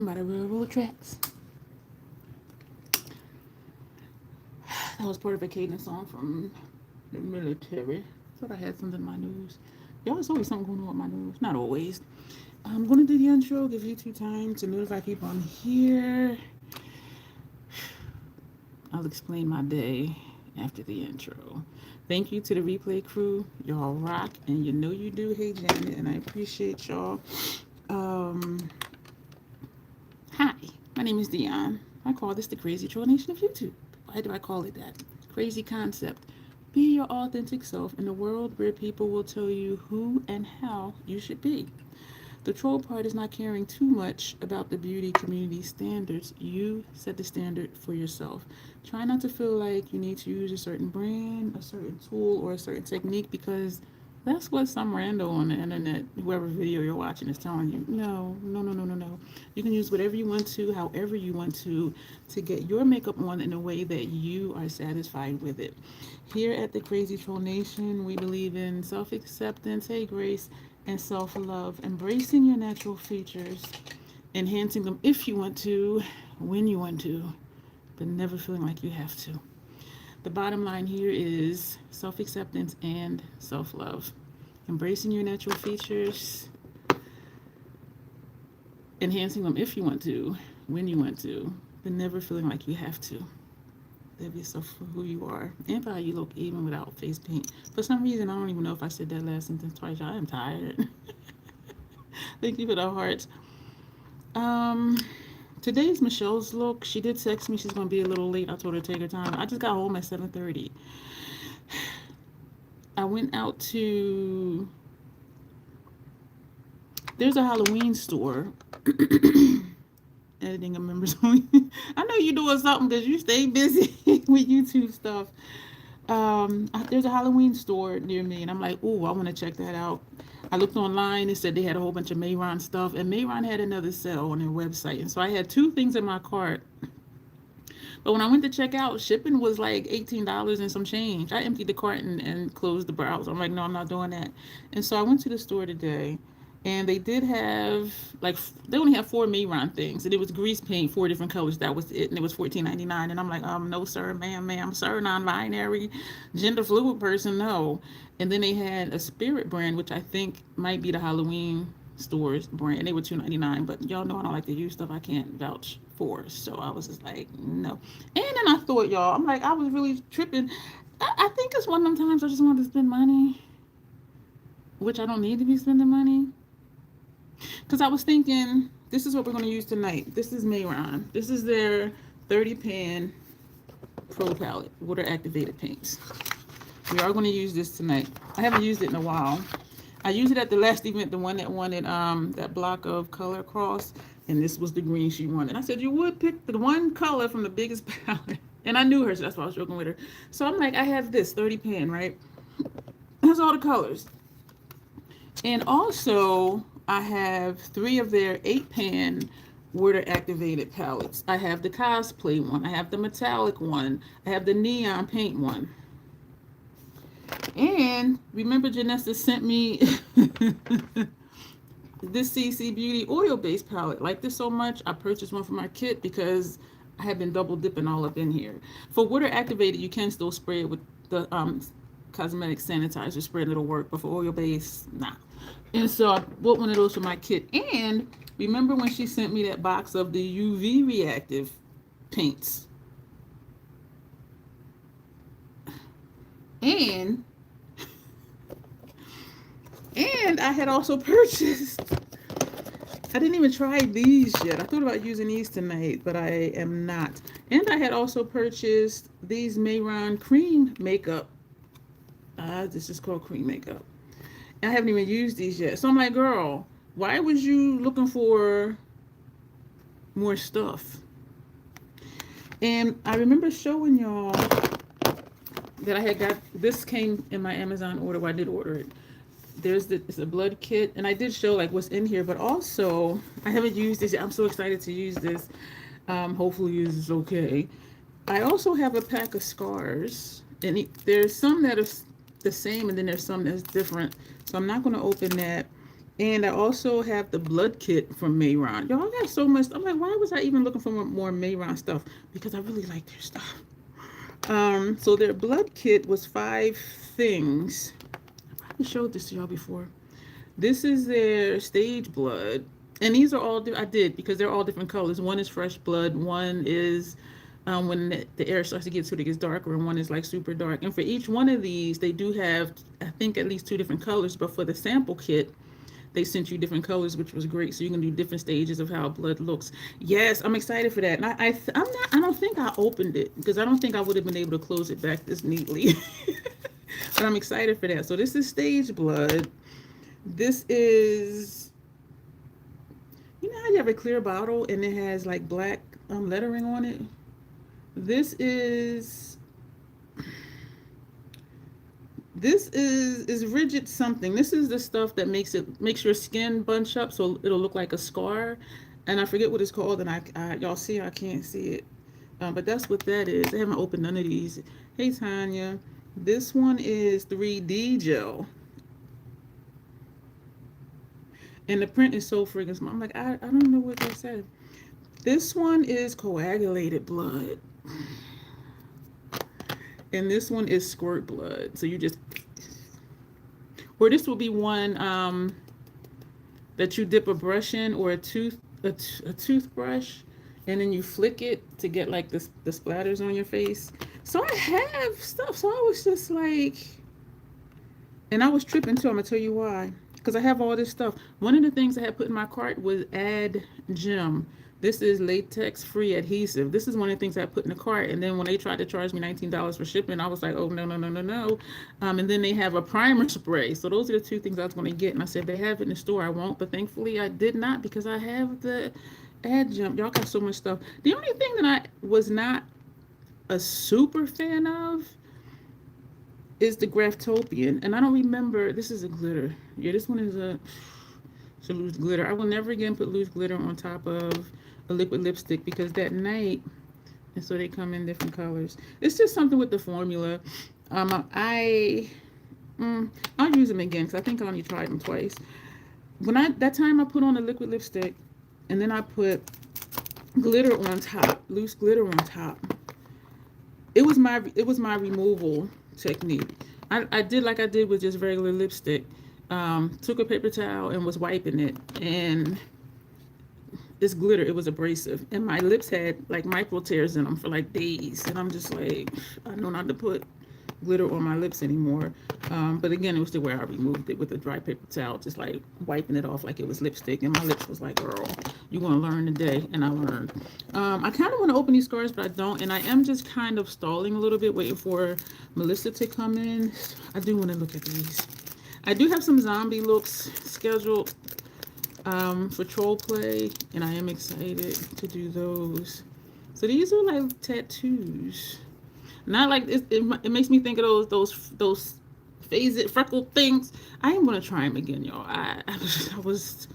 by the railroad tracks. That was part of a cadence song from the military. Thought I had something in my news. Y'all, there's always something going on with my news. Not always. I'm going to do the intro, give YouTube time to notify people I'm here. I'll explain my day after the intro. Thank you to the replay crew. Y'all rock, and you know you do. Hey, Janet, and I appreciate y'all. Hi, my name is Dion. I call this the crazy troll nation of YouTube. Why do I call it that? Crazy concept. Be your authentic self in a world where people will tell you who and how you should be. The troll part is not caring too much about the beauty community standards. You set the standard for yourself. Try not to feel like you need to use a certain brand, a certain tool, or a certain technique because that's what some rando on the internet, whoever video you're watching, is telling you. No, no, no, no, no, no. You can use whatever you want to, however you want to get your makeup on in a way that you are satisfied with it. Here at the Crazy Troll Nation, we believe in self-acceptance, hey Grace, and self-love, embracing your natural features, enhancing them if you want to, when you want to, but never feeling like you have to. The bottom line here is self-acceptance and self-love. Embracing your natural features, enhancing them if you want to, when you want to, but never feeling like you have to. Live yourself for who you are and for how you look even without face paint. For some reason, I don't even know if I said that last sentence twice. I am tired. Thank you for the hearts. Today's Michelle's look. She did text me. She's going to be a little late. I told her to take her time. I just got home at 7:30. I went out to... There's a Halloween store. Editing a members only. I know you're doing something because you stay busy with YouTube stuff. There's a Halloween store near me, and I'm like, oh, I want to check that out. I looked online. It said they had a whole bunch of Mayron stuff, and Mayron had another sale on their website. And so I had two things in my cart. But when I went to check out, shipping was like $18 and some change. I emptied the cart and closed the browser. I'm like, no, I'm not doing that. And so I went to the store today, and they did have, like, they only have 4 Mayron things, and it was grease paint, 4 different colors. That was it, and it was $14.99. And I'm like, no, sir, ma'am, sir, non-binary, gender fluid person, no. And then they had a Spirit brand, which I think might be the Halloween store's brand. They were $2.99, but y'all know I don't like to use stuff I can't vouch for. So I was just like, no. And then I thought, y'all, I'm like, I was really tripping. I think it's one of them times I just wanted to spend money, which I don't need to be spending money. Because I was thinking, this is what we're going to use tonight. This is Mayron. This is their 30 pan pro palette, water activated paints. We are going to use this tonight. I haven't used it in a while. I used it at the last event, the one that wanted that block of color across, and this was the green she wanted. I said, you would pick the one color from the biggest palette. And I knew her, so that's why I was joking with her. So I'm like, I have this 30 pan, right? That's all the colors. And also, I have 3 of their 8 pan water activated palettes. I have the cosplay one. I have the metallic one. I have the neon paint one. And remember, Janessa sent me this CC Beauty oil-based palette. Like this so much, I purchased one for my kit because I have been double dipping all up in here. For water activated, you can still spray it with the cosmetic sanitizer spray, and it'll work. But for oil-based, nah. And so I bought one of those for my kit. And remember when she sent me that box of the UV reactive paints? And I had also purchased, I didn't even try these yet. I thought about using these tonight, but I am not. And I had also purchased these Mayron cream makeup. This is called cream makeup. I haven't even used these yet. So I'm like, girl, why was you looking for more stuff? And I remember showing y'all that I had got, this came in my Amazon order. Well, I did order it. It's a blood kit, and I did show like what's in here, but also I haven't used this yet. I'm so excited to use this. Hopefully this is okay. I also have a pack of scars, and there's some that are the same, and then there's some that's different. So I'm not going to open that. And I also have the blood kit from Mayron. Y'all got so much. I'm like, why was I even looking for more Mayron stuff? Because I really like their stuff. So their blood kit was 5 things. I probably showed this to y'all before. This is their stage blood. And these are all, I did because they're all different colors. One is fresh blood. One is when the air starts to get so it gets darker, and one is like super dark. And for each one of these, they do have, I think, at least 2 different colors. But for the sample kit, they sent you different colors, which was great. So you can do different stages of how blood looks. Yes, I'm excited for that. And I don't think I opened it because I don't think I would have been able to close it back this neatly. But I'm excited for that. So this is stage blood. This is, you know how you have a clear bottle and it has like black lettering on it? This is rigid something. This is the stuff that makes your skin bunch up so it'll look like a scar. And I forget what it's called, and I y'all see I can't see it. But that's what that is. I haven't opened none of these. Hey Tanya. This one is 3D gel. And the print is so friggin' small. I'm like, I don't know what that said. This one is coagulated blood. And this one is squirt blood. So you just, or this will be one that you dip a brush in, or a toothbrush, and then you flick it to get like the splatters on your face. So I have stuff. So I was just like, and I was tripping too. I'm gonna tell you why. Because I have all this stuff. One of the things I had put in my cart was Add Gem. This is latex-free adhesive. This is one of the things I put in the cart. And then when they tried to charge me $19 for shipping, I was like, oh, no, no, no, no, no. And then they have a primer spray. So those are the 2 things I was going to get. And I said, they have it in the store. I won't. But thankfully, I did not because I have the Add Gem. Y'all got so much stuff. The only thing that I was not a super fan of is the Graftopian. And I don't remember. This is a glitter. Yeah, this one is a loose glitter. I will never again put loose glitter on top of a liquid lipstick because that night, and so they come in different colors. It's just something with the formula. I'll use them again because I think I only tried them twice. That time I put on a liquid lipstick, and then I put glitter on top, loose glitter on top. It was my removal technique. I did like I did with just regular lipstick. Took a paper towel and was wiping it, and this glitter, it was abrasive, and my lips had like micro tears in them for like days, and I'm just like, I don't know not to put glitter on my lips anymore. But again, it was the way I removed it with a dry paper towel, just like wiping it off like it was lipstick, and my lips was like, girl, you're gonna learn today. And I learned. I kind of want to open these scars, but I don't, and I am just kind of stalling a little bit, waiting for Melissa to come in. I do want to look at these. I do have some zombie looks scheduled for troll play, and I am excited to do those. So these are like tattoos, not like it makes me think of those phase freckled things. I am gonna try them again, y'all. I was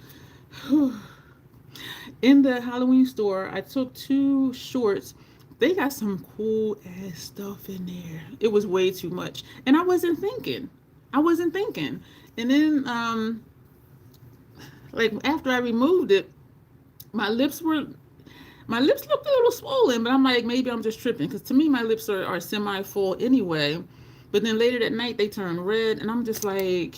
in the Halloween store. I took 2 shorts. They got some cool ass stuff in there. It was way too much, and I wasn't thinking. And then like after I removed it, my lips looked a little swollen, but I'm like, maybe I'm just tripping, because to me my lips are semi-full anyway. But then later that night they turned red, and I'm just like,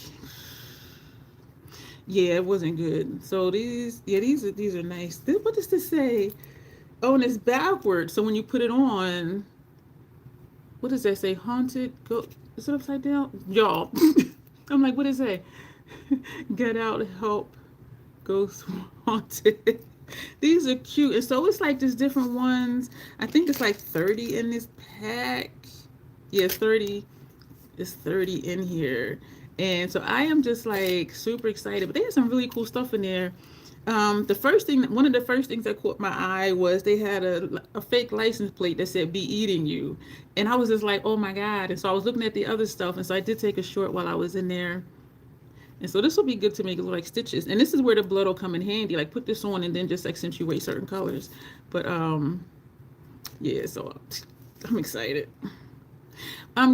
yeah, it wasn't good. So these are nice. What does this say? Oh, and it's backwards. So when you put it on, what does that say? Haunted? Go. Is it upside down? Y'all. I'm like, what does it say? Get out, help, ghost haunted. These are cute. And so it's like just different ones. I think it's like 30 in this pack. Yeah, it's 30. It's 30 in here. And so I am just like super excited. But they have some really cool stuff in there. One of the first things that caught my eye was they had a fake license plate that said "Be Eating You," and I was just like, oh my god. And so I was looking at the other stuff, and so I did take a short while I was in there. And so this will be good to make it look like stitches. And this is where the blood will come in handy. Like put this on and then just accentuate certain colors. But yeah, so I'm excited.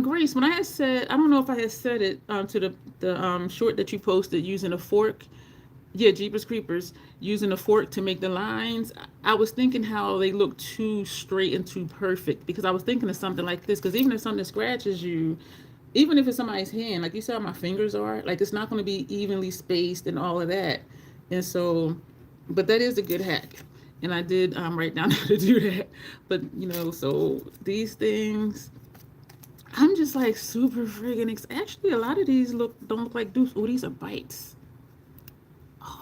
Grace, when I don't know if I had said it to the short that you posted using a fork. Yeah, Jeepers Creepers, using a fork to make the lines. I was thinking how they look too straight and too perfect because I was thinking of something like this. Because even if something scratches you, even if it's somebody's hand, like you see how my fingers are, like it's not going to be evenly spaced and all of that. And so, but that is a good hack. And I did write down how to do that. But so these things, I'm just like super friggin' actually, a lot of these don't look like dupes. Oh, these are bites.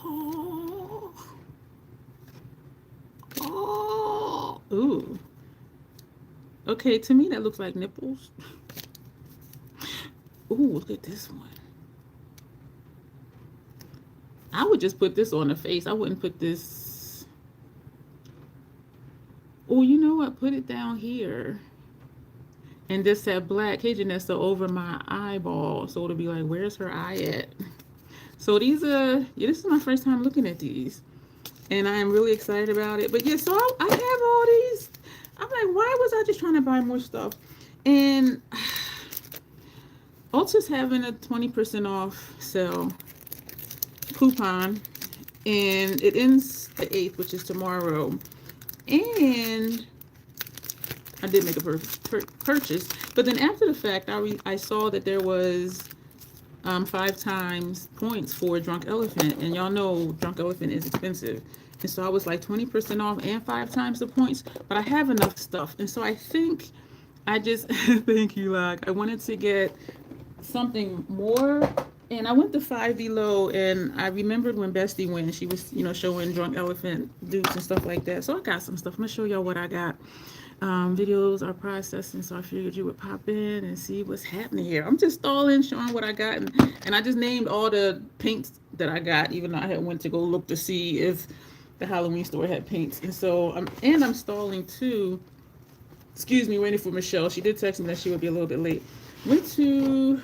Oh, oh, ooh. Okay, to me that looks like nipples. Ooh, look at this one. I would just put this on the face. I wouldn't put this. Oh, you know what? Put it down here. And just have black Cajun Nesta over my eyeball. So it'll be like, where's her eye at? So these are, yeah, this is my first time looking at these. And I am really excited about it. But yeah, so I have all these. I'm like, why was I just trying to buy more stuff? And Ulta's having a 20% off sale coupon. And it ends the 8th, which is tomorrow. And I did make a purchase. But then after the fact, I saw that there was 5 times points for Drunk Elephant. And y'all know Drunk Elephant is expensive. And so I was like 20% off and 5 times the points. But I have enough stuff. And so I think I just, thank you, like, I wanted to get something more. And I went to 5 Below, and I remembered when Bestie went, she was, showing Drunk Elephant dupes and stuff like that. So I got some stuff. I'm going to show y'all what I got. Videos are processing, so I figured you would pop in and see what's happening here. I'm just stalling, showing what I got, and I just named all the paints that I got, even though I had went to go look to see if the Halloween store had paints. And so I'm stalling too. Excuse me, waiting for Michelle. She did text me that she would be a little bit late. Went to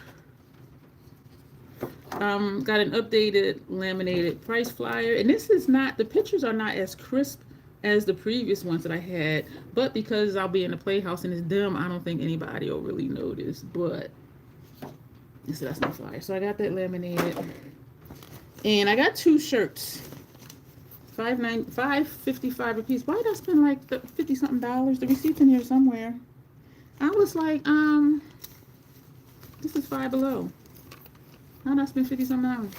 got an updated laminated price flyer, and this is not, the pictures are not as crisp as the previous ones that I had, but because I'll be in the playhouse and it's dim, I don't think anybody will really notice. But so that's my flyer. So I got that laminated, and I got 2 shirts, $5.55 a piece. Why did I spend like $50 something? The receipt's in here somewhere. I was like, this is 5 Below. How did I spend $50 something?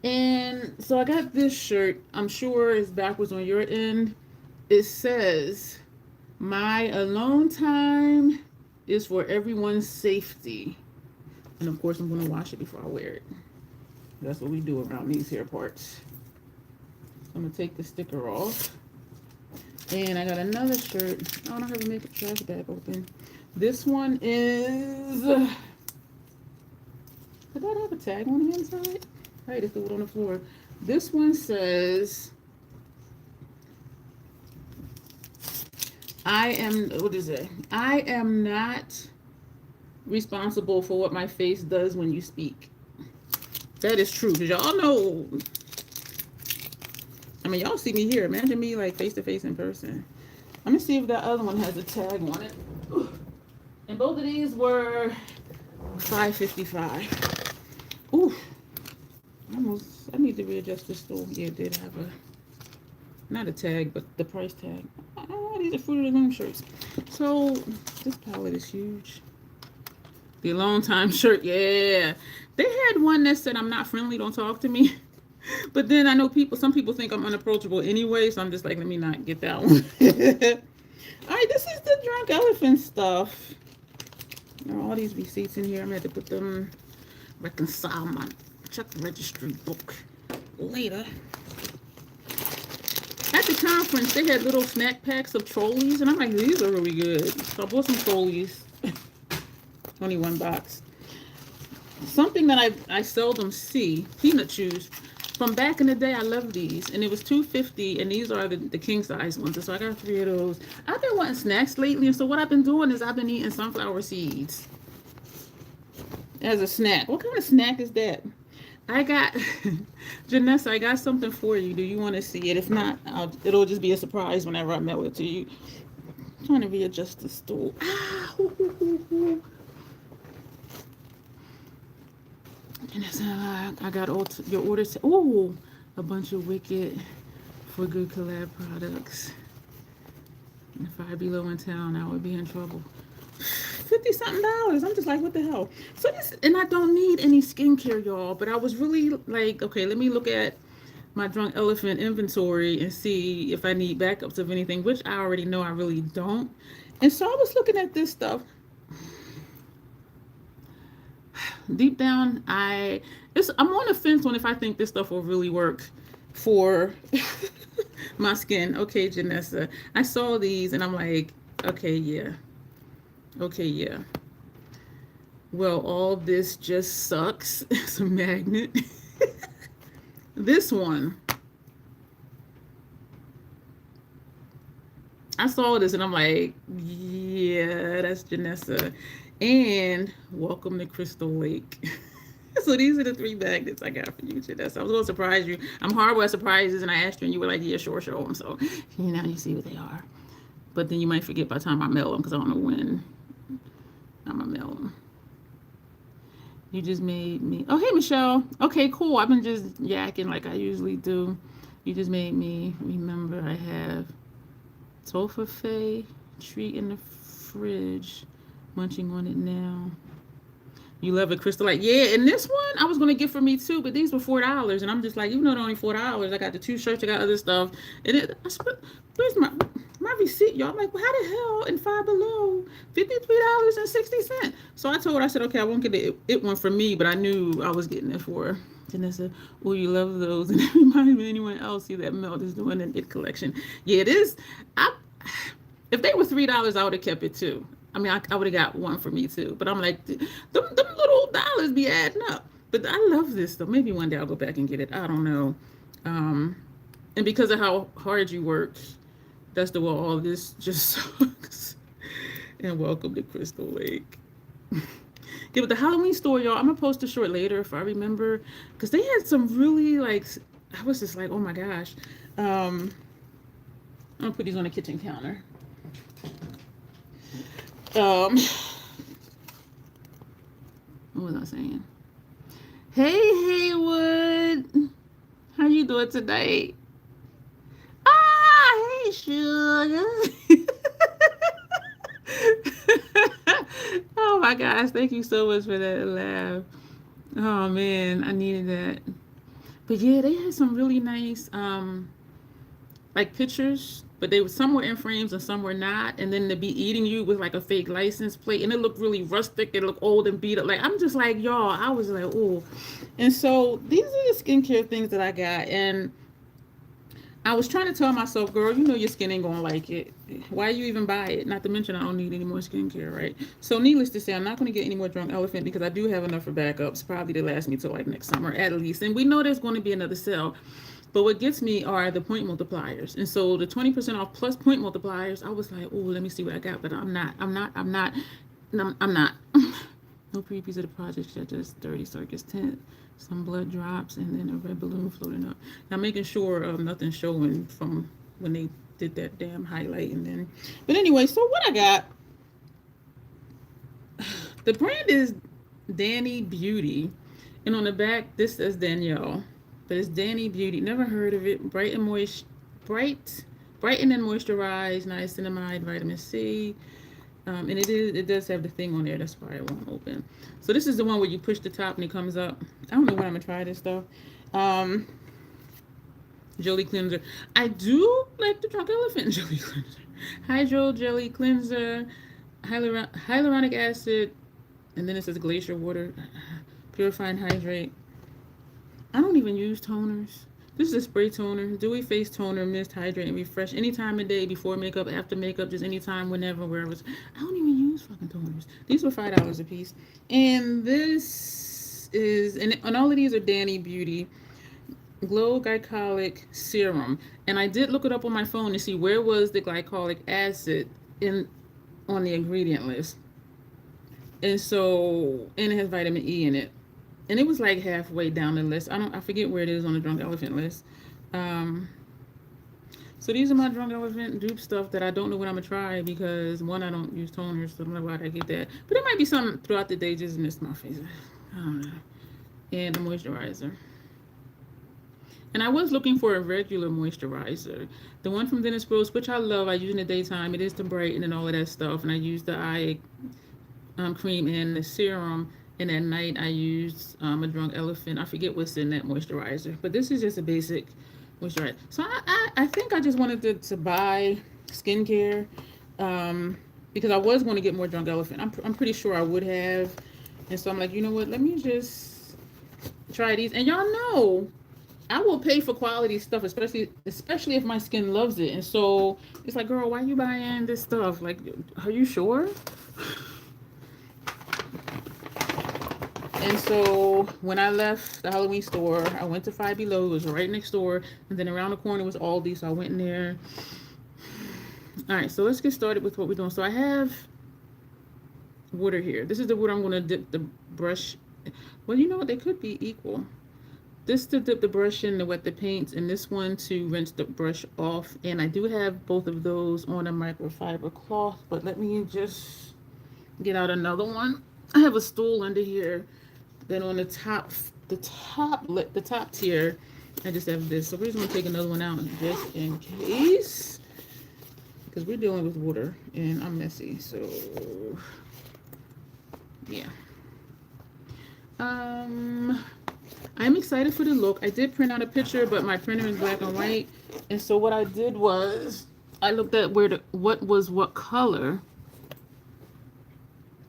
And so I got this shirt. I'm sure it's backwards on your end. It says, "My alone time is for everyone's safety." And of course, I'm going to wash it before I wear it. That's what we do around these here parts. I'm going to take the sticker off. And I got another shirt. I don't know how to make a trash bag open. This one is... Did that have a tag on the inside? I just threw it on the floor. This one says, what is it? I am not responsible for what my face does when you speak. That is true, because y'all know, I mean, y'all see me here. Imagine me like face to face in person. Let me see if that other one has a tag on it. And both of these were $5.55. Ooh. I need to readjust this store. Yeah, it did have not a tag, but the price tag. Oh, these are Fruit of the Loom shirts. So, this palette is huge. The Alone Time shirt, yeah. They had one that said, "I'm not friendly, don't talk to me." But then I know some people think I'm unapproachable anyway, so I'm just like, let me not get that one. All right, this is the Drunk Elephant stuff. There are all these receipts in here. I'm going to have to put them, reconcile my check registry book later. At the conference, they had little snack packs of trolleys, and I'm like, these are really good. So I bought some trolleys. 21 bucks. Something that I seldom see, peanut chews. From back in the day, I love these, and it was $2.50, and these are the king size ones. And so I got 3 of those. I've been wanting snacks lately, and so what I've been doing is I've been eating sunflower seeds as a snack. What kind of snack is that? I got, Janessa, I got something for you. Do you want to see it? If not, it'll just be a surprise whenever I mail it to you. I'm trying to readjust the stool. Ah, And it's I got all your orders. Oh, a bunch of Wicked for good collab products. And if I'd be low in town, I would be in trouble. 50 something dollars. I'm just like, what the hell? So this, and I don't need any skincare, y'all. But I was really like, okay, let me look at my Drunk Elephant inventory and see if I need backups of anything, which I already know I really don't. And so I was looking at this stuff. Deep down, I'm on the fence on if I think this stuff will really work for my skin. Okay, Janessa, I saw these and I'm like, okay, yeah. Okay, yeah. Well, all this just sucks. It's a magnet. This one. I saw this and I'm like, yeah, that's Janessa. And welcome to Crystal Lake. So these are the 3 magnets I got for you, Janessa. I was going to surprise you. I'm horrible at surprises, and I asked you, and you were like, yeah, sure, show them. So now you see what they are. But then you might forget by the time I mail them, because I don't know when I'm going to mail them. You just made me... Oh, hey, Michelle. Okay, cool. I've been just yakking like I usually do. You just made me remember I have Tofafay treat in the fridge. Munching on it now. You love it, Crystal. Like, yeah, and this one I was going to get for me too, but these were $4. And I'm just like, even though they're only $4, I got the 2 shirts, I got other stuff. And where's my receipt, y'all? I'm like, well, how the hell in Five Below, $53.60? So I told her, I said, okay, I won't get it one for me, but I knew I was getting it for her. Janessa, oh, you love those. And it reminds me of anyone else see that Mel is doing an It collection. Yeah, it is. If they were $3, I would have kept it too. I mean, I would have got one for me too. But I'm like, them little dollars be adding up. But I love this though. Maybe one day I'll go back and get it. I don't know. And because of how hard you work, that's the way all this just sucks. And welcome to Crystal Lake. Yeah, but the Halloween store, y'all, I'm going to post a short later if I remember. Because they had some really, like, I was just like, oh my gosh. I'm going to put these on the kitchen counter. What was I saying? Hey, Haywood. How you doing today? Hey, sugar. Oh my gosh, thank you so much for that laugh. Oh man, I needed that. But yeah, they had some really nice like pictures, but they were some were in frames and some were not, and then to be eating you with like a fake license plate, and it looked really rustic, it looked old and beat up. Like, I'm just like, y'all, I was like, oh. And so these are the skincare things that I got, and I was trying to tell myself, girl, you know your skin ain't gonna like it. Why you even buy it? Not to mention I don't need any more skincare, right? So needless to say, I'm not gonna get any more Drunk Elephant because I do have enough for backups, probably to last me till like next summer at least. And we know there's going to be another sale. But what gets me are the point multipliers. And so the 20% off plus point multipliers, I was like, oh, let me see what I got. But I'm not. No previews of the project, just 30 circus tent, some blood drops, and then a red balloon floating up. Now making sure nothing's showing from when they did that damn highlight. And then, but anyway, so what I got, the brand is Danny Beauty. And on the back, this says Danielle. But it's Danny Beauty. Never heard of it. Brighten and moisturize, niacinamide, vitamin C. And it does have the thing on there. That's why it won't open. So this is the one where you push the top and it comes up. I don't know when I'm gonna try this stuff. Jelly cleanser. I do like the Drunk Elephant jelly cleanser. Hydro jelly cleanser, hyaluronic acid, and then it says glacier water, purify and hydrate. I don't even use toners. This is a spray toner, dewy face toner, mist, hydrate, and refresh any time of day, before makeup, after makeup, just anytime, whenever, wherever. I don't even use fucking toners. These were $5 a piece. And this is, and all of these are Danny Beauty Glow Glycolic Serum. And I did look it up on my phone to see where was the glycolic acid on the ingredient list. And so, and it has vitamin E in it. And it was like halfway down the list. I forget where it is on the Drunk Elephant list. So these are my Drunk Elephant dupe stuff that I don't know when I'm gonna try, because one, I don't use toners, so I don't know why I get that. But it might be something throughout the day, just missed my face. I don't know. and a moisturizer. And I was looking for a regular moisturizer. The one from Dennis Gross, which I love, I use in the daytime. It is to brighten and all of that stuff. And I use the eye cream and the serum. And at night, I use a Drunk Elephant. I forget what's in that moisturizer. But this is just a basic moisturizer. So I think I just wanted to buy skincare because I was going to get more Drunk Elephant. I'm pretty sure I would have. And so I'm like, you know what? Let me just try these. And y'all know, I will pay for quality stuff, especially if my skin loves it. And so it's like, girl, why are you buying this stuff? Like, are you sure? And so when I left the Halloween store, I went to Five Below. It was right next door. And then around the corner was Aldi. So I went in there. All right, so let's get started with what we're doing. So I have water here. This is the water I'm going to dip the brush. Well, you know what? They could be equal. This to dip the brush in to wet the paints, and this one to rinse the brush off. And I do have both of those on a microfiber cloth, but let me just get out another one. I have a stool under here. Then on the top tier, I just have this. So we're just gonna take another one out just in case, because we're dealing with water and I'm messy. So yeah. I'm excited for the look. I did print out a picture, but my printer is black and white. And so what I did was I looked at what was what color,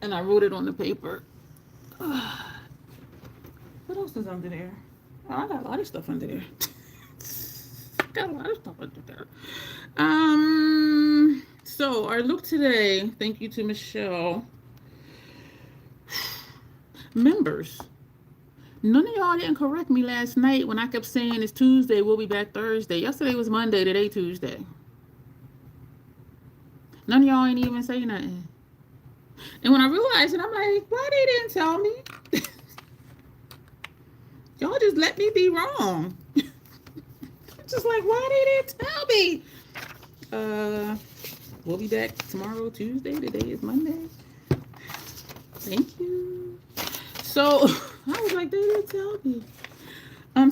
and I wrote it on the paper. What else is under there? Oh, I got a lot of stuff under there. So our look today, thank you to Michelle. Members. None of y'all didn't correct me last night when I kept saying it's Tuesday, we'll be back Thursday. Yesterday was Monday, today Tuesday. None of y'all ain't even say nothing. And when I realized it, I'm like, why they didn't tell me? Y'all just let me be wrong. Just like, why they didn't tell me? We'll be back tomorrow, Tuesday. Today is Monday. Thank you. So I was like, they didn't tell me.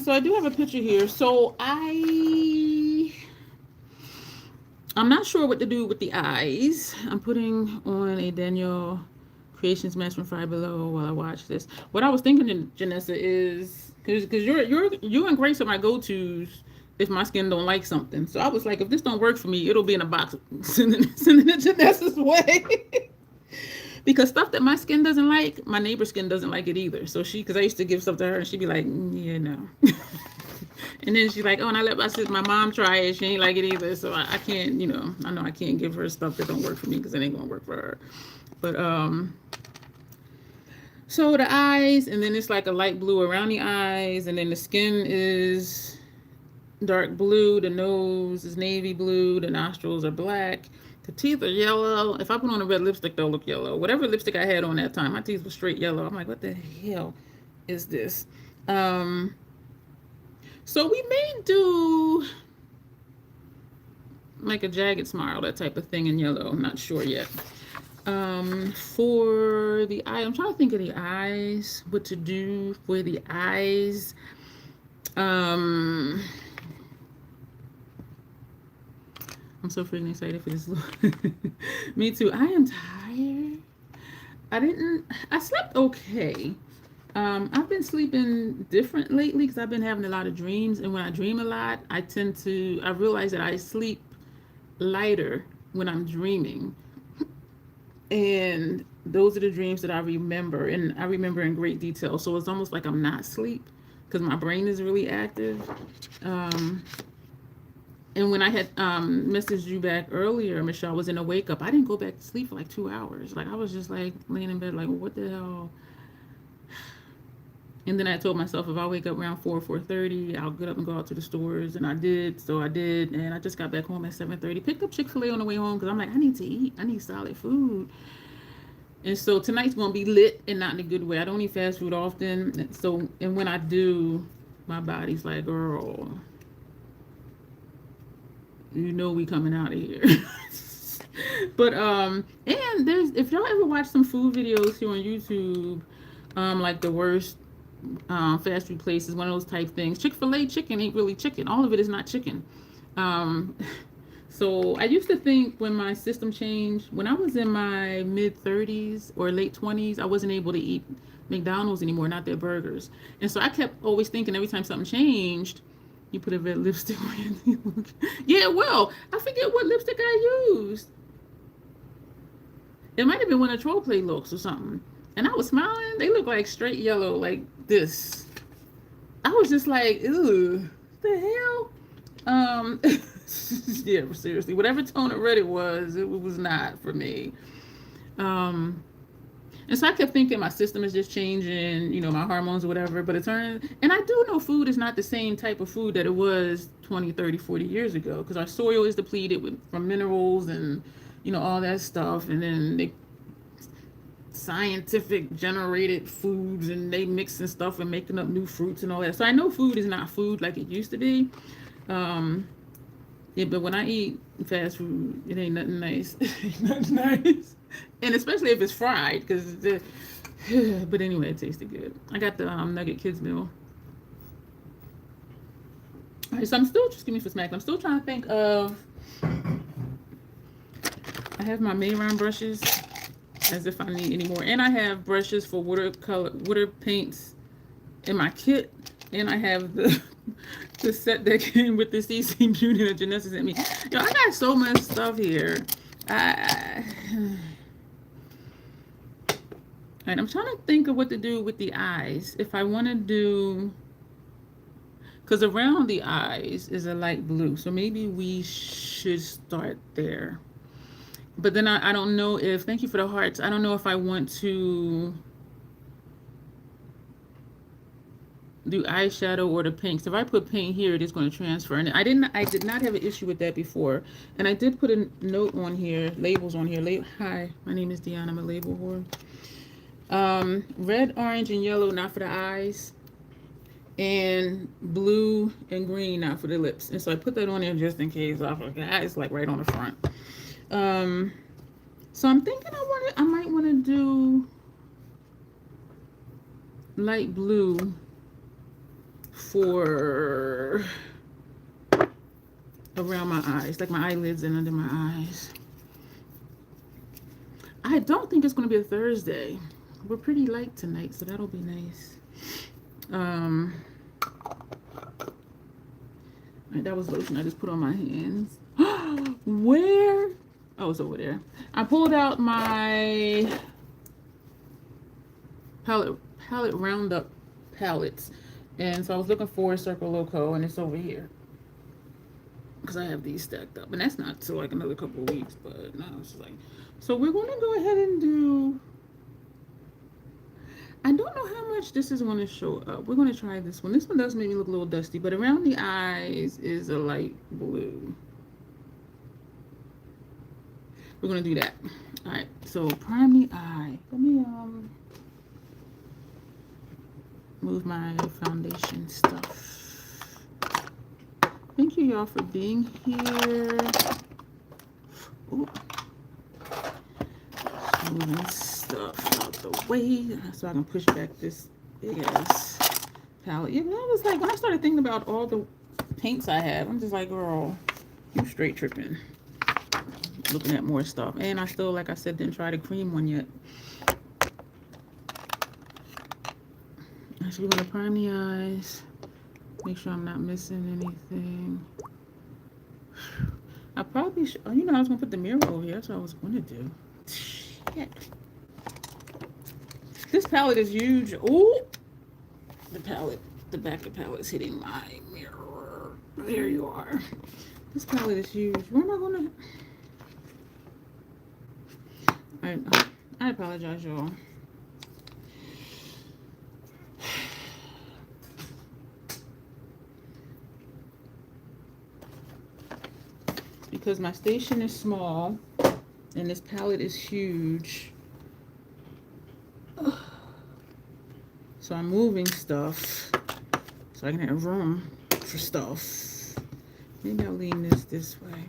So I do have a picture here. So I'm not sure what to do with the eyes. I'm putting on a Daniel Creations Mask from Five Below while I watch this. What I was thinking, Janessa, is because you and Grace are my go-tos if my skin don't like something. So I was like, if this don't work for me, it'll be in a box sending it Janessa's way. Because stuff that my skin doesn't like, my neighbor's skin doesn't like it either. So because I used to give stuff to her and she'd be like, yeah, no. And then she's like, oh, and I let my mom try it. She ain't like it either. So I can't, I know I can't give her stuff that don't work for me because it ain't going to work for her. But, so the eyes, and then it's like a light blue around the eyes. And then the skin is dark blue. The nose is navy blue. The nostrils are black. The teeth are yellow. If I put on a red lipstick, they'll look yellow. Whatever lipstick I had on that time, my teeth were straight yellow. I'm like, what the hell is this? So we may do like a jagged smile, that type of thing in yellow. I'm not sure yet. For the eye, I'm trying to think of the eyes, what to do for the eyes. I'm so freaking excited for this look. Me too. I am tired. I slept okay. I've been sleeping different lately because I've been having a lot of dreams. And when I dream a lot, I realize that I sleep lighter when I'm dreaming. And those are the dreams that I remember. And I remember in great detail. So it's almost like I'm not asleep because my brain is really active. And when I had messaged you back earlier, Michelle was in a wake up. I didn't go back to sleep for like 2 hours. Like I was just like laying in bed like, what the hell? And then I told myself if I wake up around 4:30, I'll get up and go out to the stores. And I did. So I did. And I just got back home at 7:30. Picked up Chick-fil-A on the way home because I'm like, I need to eat. I need solid food. And so tonight's going to be lit and not in a good way. I don't eat fast food often. And when I do, my body's like, girl, we coming out of here. But and if y'all ever watch some food videos here on YouTube, like the worst fast food places, one of those type things. Chick-fil-A chicken ain't really chicken. All of it is not chicken. Um, so I used to think when my system changed, when I was in my mid-30s or late 20s, I wasn't able to eat McDonald's anymore, not their burgers. And so I kept always thinking every time something changed, you put a red lipstick on. Yeah, well, I forget what lipstick I used. It might have been one of Troll Play looks or something. And I was smiling. They look like straight yellow, like this. I was just like, ew, what the hell? Yeah, seriously, whatever tone of red it was not for me. And so I kept thinking my system is just changing, you know, my hormones or whatever, but it turned, and I do know food is not the same type of food that it was 20, 30, 40 years ago, because our soil is depleted from minerals and, you know, all that stuff, and then they scientific generated foods and they mixing stuff and making up new fruits and all that. So I know food is not food like it used to be. Yeah, but when I eat fast food, it ain't nothing nice. Ain't nothing nice. And especially if it's fried, because but anyway, it tasted good. I got the Nugget Kids meal. All right, so I'm still, just give me for smack. I'm still trying to think of, I have my Mayron brushes as if I need any more. And I have brushes for water paints in my kit. And I have the set that came with the CC Beauty that Janessa sent me. Yo, I got so much stuff here. Alright, I'm trying to think of what to do with the eyes. If I want to do, because around the eyes is a light blue, so maybe we should start there. But then I don't know if, thank you for the hearts, I don't know if I want to do eyeshadow or the pinks. If I put paint here, it is going to transfer. And I did not have an issue with that before. And I did put a note on here, labels on here. Hi, my name is Dion. I'm a label whore. Red, orange, and yellow, not for the eyes. And blue and green, not for the lips. And so I put that on there just in case. I forgot. It's like right on the front. So I'm thinking I might want to do light blue for around my eyes, like my eyelids and under my eyes. I don't think it's going to be a Thursday. We're pretty light tonight, so that'll be nice. Right, that was lotion I just put on my hands. Where? Oh, it's over there. I pulled out my palette roundup palettes. And so I was looking for Circle Loco, and it's over here. Because I have these stacked up. And that's not till like another couple of weeks, but no, it's like. So we're going to go ahead and do, I don't know how much this is going to show up. We're going to try this one. This one does make me look a little dusty, but around the eyes is a light blue. We're going to do that. All right, so prime the eye. Let me move my foundation stuff. Thank you, y'all, for being here. Ooh. Moving stuff out the way so I can push back this big ass palette. Yeah, I was like, when I started thinking about all the paints I have, I'm just like, girl, you straight tripping. Looking at more stuff. And I still, like I said, didn't try the cream one yet. So we're going to prime the eyes. Make sure I'm not missing anything. I probably should, oh, you know, I was going to put the mirror over here. That's what I was going to do. Shit. This palette is huge. Ooh. The back of the palette is hitting my mirror. There you are. This palette is huge. Where am I going to... I apologize, y'all. Because my station is small and this palette is huge. So I'm moving stuff so I can have room for stuff. Maybe I'll lean this way.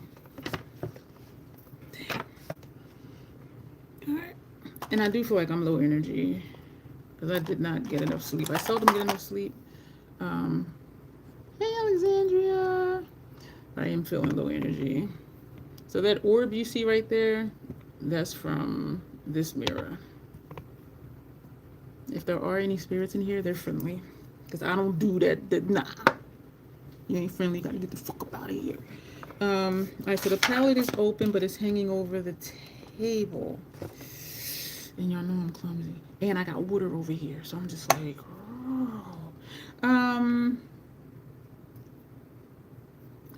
Damn. Alright. And I do feel like I'm low energy. because I did not get enough sleep. I seldom get enough sleep. Hey, Alexandria. I am feeling low energy. So that orb you see right there, that's from this mirror. If there are any spirits in here, they're friendly. Because I don't do that. Nah. You ain't friendly. You gotta get the fuck up out of here. Alright, so the palette is open, but it's hanging over the table. And y'all know I'm clumsy. And I got water over here, so I'm just like, oh.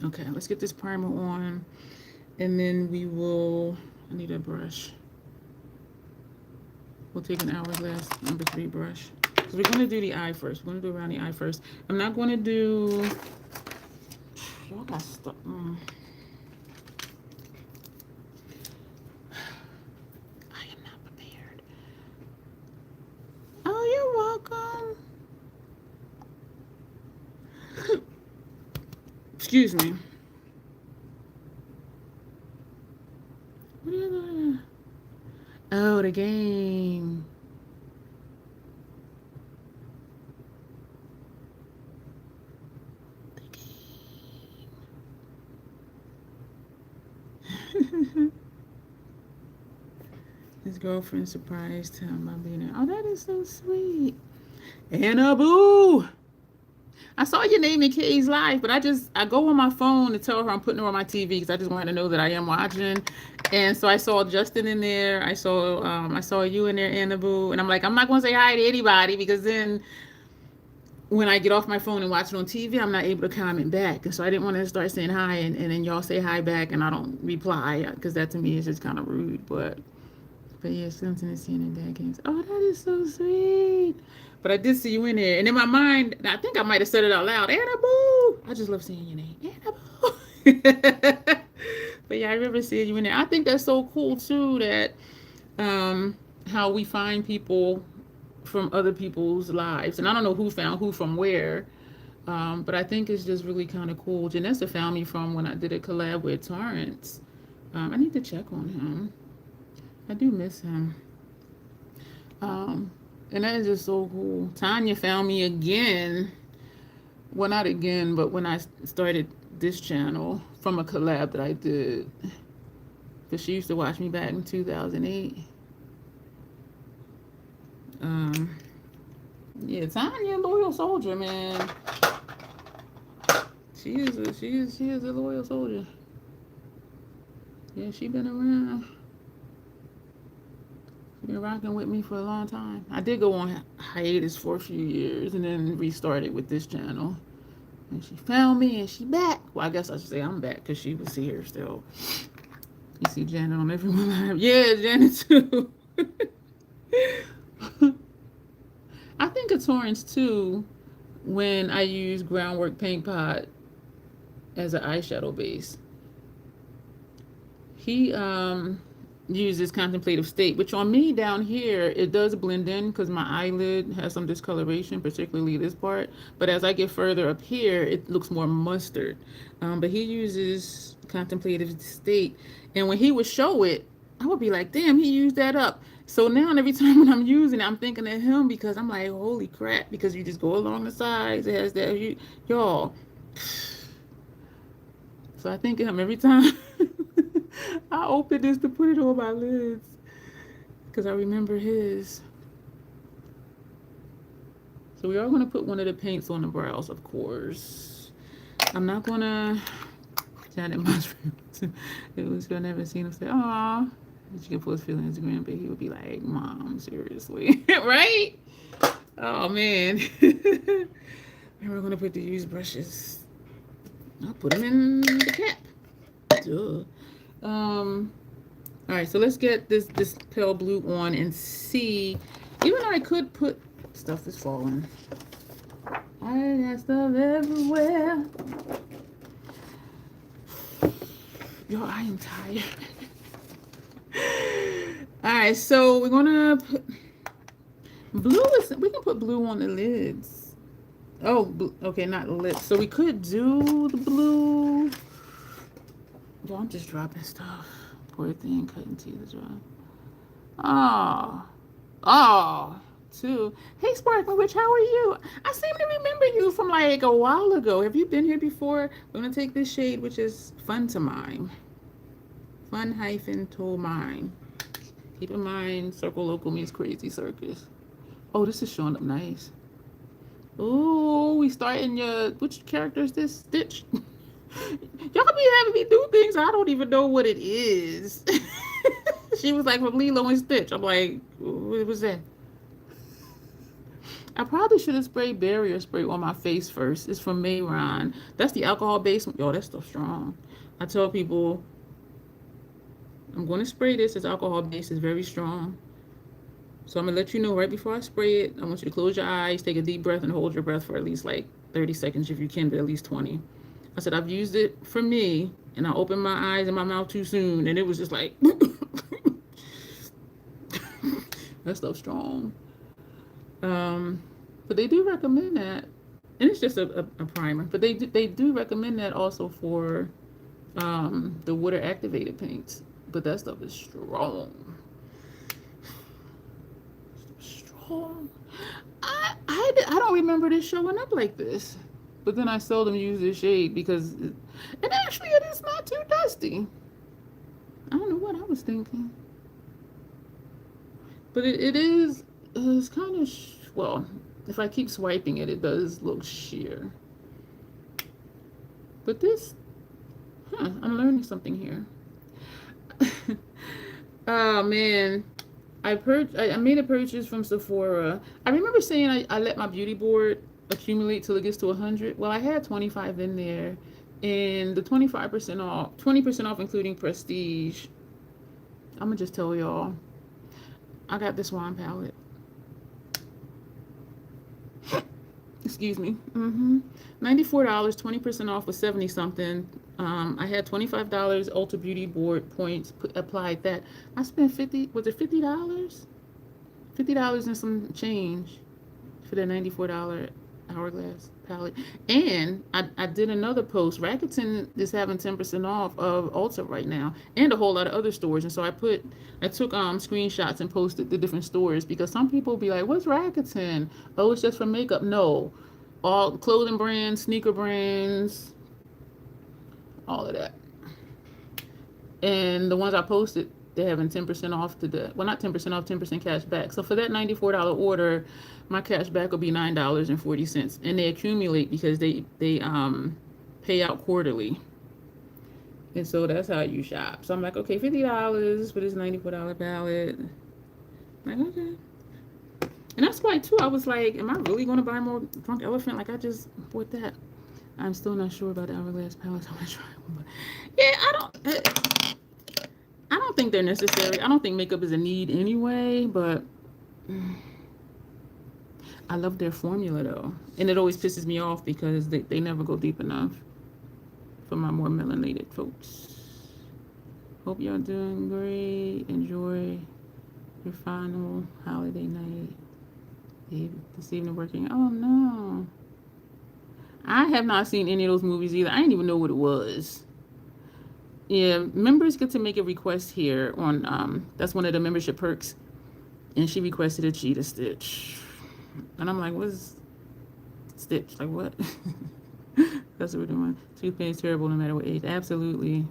Okay, let's get this primer on. And then we will, I need a brush. We'll take an hourglass number 3 brush. So we're gonna do the eye first. We're gonna do around the eye first. I'm not gonna do, y'all got stuff. I am not prepared. Oh, you're welcome. Excuse me. What are you doing? Oh, the game. The game. His girlfriend surprised him by being there. Oh, that is so sweet. Anna Boo. I saw your name in Kay's live, but I go on my phone to tell her I'm putting her on my TV because I just want her to know that I am watching. And so I saw Justin in there. I saw you in there, Anna Boo. And I'm like, I'm not going to say hi to anybody because then when I get off my phone and watch it on TV, I'm not able to comment back. And so I didn't want to start saying hi and then y'all say hi back and I don't reply because that to me is just kind of rude. But yeah, Simpson is seeing in Dad Games. Oh, that is so sweet. But I did see you in there. And in my mind, I think I might have said it out loud. Anna Boo. I just love seeing your name. Anna Boo. But yeah, I remember seeing you in there. I think that's so cool too that how we find people from other people's lives. And I don't know who found who from where. But I think it's just really kind of cool. Janessa found me from when I did a collab with Torrance. I need to check on him. I do miss him. And that is just so cool. Tanya found me again. Well, not again, but when I started this channel from a collab that I did. Because she used to watch me back in 2008. Yeah, Tanya, loyal soldier, man. She is a loyal soldier. Yeah, she been around. Been rocking with me for a long time. I did go on hiatus for a few years and then restarted with this channel. And she found me and she back. Well, I guess I should say I'm back because she was here still. You see Janet on everyone live. Yeah, Janet too. I think of Torrance too when I use Groundwork Paint Pot as an eyeshadow base. He uses Contemplative State, which on me down here, it does blend in because my eyelid has some discoloration, particularly this part. But as I get further up here, it looks more mustard. But he uses Contemplative State. And when he would show it, I would be like, damn, he used that up. So now every time when I'm using it, I'm thinking of him because I'm like, holy crap, because you just go along the sides. It has that, y'all. So I think of him every time. I opened this to put it on my lids because I remember his. So we are going to put one of the paints on the brows, of course. I'm not going to. Janet Mushrooms. It was you'll never seen him say, "Aw." She can post feelings on Instagram, but he would be like, "Mom, seriously, right?" Oh man. And we're going to put the used brushes. I'll put them in the cap. Duh. All right, so let's get this pale blue on and see. Even though I could put stuff is falling. I got stuff everywhere. Yo, I am tired. All right, so we're gonna put blue. We can put blue on the lids. Oh, okay, not the lips. So we could do the blue. Yo, I'm just dropping stuff. Poor thing, cutting teeth as well. Oh, too. Hey, Sparkling Witch, how are you? I seem to remember you from like a while ago. Have you been here before? We're gonna take this shade, which is Fun to Mime. Fun hyphen to mime. Keep in mind, Circle Local means Crazy Circus. Oh, this is showing up nice. Oh, we starting your, which character is this? Stitch. Y'all be having me do things I don't even know what it is. She was like from Lilo and Stitch. I'm like, what was that? I probably should have sprayed barrier spray on my face first. It's from Mayron. That's the alcohol base. Yo, that stuff's strong. I tell people, I'm going to spray this. It's alcohol based. It's very strong. So I'm going to let you know right before I spray it. I want you to close your eyes, take a deep breath, and hold your breath for at least like 30 seconds if you can, but at least 20. I said, I've used it for me, and I opened my eyes and my mouth too soon, and it was just like, that stuff's strong. But they do recommend that, and it's just a primer, but they do recommend that also for the water activated paints. But that stuff is strong. Strong. I don't remember this showing up like this. But then I seldom use this shade because and actually it is not too dusty. I don't know what I was thinking. But it's kind of, well, if I keep swiping it, it does look sheer. But this, I'm learning something here. Oh man, I made a purchase from Sephora. I remember saying I let my beauty board accumulate till it gets to 100. Well, I had 25 in there, and the 25% off, 20% off including prestige. I'm gonna just tell y'all, I got this wine palette. Excuse me. $94, 20% off was 70 something. I had $25 Ulta Beauty Board points applied. That I spent was it $50? $50 and some change for that $94 Hourglass palette. And I did another post. Rakuten is having 10% off of Ulta right now, and a whole lot of other stores. And so I took screenshots and posted the different stores, because some people be like, what's Rakuten? Oh, it's just for makeup. No, all clothing brands, sneaker brands, all of that. And the ones I posted, they're having 10% off today. Well, not 10% off, 10% cash back. So for that $94 order, my cash back will be $9.40. And they accumulate because they pay out quarterly. And so that's how you shop. So I'm like, okay, $50 for this $94 palette. I'm like, okay. And that's why too, I was like, am I really going to buy more Drunk Elephant? Like, I just bought that. I'm still not sure about the Hourglass palettes. I'm going to try one. But yeah, I don't think they're necessary. I don't think makeup is a need anyway, but I love their formula though. And it always pisses me off because they never go deep enough for my more melanated folks. Hope y'all doing great. Enjoy your final holiday night. This evening working. Oh no. I have not seen any of those movies either. I didn't even know what it was. Yeah, members get to make a request here on that's one of the membership perks. And she requested a Cheetah Stitch. And I'm like, what's Stitch? Like what? That's what we're doing. Toothpaste is terrible no matter what age. Absolutely.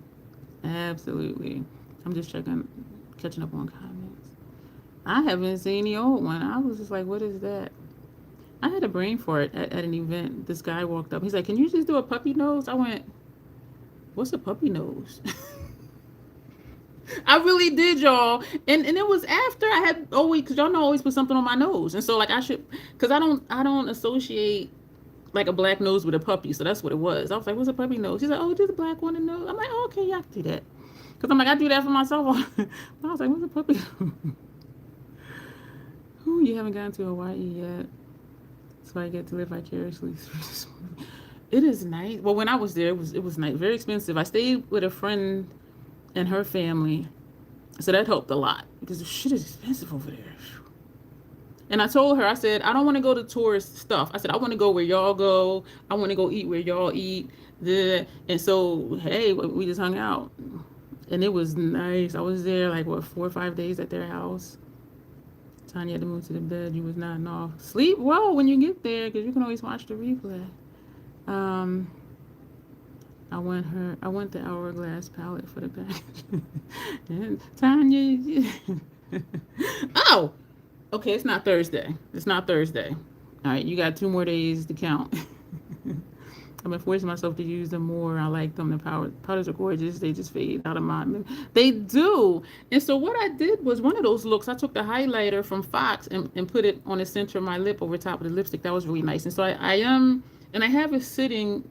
Absolutely. I'm just catching up on comments. I haven't seen the old one. I was just like, what is that? I had a brain fart at an event. This guy walked up. He's like, can you just do a puppy nose? I went, what's a puppy nose? I really did, y'all. And it was after I had always, because y'all know I always put something on my nose. And so like I should, because I don't associate like a black nose with a puppy. So that's what it was. I was like, what's a puppy nose? He's like, oh, just a black one and nose. I'm like, oh, okay, yeah, I can do that. Because I'm like, I do that for myself. I was like, what's a puppy nose? Ooh, you haven't gotten to Hawaii yet. So I get to live vicariously through this movie. It is nice. Well, when I was there, it was nice. Very expensive. I stayed with a friend and her family, so that helped a lot because the shit is expensive over there. And I told her, I said, I don't want to go to tourist stuff. I said, I want to go where y'all go. I want to go eat where y'all eat. And so, hey, we just hung out, and it was nice. I was there like 4 or 5 days at their house. Tanya had to move to the bed. You was nodding off. Sleep well when you get there, because you can always watch the replay. I want the Hourglass palette for the back. And Tanya. Oh, okay. It's not Thursday. It's not Thursday. All right, you got 2 more days to count. I've been forcing myself to use them more. I like them. The powders are gorgeous. They just fade out of my. They do. And so what I did was one of those looks. I took the highlighter from Fox and put it on the center of my lip over top of the lipstick. That was really nice. And so I am, and I have it sitting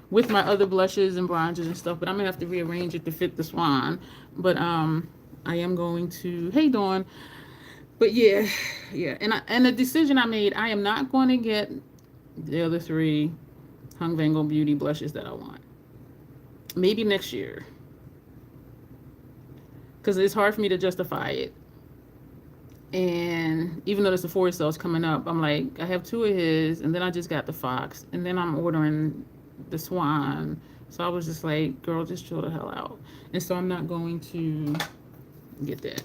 with my other blushes and bronzers and stuff. But I'm gonna have to rearrange it to fit the swan. But I am going to. Hey, Dawn. But yeah. And the decision I made. I am not going to get the other 3 Hung Van Gogh Beauty blushes that I want. Maybe next year. Because it's hard for me to justify it. And even though there's a Sephora sales coming up, I'm like, I have 2 of his, and then I just got the Fox, and then I'm ordering the Swan. So I was just like, girl, just chill the hell out. And so I'm not going to get that.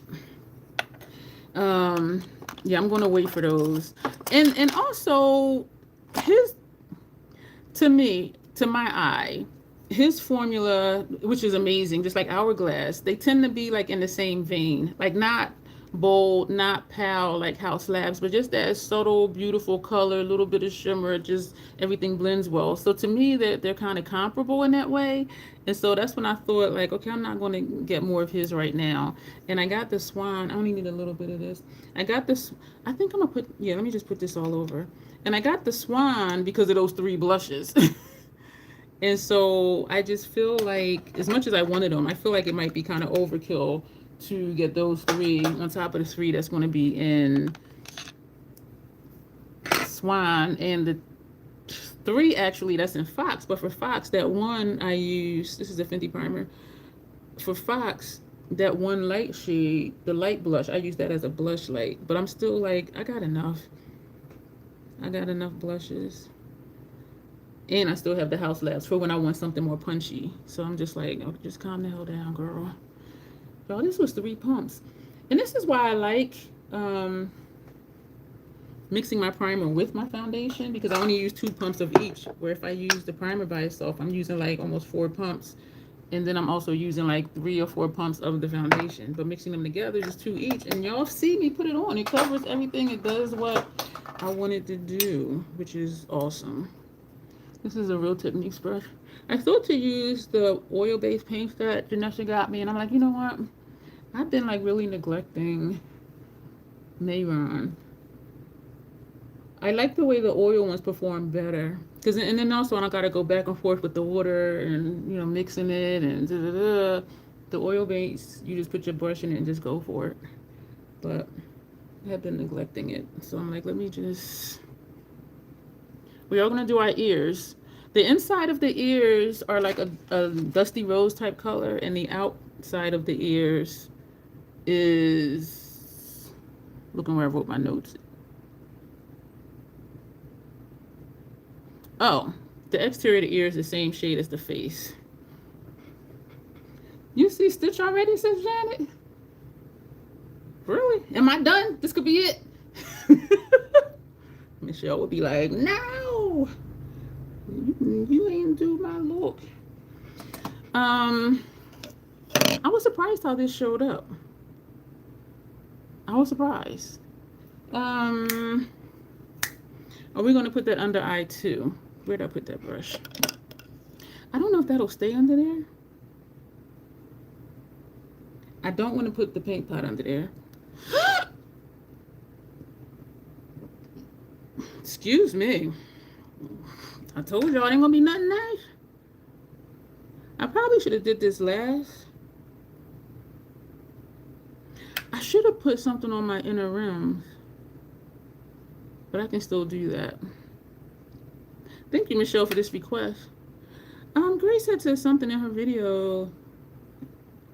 Yeah, I'm going to wait for those. And also, to me, to my eye, his formula, which is amazing, just like Hourglass, they tend to be like in the same vein, like not bold, not pale like House Labs, but just that subtle, beautiful color, a little bit of shimmer, just everything blends well. So to me, they're kind of comparable in that way. And so that's when I thought, like, okay, I'm not going to get more of his right now. And I got the Swan. I only need a little bit of this. I got this. I think I'm going to put, let me just put this all over. And I got the Swan because of those 3 blushes. And so I just feel like, as much as I wanted them, I feel like it might be kind of overkill to get those 3 on top of the 3 that's going to be in Swan. And the 3 actually that's in Fox. But for Fox, that one I use, this is a Fenty primer. For Fox, that one light shade, the light blush, I use that as a blush light. But I'm still like, I got enough. I got enough blushes. And I still have the House Labs for when I want something more punchy. So I'm just like, oh, just calm the hell down, girl. Y'all, this was 3 pumps. And this is why I like mixing my primer with my foundation, because I only use 2 pumps of each. Where if I use the primer by itself, I'm using like almost 4 pumps. And then I'm also using like 3 or 4 pumps of the foundation. But mixing them together is 2 each. And y'all see me put it on. It covers everything. It does what I want it to do, which is awesome. This is a Real Techniques brush. I thought to use the oil-based paints that Janessa got me. And I'm like, you know what? I've been like really neglecting Mayron. I like the way the oil ones perform better. And then also I gotta go back and forth with the water and, you know, mixing it and The oil base, you just put your brush in it and just go for it. But I have been neglecting it. So I'm like, let me just... We are gonna do our ears. The inside of the ears are like a dusty rose type color, and the outside of the ears is... Looking where I wrote my notes. Oh, the exterior of the ear is the same shade as the face. You see Stitch already, says Janet? Really? Am I done? This could be it? Michelle would be like, no! You ain't do my look. I was surprised how this showed up. I was surprised. Are we going to put that under eye too? Where'd I put that brush? I don't know if that'll stay under there. I don't want to put the paint pot under there. Excuse me. I told y'all it ain't gonna be nothing nice. I probably should have did this last. I should have put something on my inner rims. But I can still do that. Thank you, Michelle, for this request. Grace had said something in her video.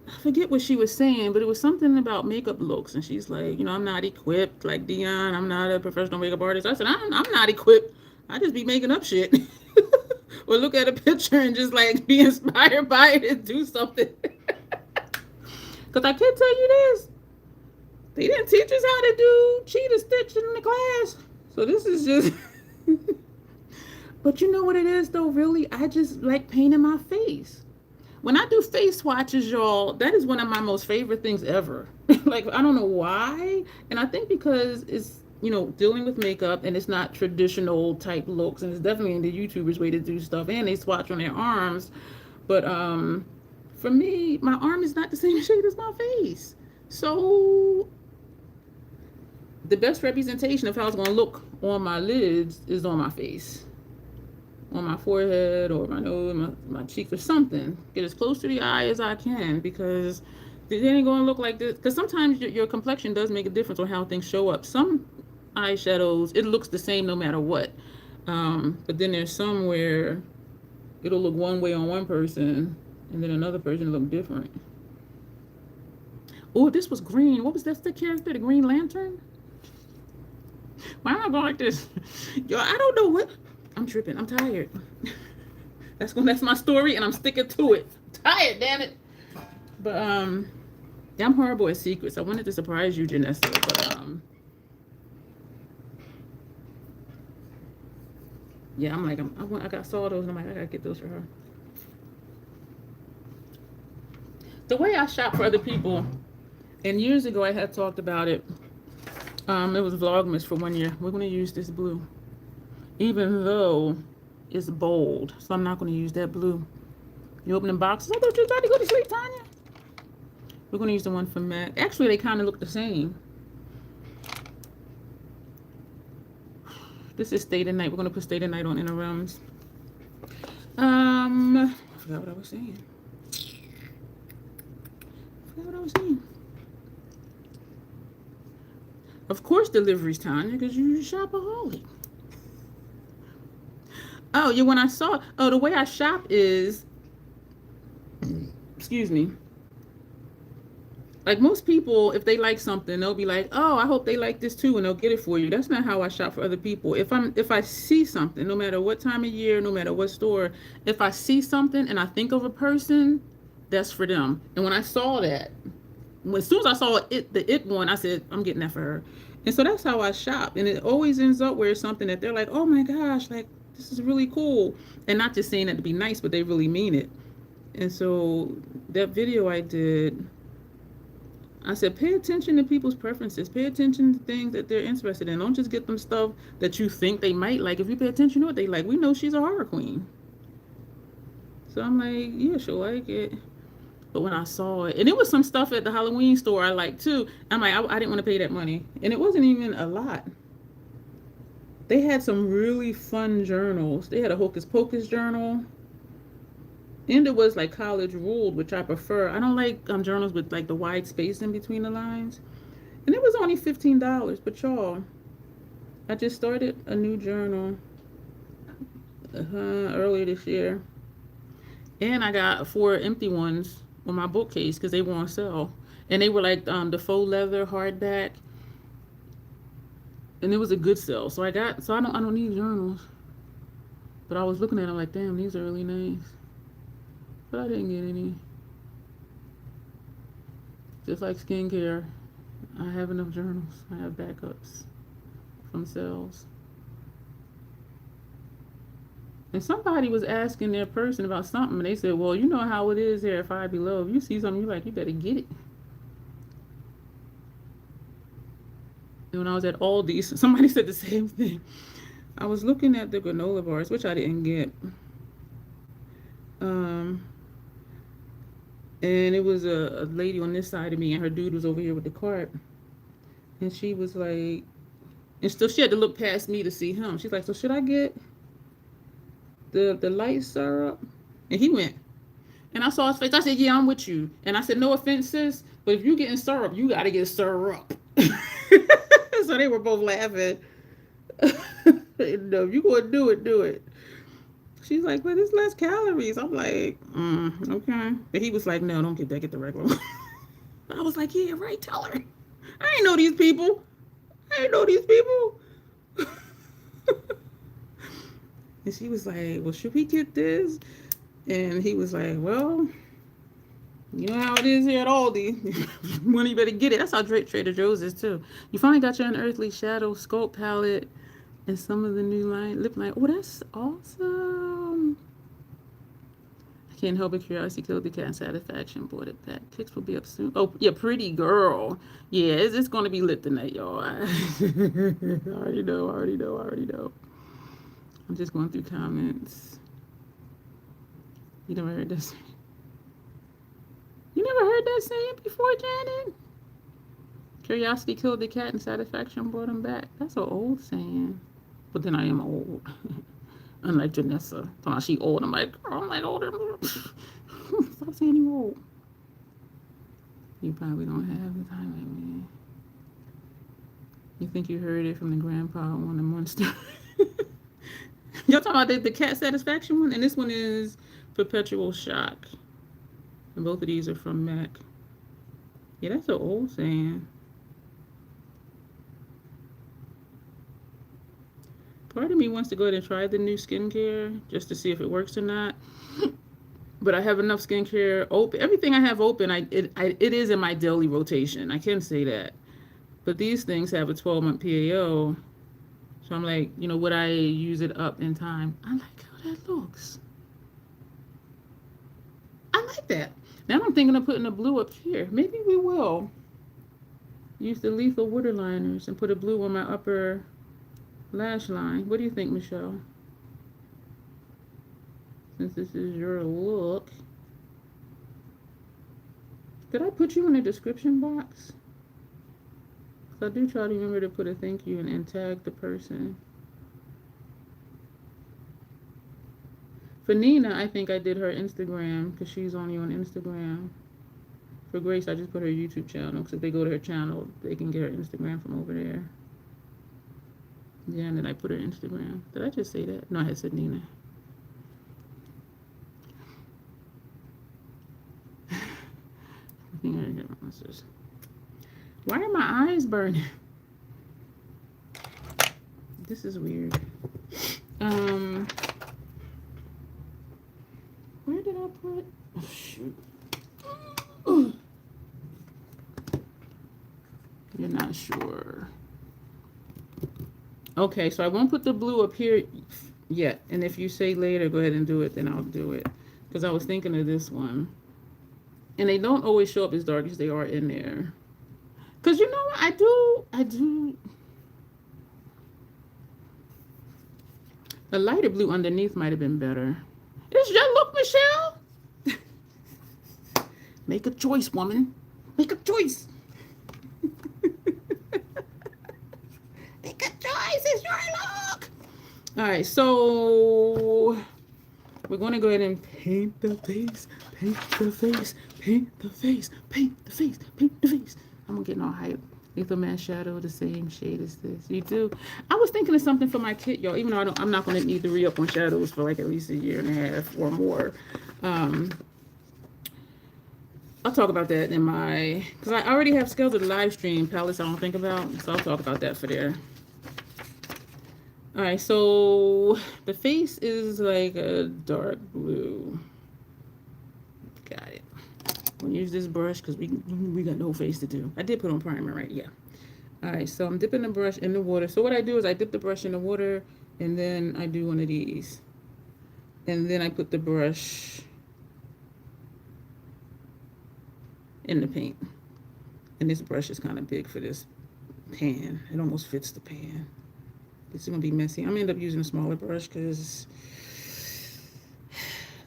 I forget what she was saying, but it was something about makeup looks. And she's like, you know, I'm not equipped like Dion. I'm not a professional makeup artist. I said, I'm not equipped. I just be making up shit. Or look at a picture and just like be inspired by it and do something. Because I can tell you this. They didn't teach us how to do cheetah stitching in the class. So this is just but you know what it is though, really? I just like painting my face. When I do face swatches, y'all, that is one of my most favorite things ever. Like, I don't know why. And I think because it's, dealing with makeup and it's not traditional type looks. And it's definitely in the YouTubers' way to do stuff. And they swatch on their arms. But for me, my arm is not the same shade as my face. So the best representation of how it's going to look on my lids is on my face. On my forehead or my nose, my cheeks or something. Get as close to the eye as I can because it ain't going to look like this. Because sometimes your complexion does make a difference on how things show up. Some eyeshadows, it looks the same no matter what. But then there's some where it'll look one way on one person and then another person look different. Oh, this was green. What was that the character? The Green Lantern? Why am I going like this? Yo, I don't know what. I'm tripping. I'm tired. That's my story, and I'm sticking to it. I'm tired, damn it. But yeah, I'm horrible at secrets. I wanted to surprise you, Janessa, but yeah, I'm like I saw those, and I'm like I gotta get those for her. The way I shop for other people, and years ago I had talked about it. It was Vlogmas for 1 year. We're gonna use this blue. Even though it's bold, so I'm not going to use that blue. You open the boxes. I thought you were trying to go to sleep, Tanya. We're going to use the one from MAC. Actually, they kind of look the same. This is Stay the Night. We're going to put Stay the Night on Inner Realms. I forgot what I was saying. Of course, deliveries, Tanya, because you're a shopaholic. Oh, yeah, when I saw, the way I shop is, excuse me, like most people, if they like something, they'll be like, oh, I hope they like this too, and they'll get it for you. That's not how I shop for other people. If I see something, no matter what time of year, no matter what store, if I see something and I think of a person, that's for them. And when I saw that, as soon as I saw the it one, I said, I'm getting that for her. And so that's how I shop. And it always ends up where it's something that they're like, oh my gosh, like, this is really cool. And not just saying that to be nice, but they really mean it. And so that video I did, I said, pay attention to people's preferences. Pay attention to things that they're interested in. Don't just get them stuff that you think they might like. If you pay attention to what they like, we know she's a horror queen. So I'm like, yeah, she'll like it. But when I saw it, and it was some stuff at the Halloween store I liked too. I'm like, I didn't want to pay that money. And it wasn't even a lot. They had some really fun journals. They had a Hocus Pocus journal. And it was like college ruled, which I prefer. I don't like journals with like the wide space in between the lines. And it was only $15. But y'all, I just started a new journal earlier this year. And I got 4 empty ones on my bookcase because they were on sale. And they were like the faux leather hardback. And it was a good sale. So I don't need journals. But I was looking at them like, damn, these are really nice. But I didn't get any. Just like skincare, I have enough journals. I have backups from sales. And somebody was asking their person about something, and they said, well, you know how it is here at Five Below. If you see something, you're like, you better get it. And when I was at Aldi's, somebody said the same thing. I was looking at the granola bars, which I didn't get. And it was a lady on this side of me, and her dude was over here with the cart. And she was like, and still she had to look past me to see him. She's like, so should I get the light syrup? And he went. And I saw his face. I said, yeah, I'm with you. And I said, no offense, sis, but if you getting syrup, you got to get syrup. So they were both laughing. No, if you going to do it. She's like, but it's less calories. I'm like, okay. But he was like, no, don't get that. Get the regular one. I was like, yeah, right. Tell her. I ain't know these people. And she was like, well, should we get this? And he was like, well, You know how it is here at Aldi. When you better get it. That's how Trader Joe's is too. You finally got your Unearthly Shadow Sculpt palette and some of the new lip line. Oh, that's awesome. I can't help but curiosity killed the cat and satisfaction. Bought it back. Pics will be up soon. Oh, yeah, pretty girl. Yeah, it's going to be lit tonight, y'all. I already know. I'm just going through comments. You never heard this? You never heard that saying before, Janet? Curiosity killed the cat and satisfaction brought him back. That's an old saying. But then I am old. Unlike Janessa. She old. I'm like, girl, I'm like older. Stop saying you old. You probably don't have the time like me. You think you heard it from the grandpa on the monster? Y'all talking about the cat satisfaction one? And this one is Perpetual Shock. And both of these are from Mac. Yeah, that's an old saying. Part of me wants to go ahead and try the new skincare just to see if it works or not. But I have enough skincare open. Everything I have open, it is in my daily rotation. I can say that. But these things have a 12-month PAO. So I'm like, you know, would I use it up in time? I like how that looks. I like that. Now I'm thinking of putting a blue up here. Maybe we will. Use the Lethal Waterliners and put a blue on my upper lash line. What do you think, Michelle? Since this is your look. Did I put you in the description box? Because I do try to remember to put a thank you and tag the person. For Nina, I think I did her Instagram because she's only on Instagram. For Grace, I just put her YouTube channel because if they go to her channel, they can get her Instagram from over there. Yeah, and then I put her Instagram. Did I just say that? No, I had said Nina. Why are my eyes burning? This is weird. Where did I put? Oh, shoot. You're not sure. Okay, so I won't put the blue up here yet. And if you say later, go ahead and do it, then I'll do it. Because I was thinking of this one. And they don't always show up as dark as they are in there. Because you know what? I do. The lighter blue underneath might have been better. Is your look, Michelle? Make a choice, woman. Make a choice. Make a choice. It's your look. All right, so we're going to go ahead and paint the face, paint the face, paint the face, paint the face, paint the face. I'm getting all hype. Lethal Matte Shadow, the same shade as this. You do. I was thinking of something for my kit, y'all. Even though I'm not going to need to re-up on shadows for like at least a year and a half or more. I'll talk about that in my, because I already have scheduled live stream palettes I don't think about, so I'll talk about that for there. All right, so the face is like a dark blue. Got it. I'm gonna use this brush because we got no face to do. I did put on primer, right? Yeah. All right, so I'm dipping the brush in the water. So what I do is I dip the brush in the water, and then I do one of these, and then I put the brush in the paint. And this brush is kind of big for this pan. It almost fits the pan. This is gonna be messy. I'm gonna end up using a smaller brush because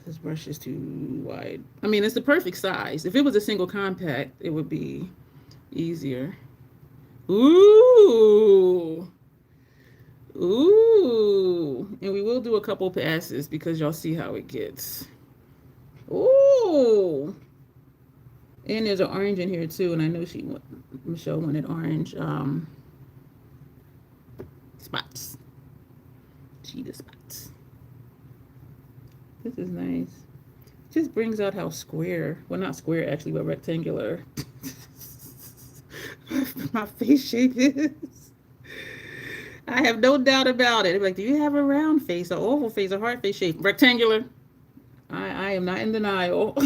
this brush is too wide. I mean, it's the perfect size. If it was a single compact, it would be easier. Ooh. Ooh. And we will do a couple passes because y'all see how it gets. Ooh. And there's an orange in here too, and I know Michelle wanted orange spots. Cheetah spots. This is nice. Just brings out how square, well not square actually, but rectangular my face shape is. I have no doubt about it. Like, do you have a round face, an oval face, a heart face shape? Rectangular. I am not in denial.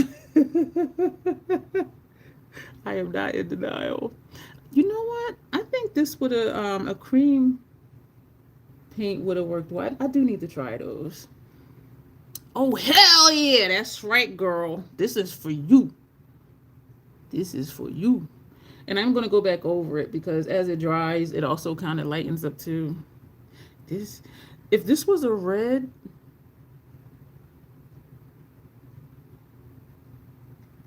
I am not in denial. You know what? I think this would have a cream paint would have worked. Well, I do need to try those. Oh hell yeah, that's right, girl. This is for you. This is for you. And I'm gonna go back over it because as it dries, it also kind of lightens up too. This, if this was a red,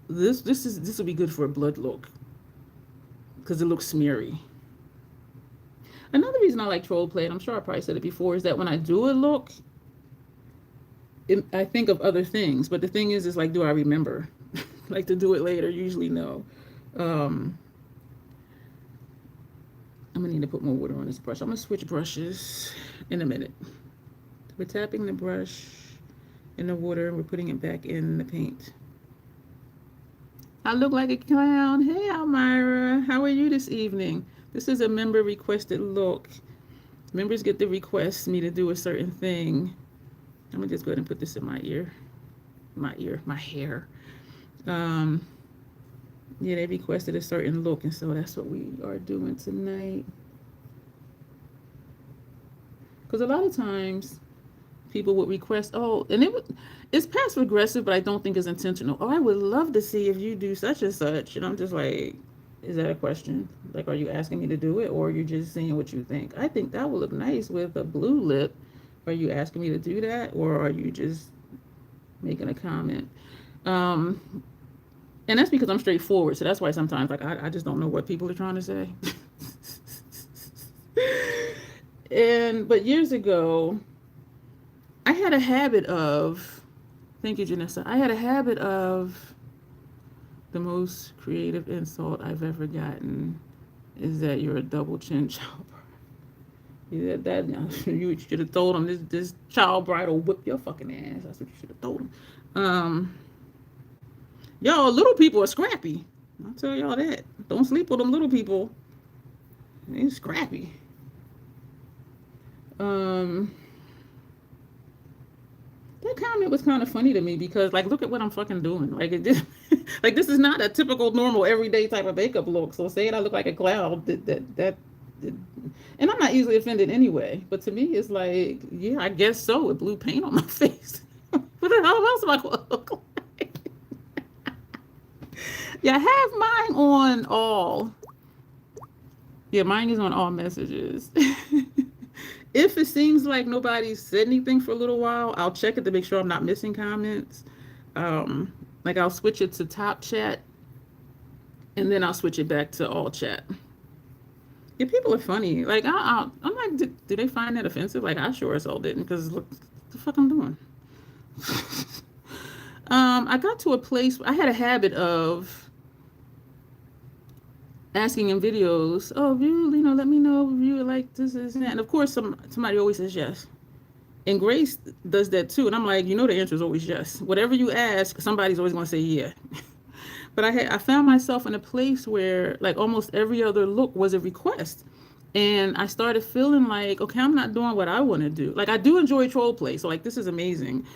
this would be good for a blood look because it looks smeary. Another reason I like troll play, and I'm sure I probably said it before, is that when I do a look, I think of other things. But the thing is like, do I remember? Like to do it later? Usually no. I'm gonna need to put more water on this brush. I'm gonna switch brushes in a minute. We're tapping the brush in the water and we're putting it back in the paint. I look like a clown. Hey, Almira, how are you this evening? This is a member requested look. Members get to request me to do a certain thing. I'm gonna just go ahead and put this in my ear, my hair. Yeah, they requested a certain look, and so that's what we are doing tonight. Because a lot of times people would request, oh, and it's passive aggressive, but I don't think it's intentional. Oh, I would love to see if you do such and such. And I'm just like, is that a question? Like, are you asking me to do it, or are you just saying what you think? I think that would look nice with a blue lip. Are you asking me to do that, or are you just making a comment? And that's because I'm straightforward, so that's why sometimes like I just don't know what people are trying to say. But years ago, I had a habit of, thank you, Janessa. I had a habit of, the most creative insult I've ever gotten is that you're a double chin child bride. You should have told him this child bride will whip your fucking ass. That's what you should have told him. Y'all, little people are scrappy. I'll tell y'all that. Don't sleep with them little people. They're scrappy. That comment was kind of funny to me because, like, look at what I'm fucking doing. Like, it just, like, this is not a typical, normal, everyday type of makeup look. So saying I look like a clown, and I'm not easily offended anyway. But to me, it's like, yeah, I guess so. With blue paint on my face. What the hell else am I going to look like? Yeah, I have mine on all. Yeah, mine is on all messages. If it seems like nobody said anything for a little while, I'll check it to make sure I'm not missing comments. Like I'll switch it to top chat, and then I'll switch it back to all chat. Yeah, people are funny. Like I'm like, do they find that offensive? Like I sure as hell didn't, because look, what the fuck I'm doing. I got to a place. I had a habit of asking in videos, oh, let me know if you like this and that. And of course, somebody always says yes. And Grace does that too. And I'm like, the answer is always yes. Whatever you ask, somebody's always going to say yeah. But I found myself in a place where like almost every other look was a request. And I started feeling like, okay, I'm not doing what I want to do. Like I do enjoy troll play. So like, this is amazing.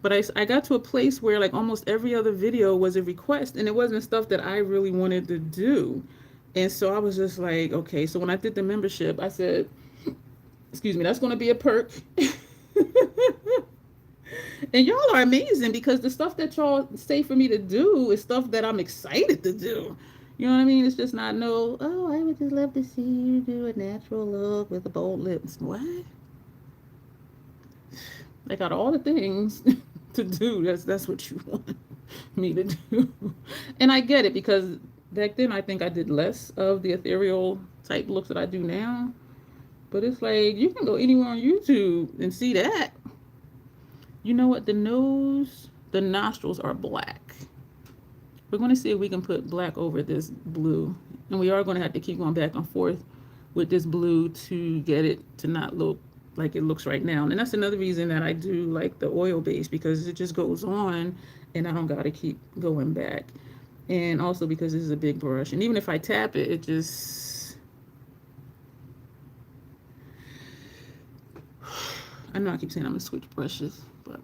But I got to a place where like almost every other video was a request. And it wasn't stuff that I really wanted to do. And so I was just like, okay. So when I did the membership, I said, excuse me, that's going to be a perk. And y'all are amazing because the stuff that y'all say for me to do is stuff that I'm excited to do. You know what I mean? It's just not oh, I would just love to see you do a natural look with the bold lips. What? Like out of all the things to do, that's what you want me to do. And I get it because back then I think I did less of the ethereal type looks that I do now. But it's like, you can go anywhere on YouTube and see that. You know what? The nostrils are black. We're going to see if we can put black over this blue. And we are going to have to keep going back and forth with this blue to get it to not look like it looks right now. And that's another reason that I do like the oil base, because it just goes on and I don't got to keep going back. And also because this is a big brush. And even if I tap it, it just... I know I keep saying I'm going to switch brushes, but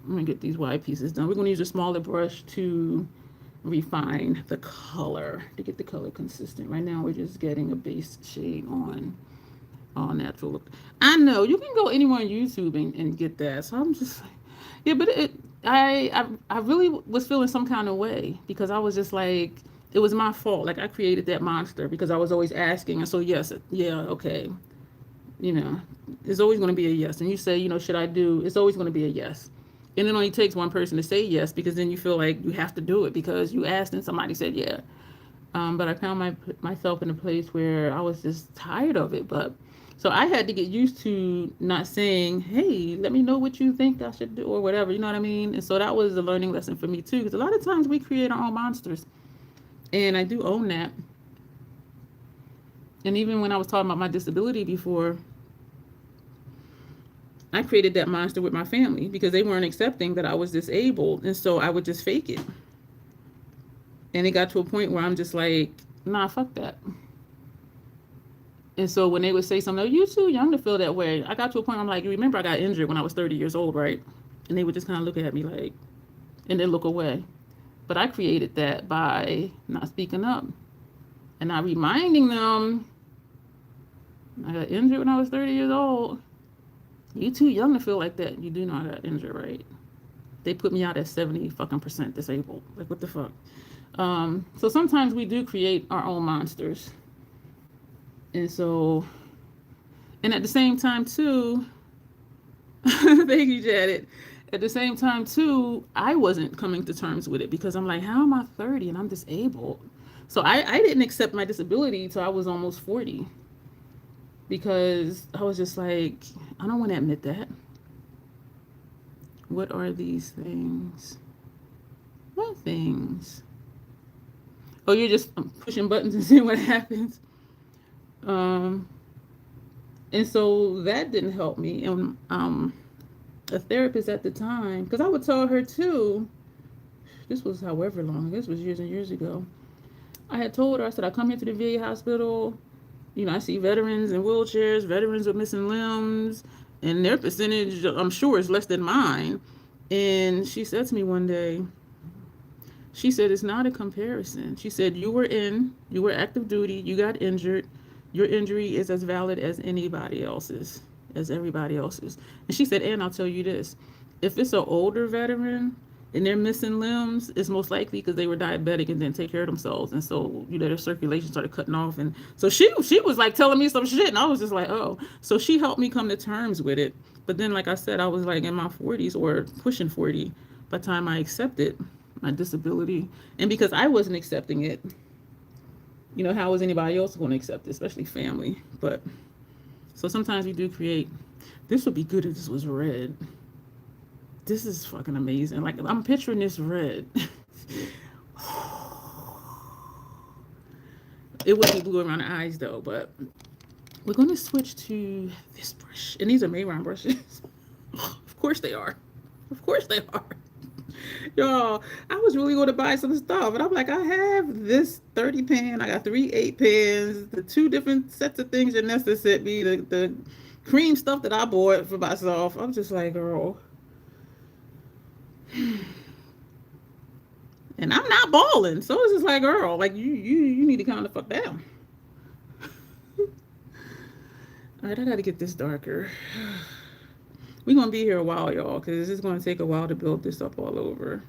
I'm going to get these wide pieces done. We're going to use a smaller brush to refine the color to get the color consistent. Right now, we're just getting a base shade on all natural look. I know you can go anywhere on YouTube and get that. So I'm just like, yeah, but I really was feeling some kind of way because I was just like, it was my fault. Like I created that monster because I was always asking. And so, yes, yeah, okay. You know, there's always going to be a yes. And you say, should I do? It's always going to be a yes. And it only takes one person to say yes because then you feel like you have to do it because you asked and somebody said yeah. But I found myself in a place where I was just tired of it. But so I had to get used to not saying, hey, let me know what you think I should do or whatever. You know what I mean? And so that was a learning lesson for me too. Because a lot of times we create our own monsters. And I do own that. And even when I was talking about my disability before, I created that monster with my family because they weren't accepting that I was disabled. And so I would just fake it. And it got to a point where I'm just like, nah, fuck that. And so when they would say something, oh, you too young to feel that way. I got to a point where I'm like, you remember I got injured when I was 30 years old, right? And they would just kind of look at me like, and then look away. But I created that by not speaking up and not reminding them I got injured when I was 30 years old. You too young to feel like that. You do know I got injured, right? They put me out at 70% disabled. Like, what the fuck? So sometimes we do create our own monsters. And so, and at the same time too, thank you, Janet. At the same time too, I wasn't coming to terms with it because I'm like, how am I 30 and I'm disabled? So I didn't accept my disability till I was almost 40 because I was just like, I don't want to admit that. What are these things? What things? Oh, you're just pushing buttons and seeing what happens. And so that didn't help me. And a therapist at the time, because I would tell her too, this was however long, this was years and years ago. I had told her, I said, I come here to the VA hospital, I see veterans in wheelchairs, veterans with missing limbs, and their percentage, I'm sure, is less than mine. And she said to me one day, she said, it's not a comparison. She said, you were active duty, you got injured. Your injury is as valid as anybody else's, as everybody else's. And she said, and I'll tell you this, if it's an older veteran and they're missing limbs, it's most likely because they were diabetic and didn't take care of themselves. And so, their circulation started cutting off. And so she was like telling me some shit. And I was just like, oh. So she helped me come to terms with it. But then, like I said, I was like in my 40s or pushing 40 by the time I accepted my disability. And because I wasn't accepting it, how was anybody else going to accept it, especially family? But so sometimes we do create. This would be good if this was red. This is fucking amazing. Like, I'm picturing this red. It wouldn't be blue around the eyes though, but we're going to switch to this brush. And these are Mayron brushes. Of course they are. Of course they are. Y'all, I was really going to buy some stuff. And I'm like, I have this 30 pan. I got 3 8 pans. The 2 different sets of things that Nesta sent me. The cream stuff that I bought for myself. I'm just like, girl. And I'm not balling. So it's just like, girl, like you need to calm the fuck down. All right, I got to get this darker. We're going to be here a while, y'all, because it's going to take a while to build this up all over.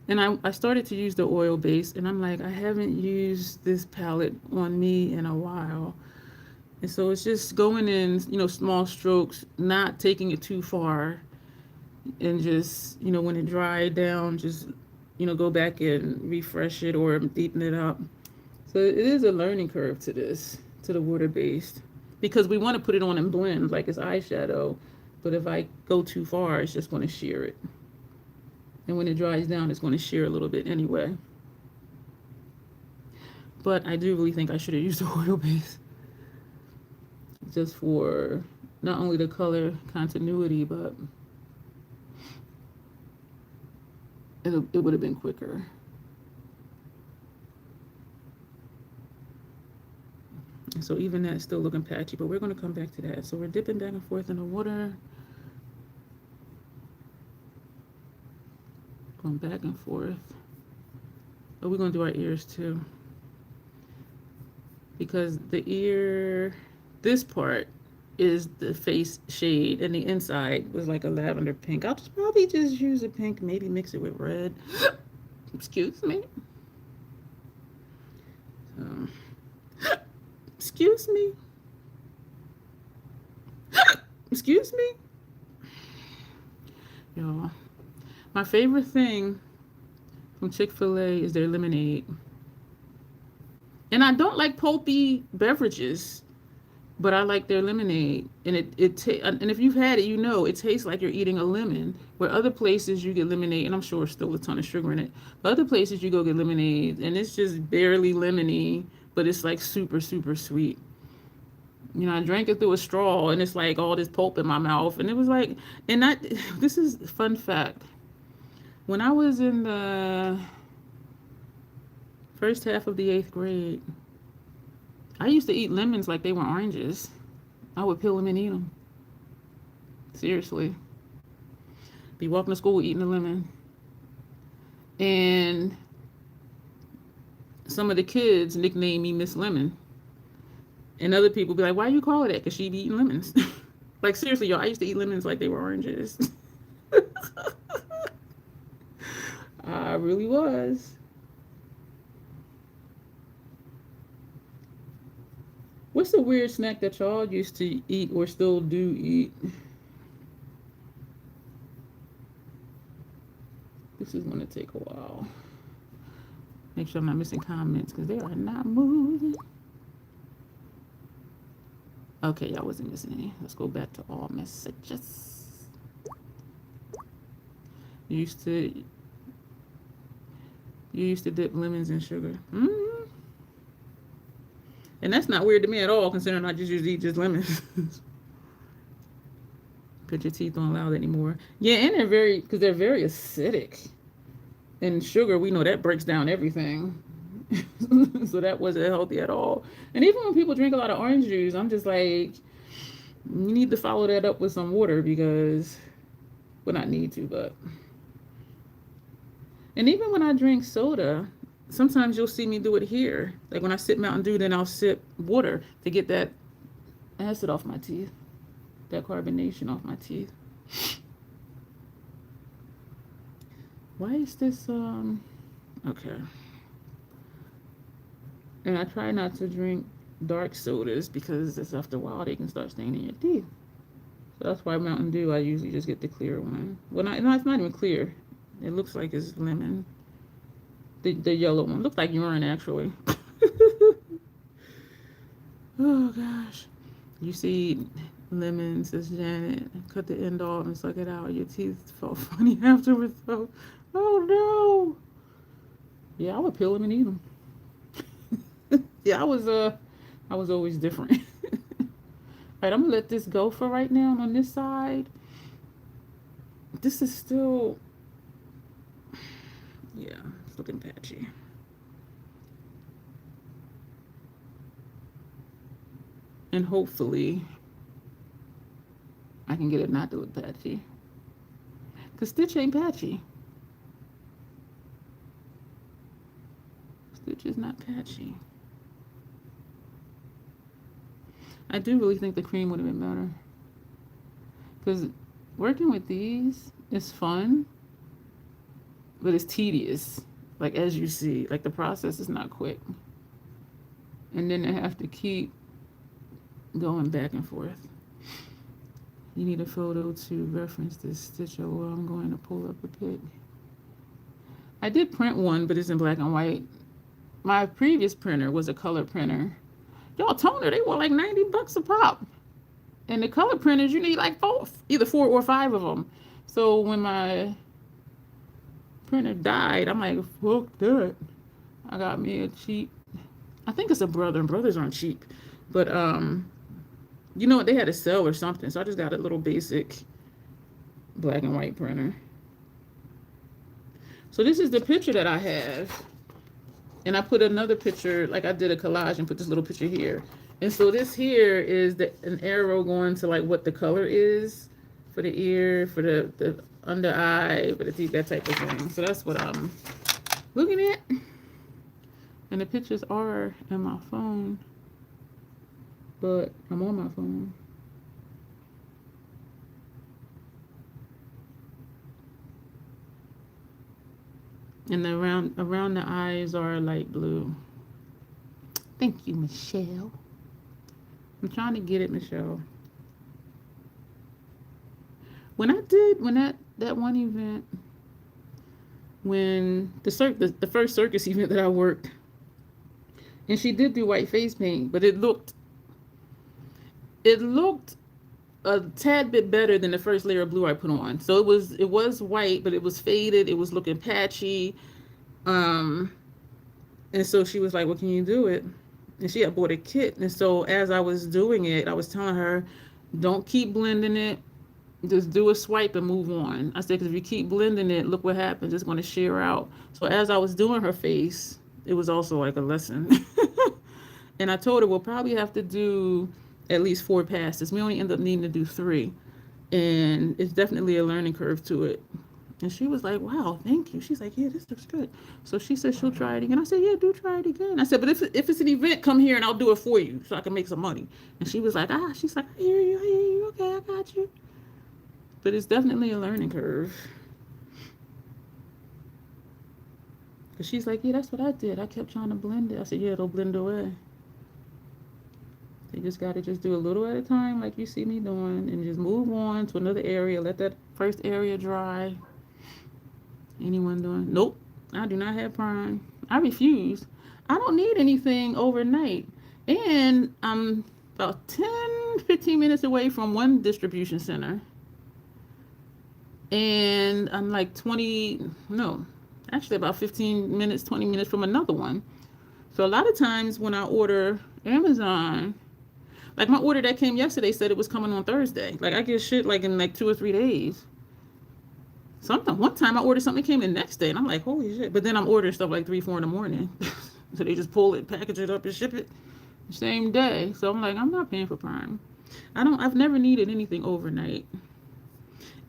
And I started to use the oil base, and I'm like, I haven't used this palette on me in a while. And so it's just going in, small strokes, not taking it too far. And just, when it dried down, just, go back and refresh it or deepen it up. So it is a learning curve to this, to the water-based. Because we want to put it on and blend like it's eyeshadow. But if I go too far, it's just going to sheer it. And when it dries down, it's going to sheer a little bit anyway. But I do really think I should have used the oil base. Just for not only the color continuity, but it would have been quicker. So even that's still looking patchy, but we're going to come back to that. So we're dipping back and forth in the water. Going back and forth. But we're going to do our ears too. Because the ear, this part is the face shade, and the inside was like a lavender pink. I'll probably just use a pink, maybe mix it with red. Excuse me. Excuse me. Excuse me. Y'all, my favorite thing from Chick-fil-A is their lemonade. And I don't like pulpy beverages, but I like their lemonade. And and if you've had it, you know it tastes like you're eating a lemon. Where other places you get lemonade, and I'm sure there's still a ton of sugar in it. But other places you go get lemonade, and it's just barely lemony, but it's like super, super sweet. You know, I drank it through a straw, and it's like all this pulp in my mouth. And it was like, this is a fun fact. When I was in the first half of the 8th grade, I used to eat lemons like they were oranges. I would peel them and eat them. Seriously. Be walking to school eating a lemon. And some of the kids nicknamed me Miss Lemon. And other people be like, why you call it that? Because she be eating lemons. Like, seriously, y'all, I used to eat lemons like they were oranges. I really was. What's the weird snack that y'all used to eat or still do eat? This is going to take a while. Make sure I'm not missing comments because they are not moving. Okay, y'all wasn't missing any. Let's go back to all messages. You used to dip lemons in sugar. And that's not weird to me at all, considering I just usually eat just lemons. Put your teeth don't allow that anymore. Yeah, and they're very acidic. And sugar, we know that breaks down everything. So that wasn't healthy at all. And even when people drink a lot of orange juice, I'm just like, you need to follow that up with some water because, well, not need to, but. And even when I drink soda, sometimes you'll see me do it here. Like when I sip Mountain Dew, then I'll sip water to get that acid off my teeth, that carbonation off my teeth. Why is this, okay. And I try not to drink dark sodas because it's after a while they can start staining your teeth. So that's why Mountain Dew, I usually just get the clear one. Well, no, it's not even clear. It looks like it's lemon. The yellow one. Looks like urine, actually. Oh, gosh. You see lemon, says Janet. Cut the end off and suck it out. Your teeth felt funny afterwards, though. Oh, no. Yeah, I would peel them and eat them. Yeah, I was always different. All right, I'm going to let this go for right now. On this side, this is still, yeah, it's looking patchy. And hopefully, I can get it not to look patchy. Because Stitch ain't patchy. Stitch is not patchy. I do really think the cream would have been better. Because working with these is fun, but it's tedious. Like, as you see, like the process is not quick. And then they have to keep going back and forth. You need a photo to reference this stitch. Well, I'm going to pull up a pic. I did print one, but it's in black and white. My previous printer was a color printer. Y'all, toner, they were like $90 a pop. And the color printers, you need like either 4 or 5 of them. So when my printer died, I'm like, fuck that. I got me a cheap, I think it's a Brother, and Brothers aren't cheap. But, you know what, they had a sale or something. So I just got a little basic black and white printer. So this is the picture that I have. And I put another picture, like I did a collage and put this little picture here. And so this here is an arrow going to like what the color is for the ear, for the under eye, for the teeth, that type of thing. So that's what I'm looking at. And the pictures are in my phone, but I'm on my phone. And the around the eyes are light blue. Thank you, Michelle. I'm trying to get it, Michelle. When that one event, when the first circus event that I worked, and she did do white face paint, but it looked a tad bit better than the first layer of blue I put on. So it was white, but it was faded. It was looking patchy. Um, and so she was like, "Well, can you do it?" And she had bought a kit. And so as I was doing it, I was telling her, "Don't keep blending it. Just do a swipe and move on." I said, "Because if you keep blending it, look what happens. It's going to shear out." So as I was doing her face, it was also like a lesson. And I told her we'll probably have to do at least 4 passes. We only end up needing to do 3. And it's definitely a learning curve to it. And she was like, "Wow, thank you." She's like, "Yeah, this looks good." So she said she'll try it again. I said, "Yeah, do try it again." I said, "But if it's an event, come here and I'll do it for you so I can make some money." And she was like, she's like, I hear you. Okay, I got you. But it's definitely a learning curve. Because she's like, "Yeah, that's what I did. I kept trying to blend it." I said, "Yeah, it'll blend away. You just got to just do a little at a time like you see me doing and just move on to another area. Let that first area dry." Anyone doing? Nope. I do not have Prime. I refuse. I don't need anything overnight. And I'm about 10, 15 minutes away from one distribution center. And I'm like 20, no, actually about 15 minutes, 20 minutes from another one. So a lot of times when I order Amazon, like my order that came yesterday said it was coming on Thursday. Like I get shit like in like 2 or 3 days. One time I ordered something that came the next day and I'm like, holy shit. But then I'm ordering stuff like 3, 4 in the morning. So they just pull it, package it up and ship it the same day. So I'm like, I'm not paying for Prime. I've never needed anything overnight.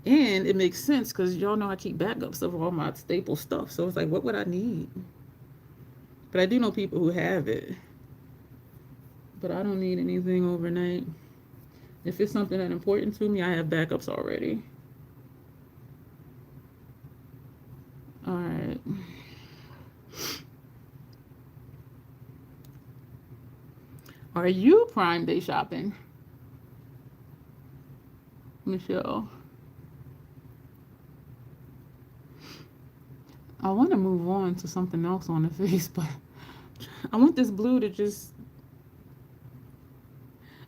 And it makes sense because y'all know I keep backups of all my staple stuff. So it's like, what would I need? But I do know people who have it. But I don't need anything overnight. If it's something that important to me, I have backups already. All right. Are you Prime Day shopping, Michelle? I want to move on to something else on the face, but I want this blue to just.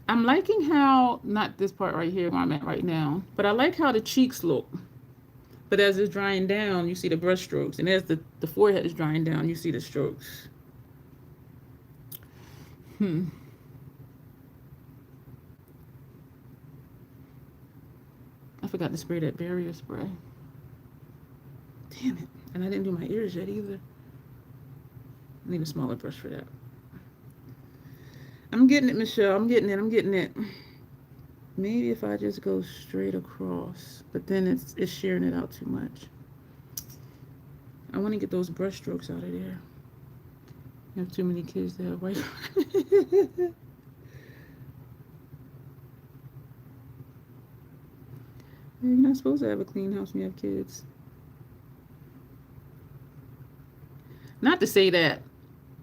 I'm liking how, not this part right here where I'm at right now, but I like how the cheeks look. But as it's drying down, you see the brush strokes. And as the forehead is drying down, you see the strokes. I forgot to spray that barrier spray. Damn it. And I didn't do my ears yet either. I need a smaller brush for that. I'm getting it, Michelle. I'm getting it. Maybe if I just go straight across, but then it's shearing it out too much. I want to get those brush strokes out of there. I have too many kids that have white. You're not supposed to have a clean house when you have kids. Not to say that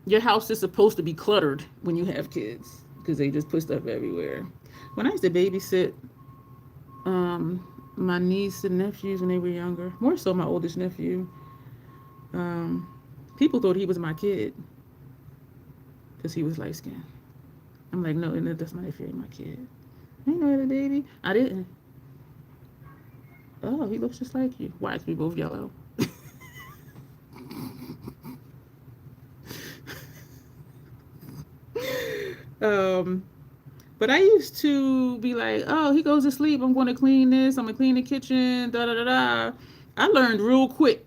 your house is supposed to be cluttered when you have kids because they just put stuff everywhere. When I used to babysit my niece and nephews when they were younger, more so my oldest nephew, people thought he was my kid because he was light skinned. I'm like, no, that's not if you're my kid. I ain't know that, baby. I didn't. Oh, he looks just like you. Why? We both yellow. But I used to be like, oh, he goes to sleep. I'm going to clean this. I'm going to clean the kitchen. Da da da da. I learned real quick.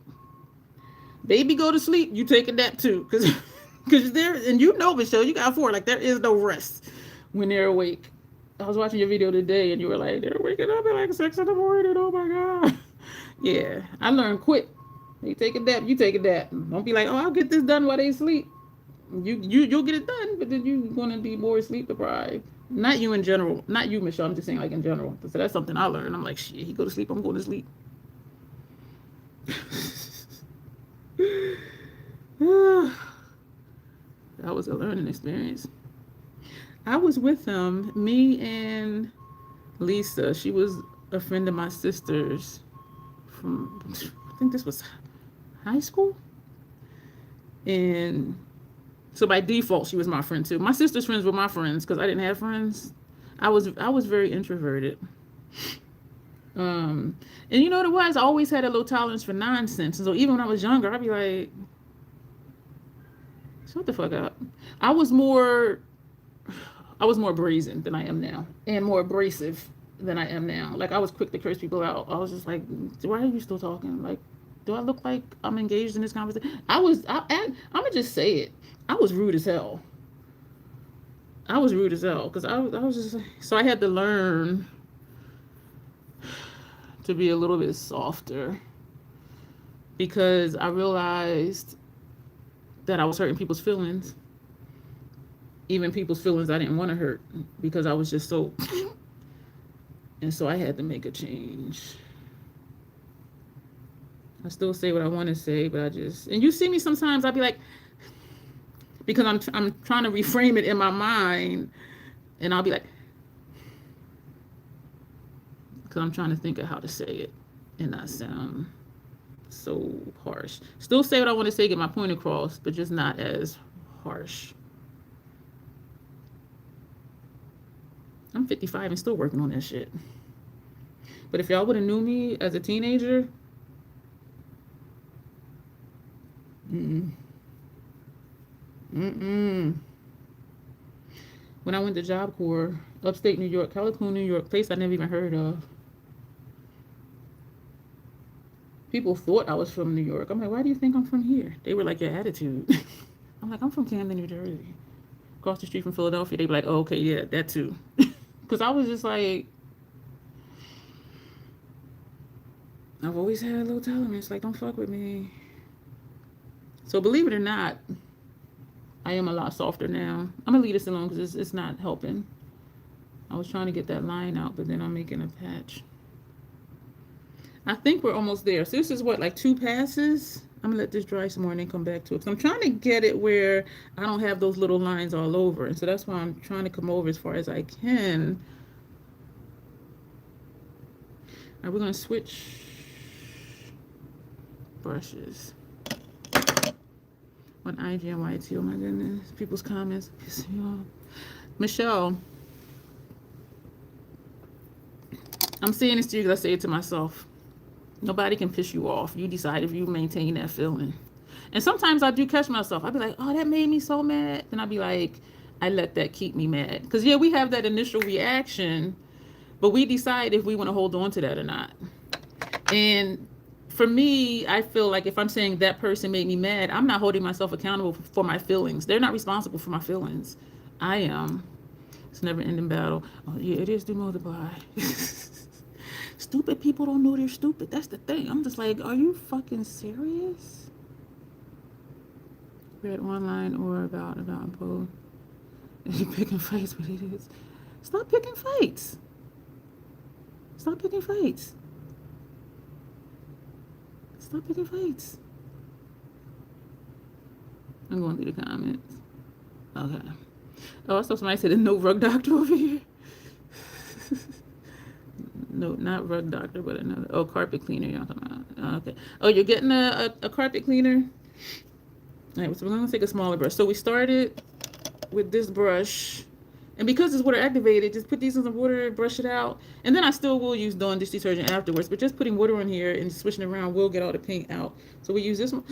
Baby go to sleep. You take a nap too, because there, and you know, Michelle, you got 4. Like there is no rest when they're awake. I was watching your video today, and you were like, they're waking up at like 6 in the morning. Oh my god. Yeah, I learned quick. They take a nap. You take a nap. Don't be like, oh, I'll get this done while they sleep. You'll get it done, but then you're gonna be more sleep deprived. Not you in general, not you, Michelle. I'm just saying like in general. So that's something I learned. I'm like, shit. He go to sleep. I'm going to sleep. That was a learning experience. I was with him, me and Lisa. She was a friend of my sister's from, I think this was high school. And so by default, she was my friend too. My sister's friends were my friends because I didn't have friends. I was very introverted. And you know what it was? I always had a low tolerance for nonsense. And so even when I was younger, I'd be like, shut the fuck up. I was more brazen than I am now, and more abrasive than I am now. Like I was quick to curse people out. I was just like, why are you still talking? Like, do I look like I'm engaged in this conversation? I'm gonna just say it. I was rude as hell. Because I was just so I had to learn to be a little bit softer because I realized that I was hurting people's feelings, even people's feelings I didn't want to hurt because I was just so. And so I had to make a change. I still say what I want to say, but and you see me sometimes, I'll be like, because I'm trying to reframe it in my mind, and I'll be like, because I'm trying to think of how to say it and not sound so harsh. Still say what I want to say, get my point across, but just not as harsh. I'm 55 and still working on that shit. But if y'all would have knew me as a teenager, when I went to Job Corps, upstate New York, Callicoon, New York, place I never even heard of. People thought I was from New York. I'm like, why do you think I'm from here? They were like, your attitude. I'm like, I'm from Camden, New Jersey. Across the street from Philadelphia. They'd be like, oh, okay, yeah, that too. Because I was just like, I've always had a low tolerance. Like, don't fuck with me. So believe it or not, I am a lot softer now. I'm going to leave this alone because it's not helping. I was trying to get that line out, but then I'm making a patch. I think we're almost there. So this is what, like 2 passes? I'm going to let this dry some more and then come back to it. Because I'm trying to get it where I don't have those little lines all over. And so that's why I'm trying to come over as far as I can. All right, we're going to switch brushes. On IG and YT, oh my goodness. People's comments piss me off. Michelle, I'm saying this to you because I say it to myself. Nobody can piss you off. You decide if you maintain that feeling. And sometimes I do catch myself. I'll be like, oh, that made me so mad. Then I'll be like, I let that keep me mad. Because, yeah, we have that initial reaction, but we decide if we want to hold on to that or not. And for me, I feel like if I'm saying that person made me mad, I'm not holding myself accountable for my feelings. They're not responsible for my feelings. I am. It's never ending battle. Oh, yeah, it is to multiply. Stupid people don't know they're stupid. That's the thing. I'm just like, are you fucking serious? Read online or about post. You're picking fights, but it is. Stop picking fights. Stop picking fights. Stop picking fights. I'm going through the comments. Okay. Oh, I saw somebody said a no rug doctor over here. No, not rug doctor, but another. Oh, carpet cleaner. Y'all talking about? Okay. Oh, you're getting a carpet cleaner. All right. So we're gonna take a smaller brush. So we started with this brush, and because it's water activated, just put these in some water, brush it out, and then I still will use Dawn dish detergent afterwards. But just putting water on here and switching it around will get all the paint out. So we use this one.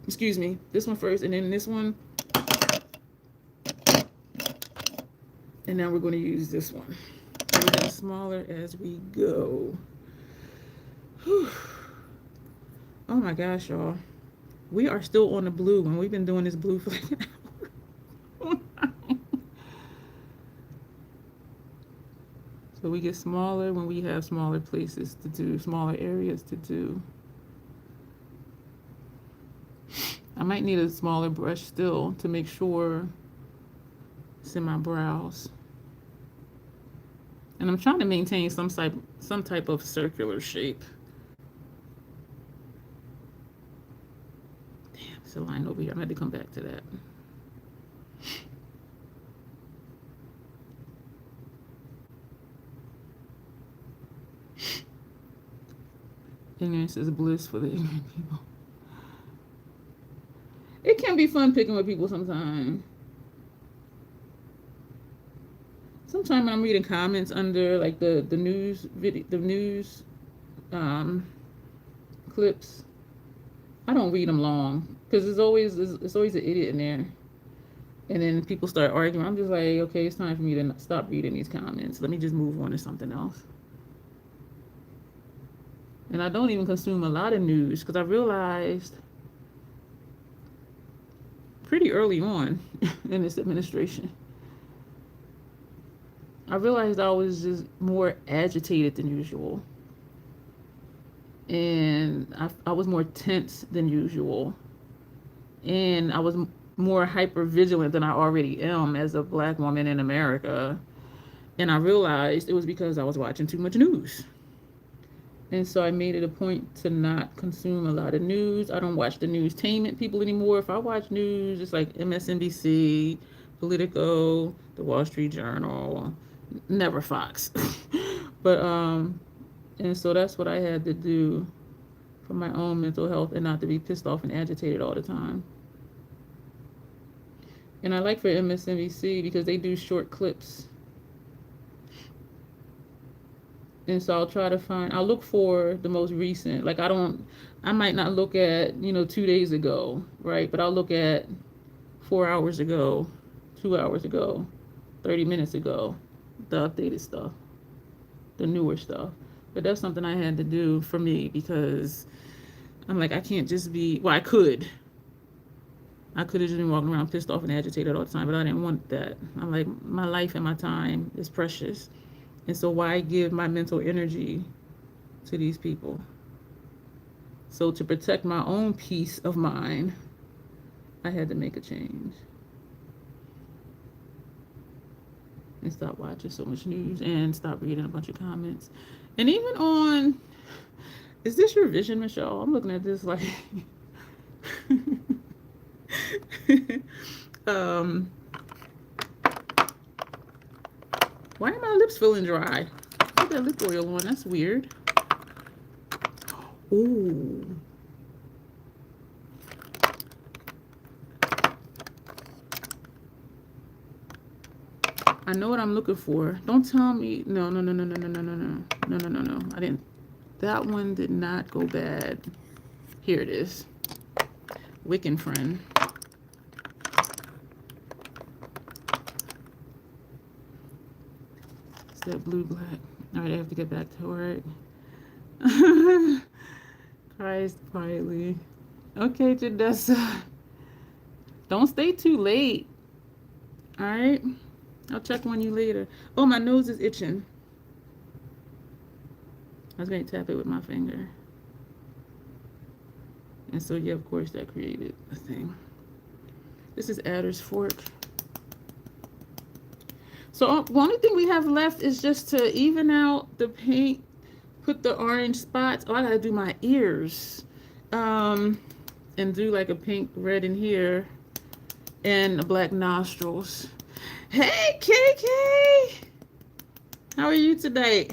Excuse me. This one first, and then this one. And now we're going to use this one. We're getting smaller as we go. Whew. Oh my gosh, y'all. We are still on the blue, and we've been doing this blue for like an hour. So we get smaller when we have smaller places to do, smaller areas to do. might need a smaller brush still to make sure it's in my brows. And I'm trying to maintain some type of circular shape. Damn, it's a line over here. I'm going to come back to that. Ignorance is bliss for the ignorant people. It can be fun picking with people sometimes. Sometimes when I'm reading comments under like the news video, the news clips, I don't read them long because there's always an idiot in there, and then people start arguing. I'm just like, okay, it's time for me to stop reading these comments. Let me just move on to something else. And I don't even consume a lot of news because I realized pretty early on in this administration, I realized I was just more agitated than usual. And I was more tense than usual. And I was more hyper vigilant than I already am as a black woman in America. And I realized it was because I was watching too much news. And so I made it a point to not consume a lot of news. I don't watch the newstainment people anymore. If I watch news, it's like MSNBC, Politico, the Wall Street Journal, never Fox. But and so that's what I had to do for my own mental health and not to be pissed off and agitated all the time. And I like for MSNBC because they do short clips. And so I'll look for the most recent. Like I might not look at, 2 days ago, right? But I'll look at 4 hours ago, 2 hours ago, 30 minutes ago, the updated stuff, the newer stuff. But that's something I had to do for me because I'm like, I can't just be, well, I could have just been walking around pissed off and agitated all the time, but I didn't want that. I'm like, my life and my time is precious. And so why give my mental energy to these people? So to protect my own peace of mind, I had to make a change. And stop watching so much news and stop reading a bunch of comments. And even on, is this your vision, Michelle? I'm looking at this like, why are my lips feeling dry? Put that lip oil on. That's weird. Ooh. I know what I'm looking for. Don't tell me. No. I didn't. That one did not go bad. Here it is. Wiccan Friend. That blue black. All right, I have to get back to work. Christ quietly. Okay, Jadessa. Don't stay too late. All right, I'll check on you later. Oh, my nose is itching. I was going to tap it with my finger. And so, yeah, of course, that created a thing. This is Adder's Fork. So the only thing we have left is just to even out the paint, put the orange spots. Oh, I gotta do my ears. And do like a pink red in here and the black nostrils. Hey, KK! How are you today?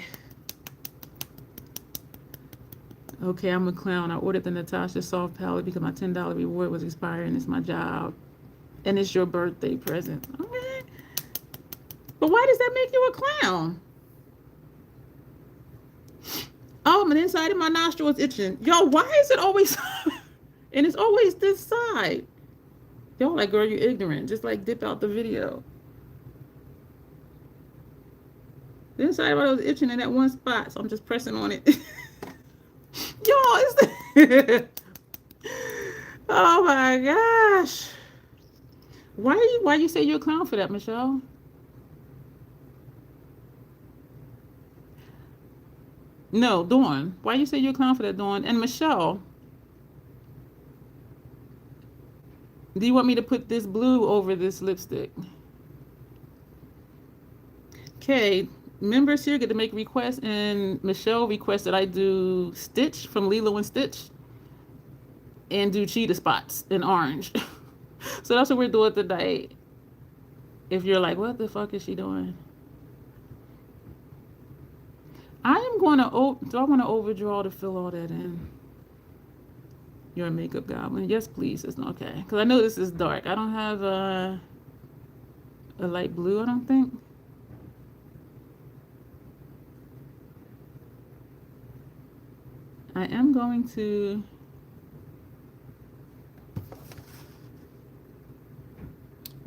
Okay, I'm a clown. I ordered the Natasha Soft Palette because my $10 reward was expiring. It's my job. And it's your birthday present. Okay. But why does that make you a clown? Oh, my inside of my nostril is itching. Yo, why is it always... and it's always this side. Yo, like, girl, you're ignorant. Just, like, dip out the video. The inside of it was itching in that one spot, so I'm just pressing on it. Yo, it's... oh, my gosh. Why you say you're a clown for that, Michelle? No, Dawn. Why you say you're a clown for that, Dawn? And Michelle, Do you want me to put this blue over this lipstick? Okay, members here get to make requests, and Michelle requested I do Stitch from Lilo and Stitch and do cheetah spots in orange. So that's what we're doing tonight. If you're like, what the fuck is she doing? I am going to, do I want to overdraw to fill all that in? You're a makeup goblin. Yes, please. It's not okay. Because I know this is dark. I don't have a light blue, I don't think. I am going to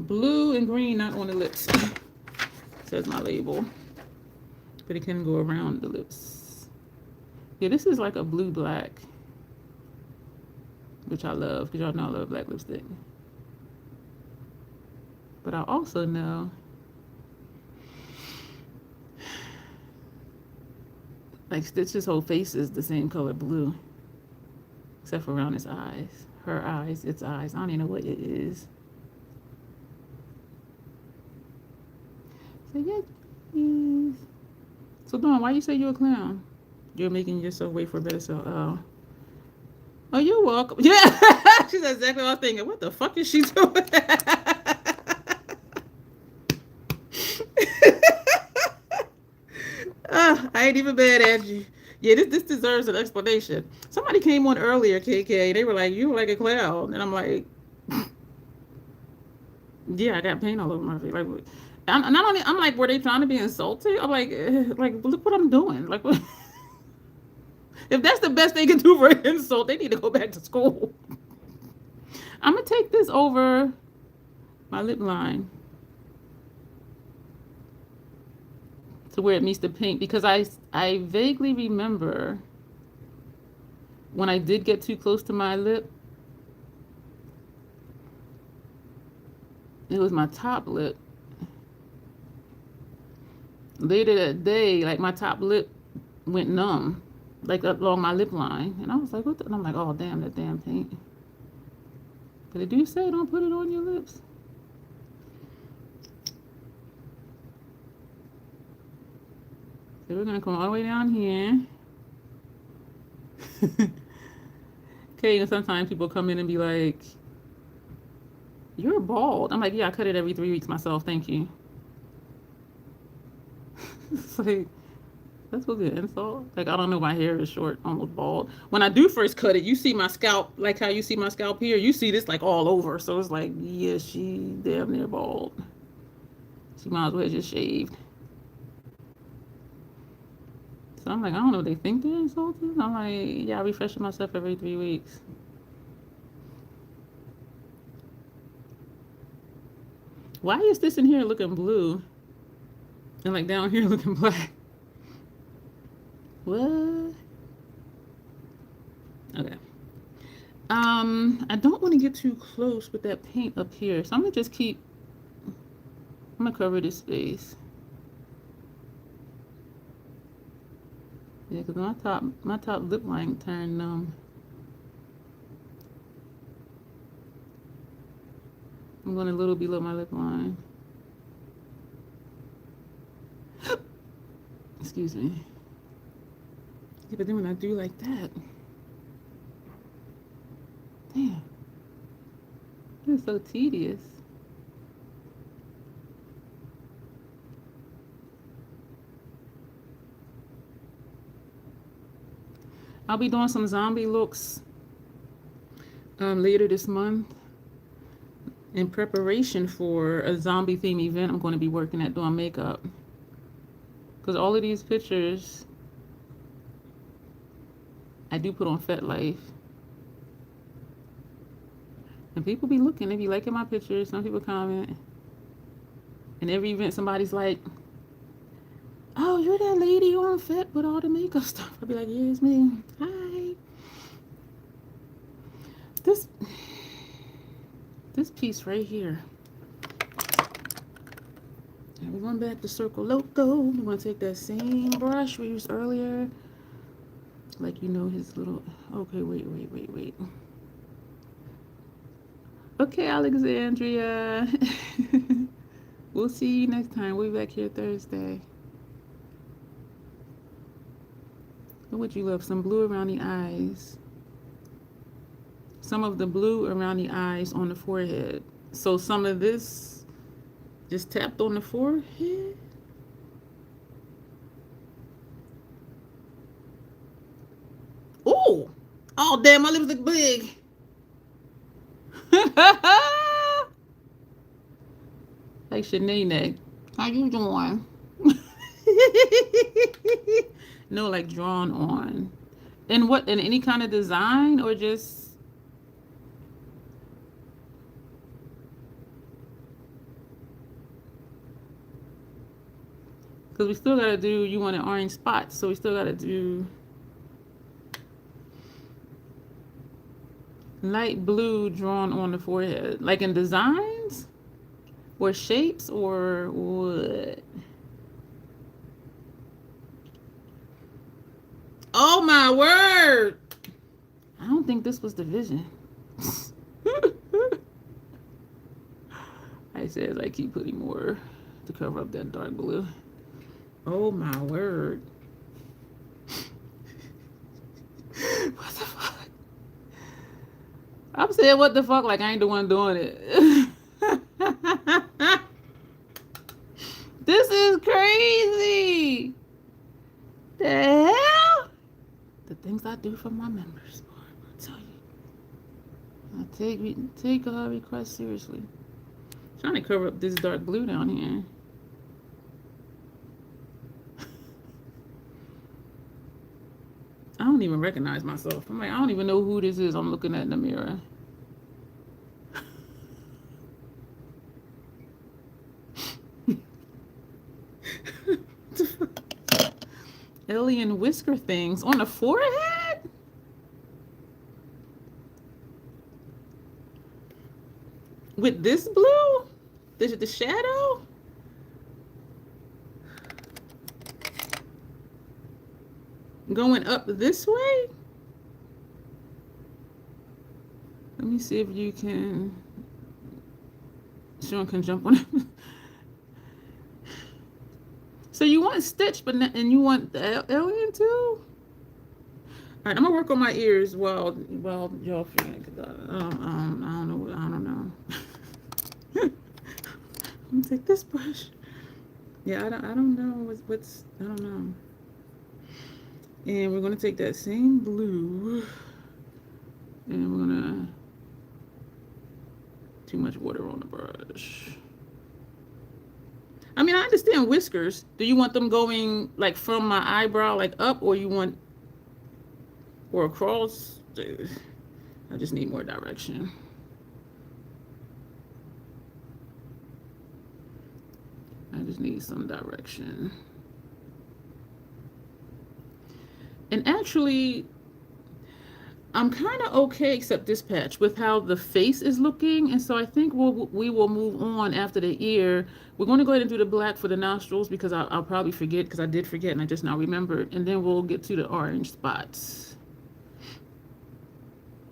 blue and green, not on the lips. Says my label. But it can go around the lips. Yeah, this is like a blue black, which I love because y'all know I love black lipstick. But I also know like Stitch's whole face is the same color blue, except for around his eyes. Her eyes, its eyes. I don't even know what it is. So yeah, please. So Dawn, why you say you're a clown? You're making yourself wait for a better self. Oh. Oh, you're welcome. Yeah, she's exactly what I was thinking. What the fuck is she doing? I ain't even mad at you. Yeah, this deserves an explanation. Somebody came on earlier, KK. They were like, "You were like a clown," and I'm like, "Yeah, I got paint all over my face." Like, I'm not only. I'm like, were they trying to be insulting? I'm like, look what I'm doing. Like, what? If that's the best they can do for an insult, they need to go back to school. I'm gonna take this over my lip line to where it meets the pink because I vaguely remember when I did get too close to my lip. It was my top lip. Later that day, like my top lip went numb, like up along my lip line, and I was like, "What?" And I'm like, "Oh damn, that damn paint." But they do say don't put it on your lips. So we're gonna come all the way down here. Okay, and sometimes people come in and be like, "You're bald." I'm like, "Yeah, I cut it every 3 weeks myself. Thank you." It's like, that's supposed to be an insult. Like, I don't know, my hair is short, almost bald. When I do first cut it, you see my scalp, like how you see my scalp here. You see this like all over. So it's like, yeah, she damn near bald. She might as well just shaved. So I'm like, I don't know, they think they're insulted? I'm like, yeah, I refresh myself every 3 weeks. Why is this in here looking blue? And like down here looking black? What? Okay. I don't want to get too close with that paint up here. So I'm gonna just I'm gonna cover this space. Yeah, because my top lip line turned numb. I'm going a little below my lip line. Excuse me. Yeah, but then when I do like that, damn, it's so tedious. I'll be doing some zombie looks later this month in preparation for a zombie theme event I'm going to be working at doing makeup. Because all of these pictures I do put on FetLife. And people be looking, they be liking my pictures, some people comment. And every event somebody's like, "Oh, you're that lady on Fet with all the makeup stuff." I'll be like, "Yeah, it's me. Hi." This piece right here. And we're going back to Circle Loco. We're going to take that same brush we used earlier. Like, you know, his little... Okay, wait. Okay, Alexandria. We'll see you next time. We'll be back here Thursday. What would you love? Some blue around the eyes. Some of the blue around the eyes on the forehead. So some of this just tapped on the forehead. Oh! Oh, damn, my lips look big. Like Shanae. How you doing? No, like drawn on. And what, in any kind of design or just? Because we still got to do, you want an orange spot, so we still got to do light blue drawn on the forehead. Like in designs? Or shapes or what? Oh my word! I don't think this was the vision. I said I keep putting more to cover up that dark blue. Oh my word. What the fuck? I'm saying what the fuck like I ain't the one doing it. This is crazy. The hell? The things I do for my members, Lord, I tell you. I take requests seriously. I'm trying to cover up this dark blue down here. I don't even recognize myself. I'm like, I don't even know who this is I'm looking at in the mirror. Alien whisker things on the forehead? With this blue? The shadow? Going up this way? Let me see if you can. Sean can jump on it. So you want Stitch, and you want the alien too? All right, I'm gonna work on my ears while y'all figure it out. I don't know. I'm gonna take this brush. Yeah, I don't know what's I don't know. And we're gonna take that same blue, and we're gonna too much water on the brush. I mean, I understand whiskers. Do you want them going like from my eyebrow, like up, or you want, or across? I just need more direction. I just need some direction. And actually, I'm kind of okay, except this patch, with how the face is looking. And so I think we will move on after the ear. We're going to go ahead and do the black for the nostrils because I'll probably forget, because I did forget and I just now remembered. And then we'll get to the orange spots.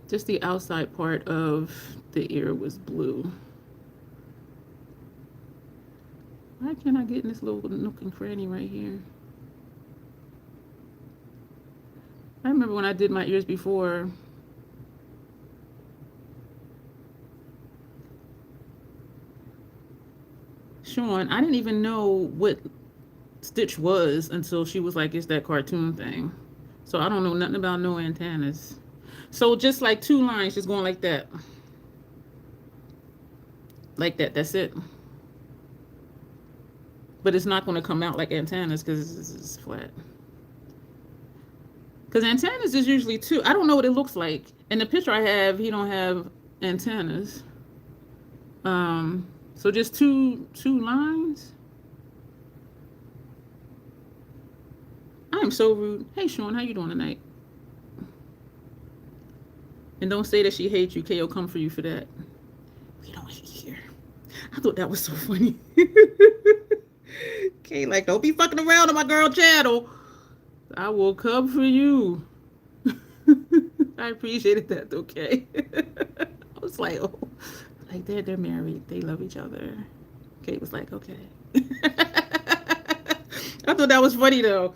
Just the outside part of the ear was blue. Why can't I get in this little nook and cranny right here? I remember when I did my ears before. Sean, I didn't even know what Stitch was until she was like, it's that cartoon thing. So I don't know nothing about no antennas. So just like 2 lines, just going like that. Like that, that's it. But it's not going to come out like antennas because it's flat. Because antennas is usually 2. I don't know what it looks like. In the picture I have, he don't have antennas. So just two lines. I am so rude. Hey, Sean, how you doing tonight? And don't say that she hates you. KO come for you for that. We don't hate here. I thought that was so funny. Okay, like, don't be fucking around on my girl channel. I will come for you. I appreciated that, okay? I was like, oh, Like they're married. They love each other. Kate was like, okay. I thought that was funny though.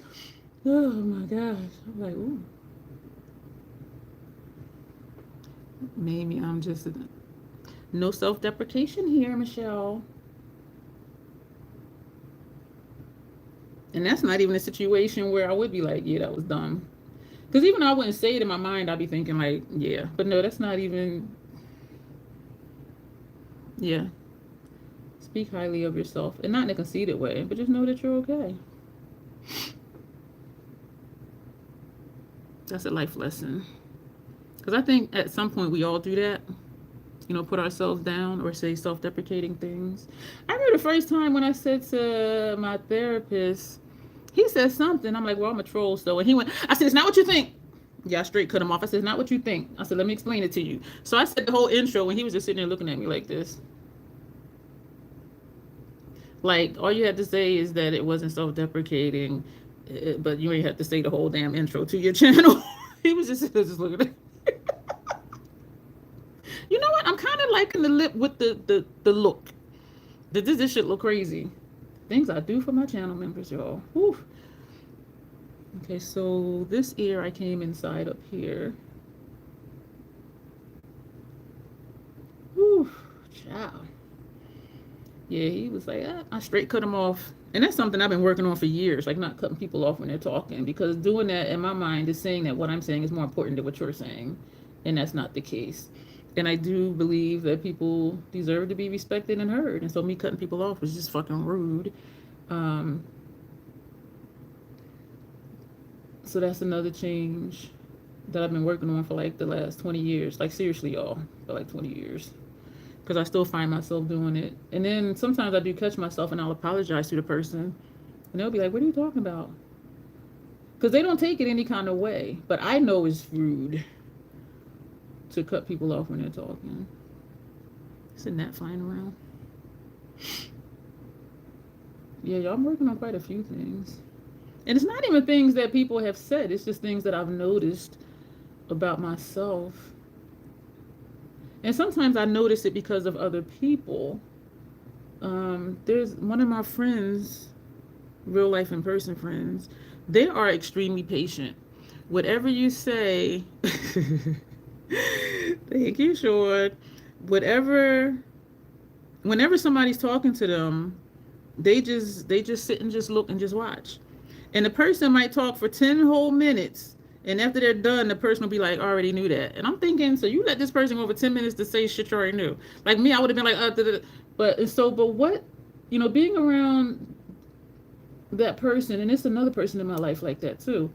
Oh my gosh. I'm like, ooh. Maybe I'm just no self-deprecation here, Michelle. And that's not even a situation where I would be like, yeah, that was dumb. Because even though I wouldn't say it in my mind, I'd be thinking like, yeah. But no, that's not even, yeah. Speak highly of yourself. And not in a conceited way, but just know that you're okay. That's a life lesson. Because I think at some point we all do that. You know, put ourselves down or say self-deprecating things. I remember the first time when I said to my therapist, he said something. I'm like, well, I'm a troll. So, and he went, I said, it's not what you think. Yeah, I straight cut him off. I said, it's not what you think. I said, let me explain it to you. So I said the whole intro and he was just sitting there looking at me like this. Like, all you had to say is that it wasn't self-deprecating, but you ain't have to say the whole damn intro to your channel. He was just looking at me. You know what? I'm kind of liking the lip with the look. This shit look crazy. Things I do for my channel members, y'all. Whew. Okay, so this ear I came inside up here. Whew, child. Yeah, he was like, I straight cut him off. And that's something I've been working on for years, like not cutting people off when they're talking, because doing that in my mind is saying that what I'm saying is more important than what you're saying. And that's not the case. And I do believe that people deserve to be respected and heard. And so me cutting people off was just fucking rude. So that's another change that I've been working on for like the last 20 years. Like seriously, y'all, for like 20 years. Because I still find myself doing it. And then sometimes I do catch myself and I'll apologize to the person. And they'll be like, what are you talking about? Because they don't take it any kind of way. But I know it's rude to cut people off when they're talking. Is a gnat flying around? Yeah, y'all, I'm working on quite a few things. And it's not even things that people have said. It's just things that I've noticed about myself. And sometimes I notice it because of other people. There's one of my friends, real life in person friends, they are extremely patient. Whatever you say, thank you, Short. Whenever somebody's talking to them, they just sit and just look and just watch. And the person might talk for 10 whole minutes. And after they're done, the person will be like, I already knew that. And I'm thinking, so you let this person go over 10 minutes to say shit you already knew. Like me, I would have been like, but what, being around that person, and it's another person in my life like that too,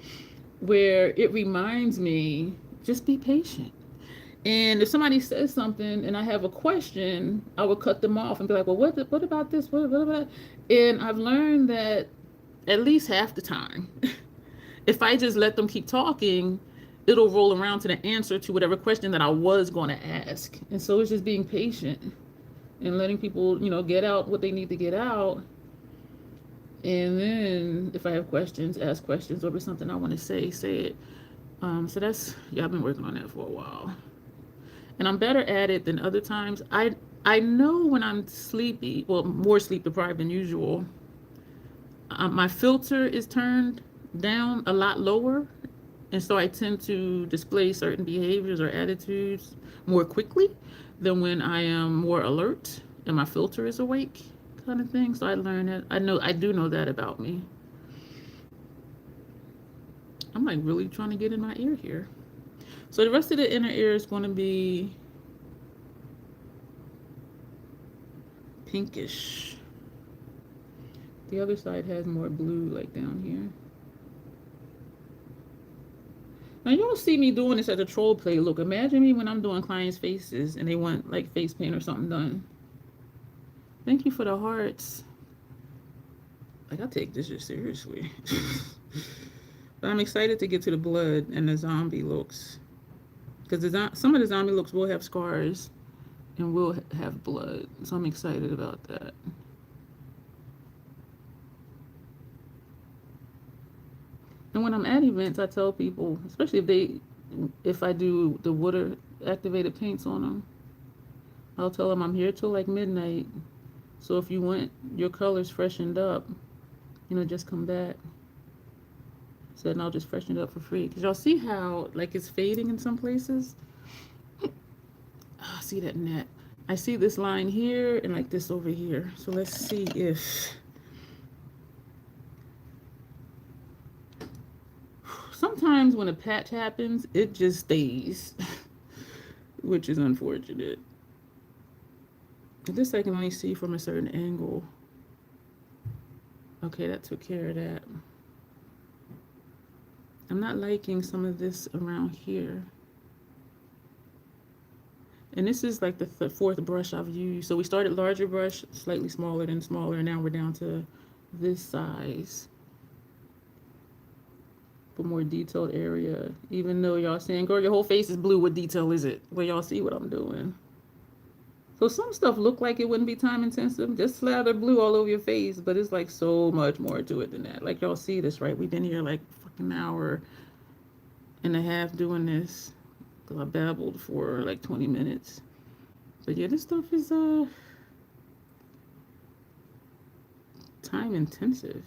where it reminds me, just be patient. And if somebody says something and I have a question, I would cut them off and be like, well, what about this? What about? And I've learned that at least half the time, if I just let them keep talking, it'll roll around to the answer to whatever question that I was going to ask. And so it's just being patient and letting people, get out what they need to get out. And then if I have questions, ask questions, or if it's something I want to say it. So that's, I've been working on that for a while. And I'm better at it than other times. I know when I'm sleepy, well, more sleep deprived than usual. My filter is turned down a lot lower, and so I tend to display certain behaviors or attitudes more quickly than when I am more alert and my filter is awake, kind of thing. So I learned that. I do know that about me. I'm like really trying to get in my ear here. So the rest of the inner ear is going to be pinkish. The other side has more blue, like down here. Now, you don't see me doing this as a troll play. Look, imagine me when I'm doing clients' faces and they want like face paint or something done. Thank you for the hearts. Like, I take this just seriously. But I'm excited to get to the blood and the zombie looks. Because some of the zombie looks will have scars and will have blood. So I'm excited about that. And when I'm at events, I tell people, especially if I do the water activated paints on them, I'll tell them I'm here till like midnight. So if you want your colors freshened up, you know, just come back. So then I'll just freshen it up for free. Because y'all see how, like, it's fading in some places? Oh, see that net? I see this line here and like this over here. So let's see if... Sometimes when a patch happens, it just stays. Which is unfortunate. This I can only see from a certain angle. Okay, that took care of that. I'm not liking some of this around here. And this is like the fourth brush I've used. So we started larger brush, slightly smaller, then smaller, and now we're down to this size. For more detailed area. Even though y'all saying, girl, your whole face is blue, what detail is it? Well, y'all see what I'm doing. So some stuff look like it wouldn't be time intensive. Just slather blue all over your face, but it's like so much more to it than that. Like y'all see this, right? We've been here like fucking hour and a half doing this. Cause I babbled for like 20 minutes. But yeah, this stuff is time intensive.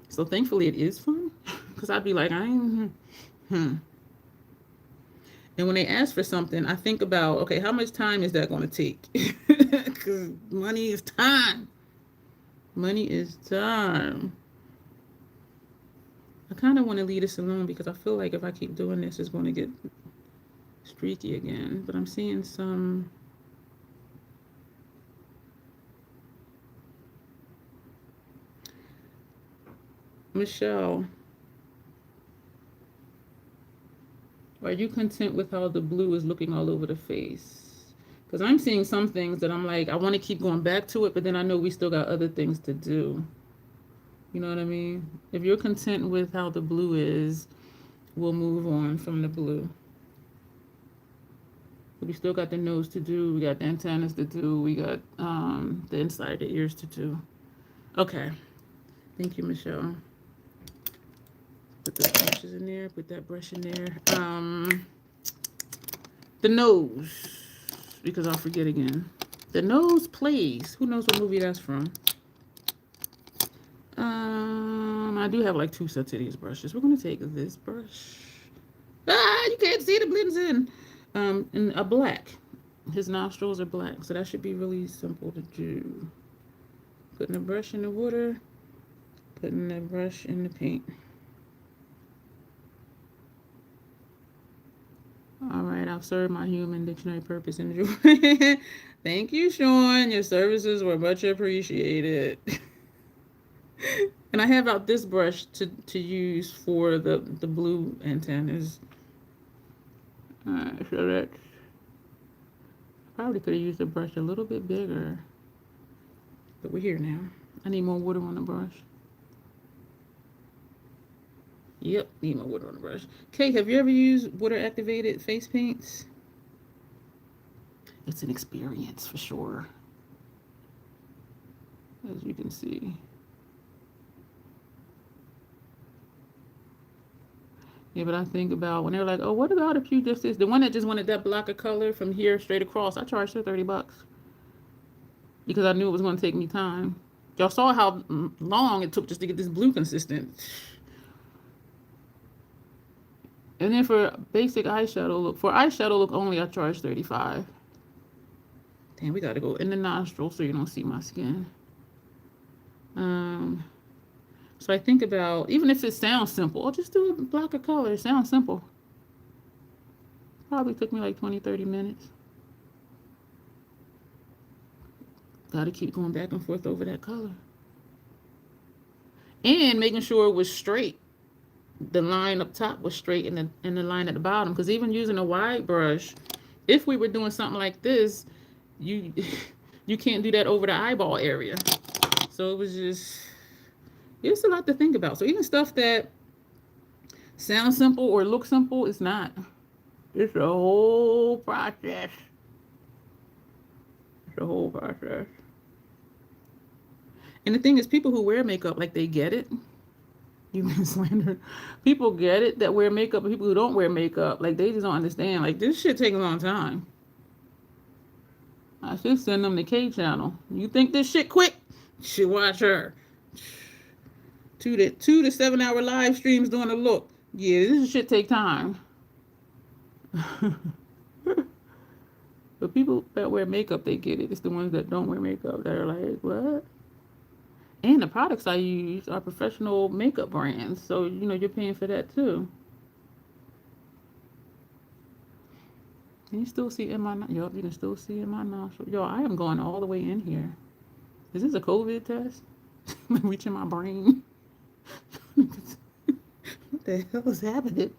So thankfully it is fun. Cause I'd be like, And when they ask for something, I think about, okay, how much time is that going to take? Because money is time. Money is time. I kind of want to leave this alone because I feel like if I keep doing this, it's going to get streaky again. But I'm seeing some... Michelle, are you content with how the blue is looking all over the face? Because I'm seeing some things that I'm like, I want to keep going back to it, but then I know we still got other things to do. You know what I mean? If you're content with how the blue is, we'll move on from the blue. But we still got the nose to do. We got the antennas to do. We got the inside of the ears to do. Okay. Thank you, Michelle. Put the brushes in there. Put that brush in there. The nose. Because I'll forget again. The nose plays. Who knows what movie that's from? I do have like 2 sets of these brushes. We're going to take this brush. Ah, you can't see it. It blends in. And a black. His nostrils are black. So that should be really simple to do. Putting the brush in the water. Putting the brush in the paint. All right, I've served my human dictionary purpose and joy. Thank you, Sean. Your services were much appreciated. And I have out this brush to use for the blue antennas. All right, so that's... Probably could have used the brush a little bit bigger. But we're here now. I need more water on the brush. Yep, need more water on the brush. Kay, have you ever used water-activated face paints? It's an experience for sure. As you can see. Yeah, but I think about when they're like, oh, what about if you just this? The one that just wanted that block of color from here straight across, I charged her $30 because I knew it was going to take me time. Y'all saw how long it took just to get this blue consistent. And then for basic eyeshadow look, only, I charge $35. Damn, we got to go in the nostril so you don't see my skin. So I think about, even if it sounds simple, I'll just do a block of color. It sounds simple. Probably took me like 20-30 minutes. Got to keep going back and forth over that color. And making sure it was straight. The line up top was straight and the line at the bottom. Because even using a wide brush, if we were doing something like this, you can't do that over the eyeball area. So it was just... It's a lot to think about. So even stuff that sounds simple or looks simple, it's not. It's a whole process. It's a whole process. And the thing is, people who wear makeup, like, they get it. You've been slandered. People get it that wear makeup, and people who don't wear makeup, like, they just don't understand. Like, this shit takes a long time. I should send them the K channel. You think this shit quick? Should watch her. 2 to 7 hour live streams doing a look. Yeah, this shit take time. But people that wear makeup, they get it. It's the ones that don't wear makeup that are like, what? And the products I use are professional makeup brands. So, you know, you're paying for that too. Can you still see in my, yup, you can still see in my nostril. Yo, I am going all the way in here. Is this a COVID test? I'm reaching my brain. What the hell is happening?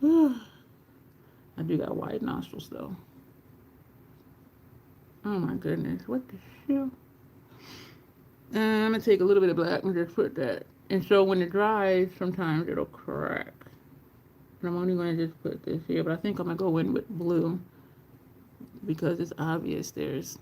I do got wide nostrils though. Oh my goodness, what the hell? I'm gonna take a little bit of black and just put that. And so when it dries, sometimes it'll crack. And I'm only gonna just put this here, but I think I'm gonna go in with blue because it's obvious there's.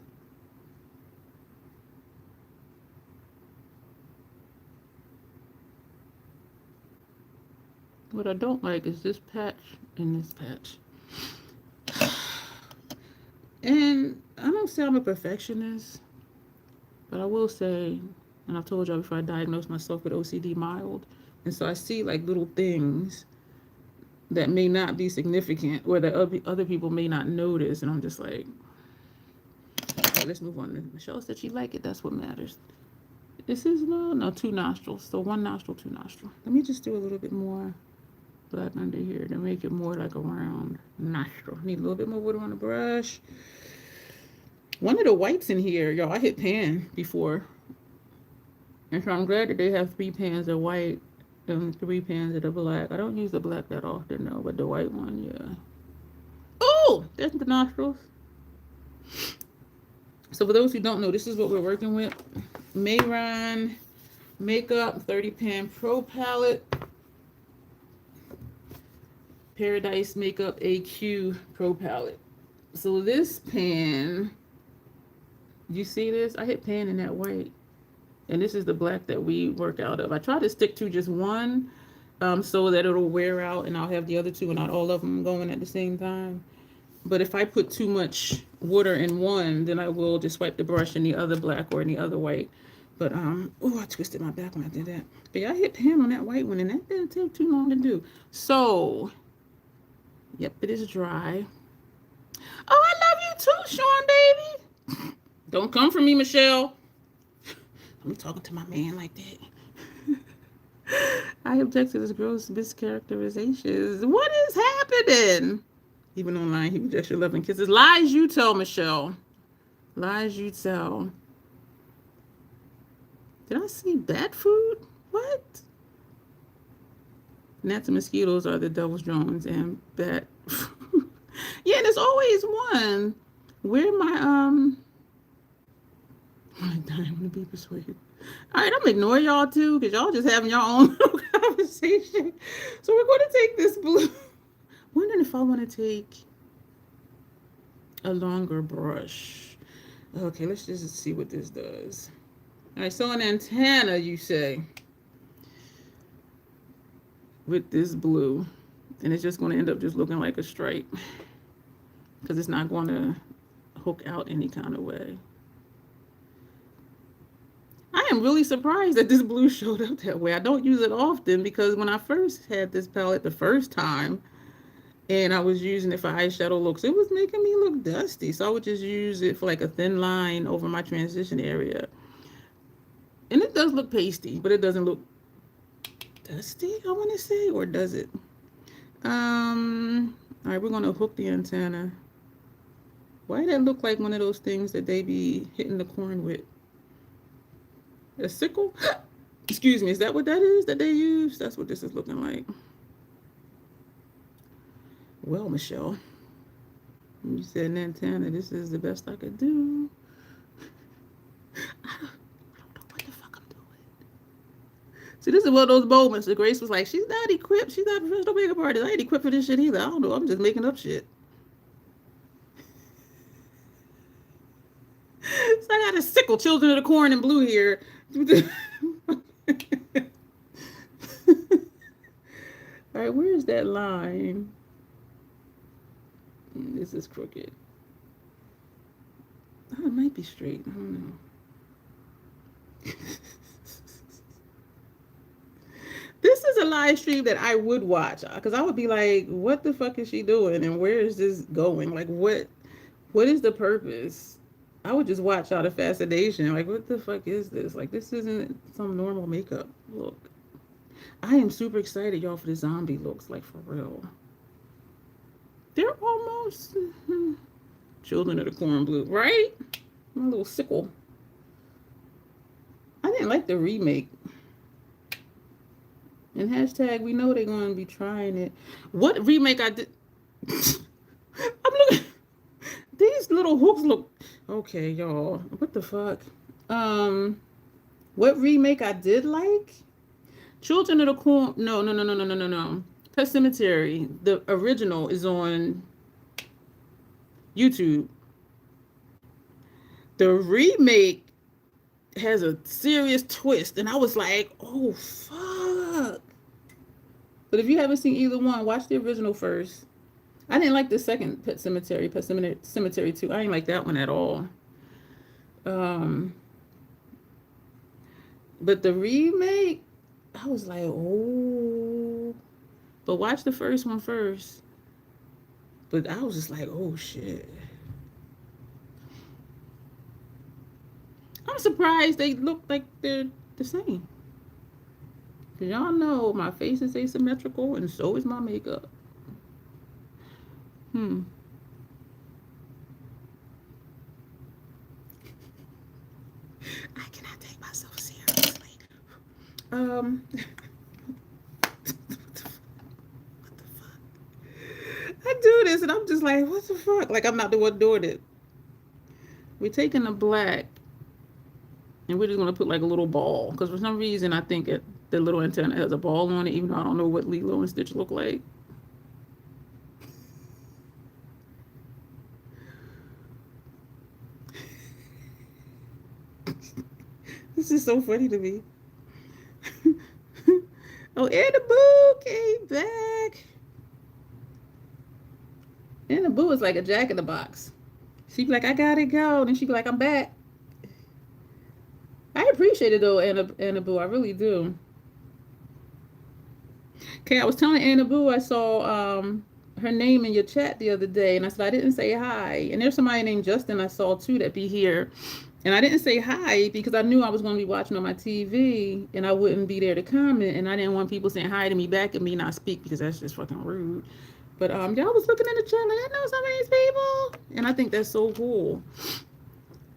What I don't like is this patch and this patch. And I don't say I'm a perfectionist, but I will say, and I've told y'all before, I diagnosed myself with OCD mild. And so I see like little things that may not be significant or that other people may not notice. And I'm just like, okay, let's move on. Michelle said she liked it. That's what matters. This is no 2 nostrils. So 1 nostril, 2 nostril. Let me just do a little bit more black under here to make it more like a round nostril. Need a little bit more water on the brush. One of the whites in here, y'all, I hit pan before. And so I'm glad that they have 3 pans of white and 3 pans of the black. I don't use the black that often though, but the white one, yeah. Oh, there's the nostrils. So for those who don't know, this is what we're working with. Mayron Makeup 30 Pan Pro Palette. Paradise Makeup AQ Pro Palette. So this pan, you see this? I hit pan in that white. And this is the black that we work out of. I try to stick to just one so that it'll wear out and I'll have the other 2 and not all of them going at the same time. But if I put too much water in one, then I will just wipe the brush in the other black or in the other white. But, oh, I twisted my back when I did that. But yeah, I hit pan on that white one and that didn't take too long to do. So, yep, it is dry. Oh, I love you too, Sean, baby. Don't come for me, Michelle. I'm talking to my man like that. I object to this girl's mischaracterizations. What is happening? Even online, he rejects your love and kisses. Lies you tell, Michelle. Lies you tell. Did I see bat food? What? Gnats and mosquitoes are the devil's drones and bat. Yeah, and there's always one. Where my I'm dying to be persuaded. All right, I'm gonna ignore y'all too, because y'all just having your own little conversation. So we're going to take this blue. Wondering if I want to take a longer brush. Okay, let's just see what this does. All right, so an antenna, you say, with this blue, and it's just going to end up just looking like a stripe, because it's not going to hook out any kind of way. I am really surprised that this blue showed up that way. I don't use it often because when I first had this palette the first time and I was using it for eyeshadow looks, it was making me look dusty. So I would just use it for like a thin line over my transition area. And it does look pasty, but it doesn't look dusty, I want to say, or does it? All right, we're going to hook the antenna. Why did that look like one of those things that they be hitting the corn with? A sickle? Excuse me, is that what that is that they use? That's what this is looking like. Well, Michelle, you said an antenna. This is the best I could do. I don't know what the fuck I'm doing. See, this is one of those moments that Grace was like, she's not equipped. She's not a professional makeup artist. I ain't equipped for this shit either. I don't know. I'm just making up shit. So I got a sickle, children of the corn and blue here. All right, where's that line? This is crooked. Oh, it might be straight. I don't know. This is a live stream that I would watch because I would be like, what the fuck is she doing and where is this going? Like, what is the purpose? I would just watch out of fascination. Like, what the fuck is this? Like, this isn't some normal makeup look. I am super excited, y'all, for the zombie looks. Like, for real. They're almost Children of the Corn Blue, right? My little sickle. I didn't like the remake. And hashtag, we know they're going to be trying it. What remake I did? I'm looking. These little hooks look. Okay, y'all. What the fuck? What remake I did like? Children of the Corn. No. Pet Cemetery. The original is on YouTube. The remake has a serious twist, and I was like, oh fuck. But if you haven't seen either one, watch the original first. I didn't like the second Pet Cemetery 2. I didn't like that one at all. But the remake, I was like, oh. But watch the first one first. But I was just like, oh shit. I'm surprised they look like they're the same. Cause y'all know my face is asymmetrical and so is my makeup. I cannot take myself seriously. What the fuck? I do this and I'm just like, what the fuck? Like I'm not the one doing it. We're taking the black and we're just gonna put like a little ball. Because for some reason I think the little antenna has a ball on it, even though I don't know what Lilo and Stitch look like. This is so funny to me. Oh, Anna Boo came back. Anna Boo is like a jack in the box. She'd be like, I gotta go. And then she'd be like, I'm back. I appreciate it though, Anna Boo. I really do. Okay, I was telling Anna Boo I saw her name in your chat the other day, and I said I didn't say hi. And there's somebody named Justin I saw too that be here. And I didn't say hi because I knew I was going to be watching on my TV and I wouldn't be there to comment. And I didn't want people saying hi to me back and me not speak because that's just fucking rude. But y'all was looking in the chat like, I know some of these people. And I think that's so cool.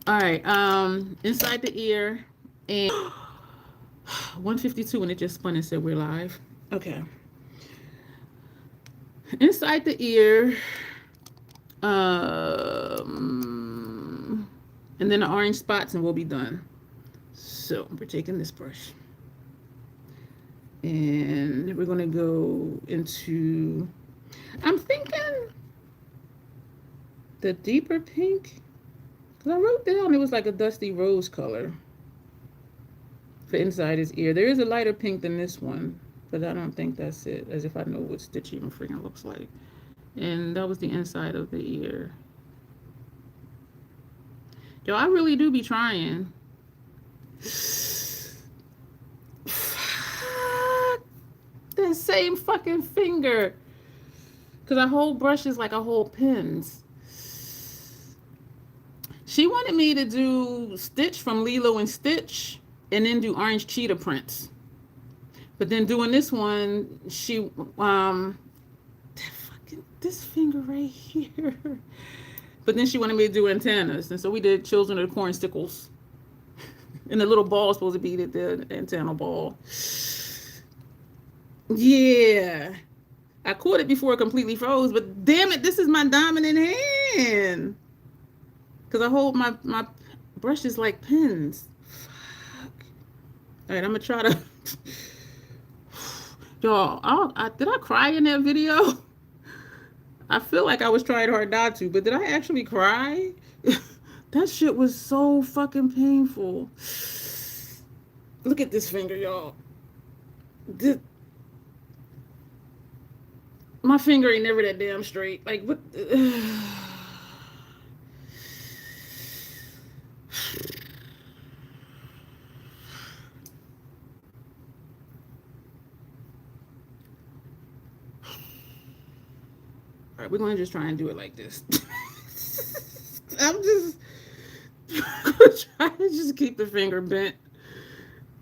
All right. Inside the ear. And 152 and it just spun and said we're live. Okay. Inside the ear. And then the orange spots and we'll be done. So we're taking this brush. And we're going to go into, I'm thinking the deeper pink. Because I wrote down it was like a dusty rose color for inside his ear. There is a lighter pink than this one, but I don't think that's it. As if I know what Stitch even freaking looks like. And that was the inside of the ear. Yo, I really do be trying. That same fucking finger. Because I hold brushes like I hold pins. She wanted me to do Stitch from Lilo and Stitch and then do orange cheetah prints. But then doing this one, she, this finger right here. But then she wanted me to do antennas. And so we did Children of the Corn Stickles. And the little ball is supposed to be the antenna ball. Yeah. I caught it before it completely froze. But damn it, this is my dominant hand. Because I hold my brushes like pins. Fuck. All right, I'm going to try to... Y'all, did I cry in that video? I feel like I was trying hard not to, but did I actually cry? That shit was so fucking painful. Look at this finger, y'all. My finger ain't never that damn straight. Like, what? All right, we're going to just try and do it like this. I'm just trying to just keep the finger bent.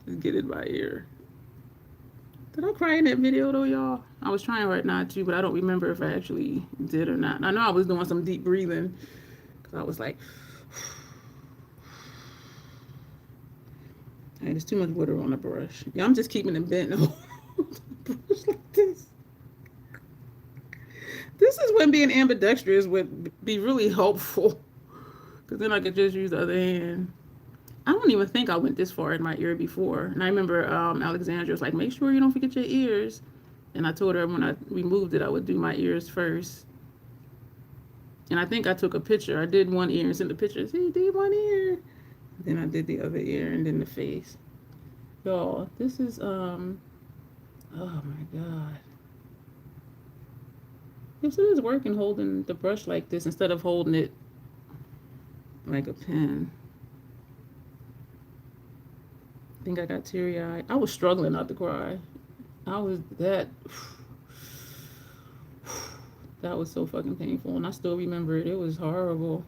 Just get it by ear. Did I cry in that video though, y'all? I was trying hard not to, but I don't remember if I actually did or not. I know I was doing some deep breathing because I was like, hey, there's too much water on the brush. Yeah, I'm just keeping it bent. Brush like this. This is when being ambidextrous would be really helpful, because then I could just use the other hand. I don't even think I went this far in my ear before. And I remember Alexandra was like, make sure you don't forget your ears. And I told her when I removed it, I would do my ears first. And I think I took a picture. I did one ear and sent the picture. See, did one ear. Then I did the other ear and then the face. Y'all, this is, oh my God. Yes, it is working holding the brush like this instead of holding it like a pen. I think I got teary-eyed. I was struggling not to cry. That was so fucking painful, and I still remember it. It was horrible.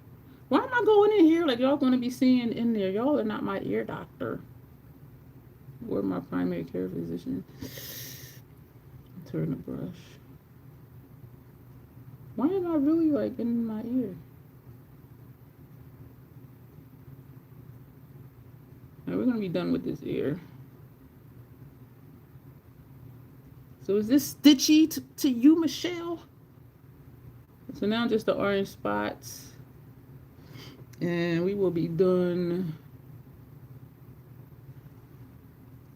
Why am I going in here like y'all gonna be seeing in there? Y'all are not my ear doctor or my primary care physician. Turn the brush. Why am I really like in my ear? Right, we're gonna be done with this ear. So is this stitchy to you, Michelle? So now just the orange spots, and we will be done.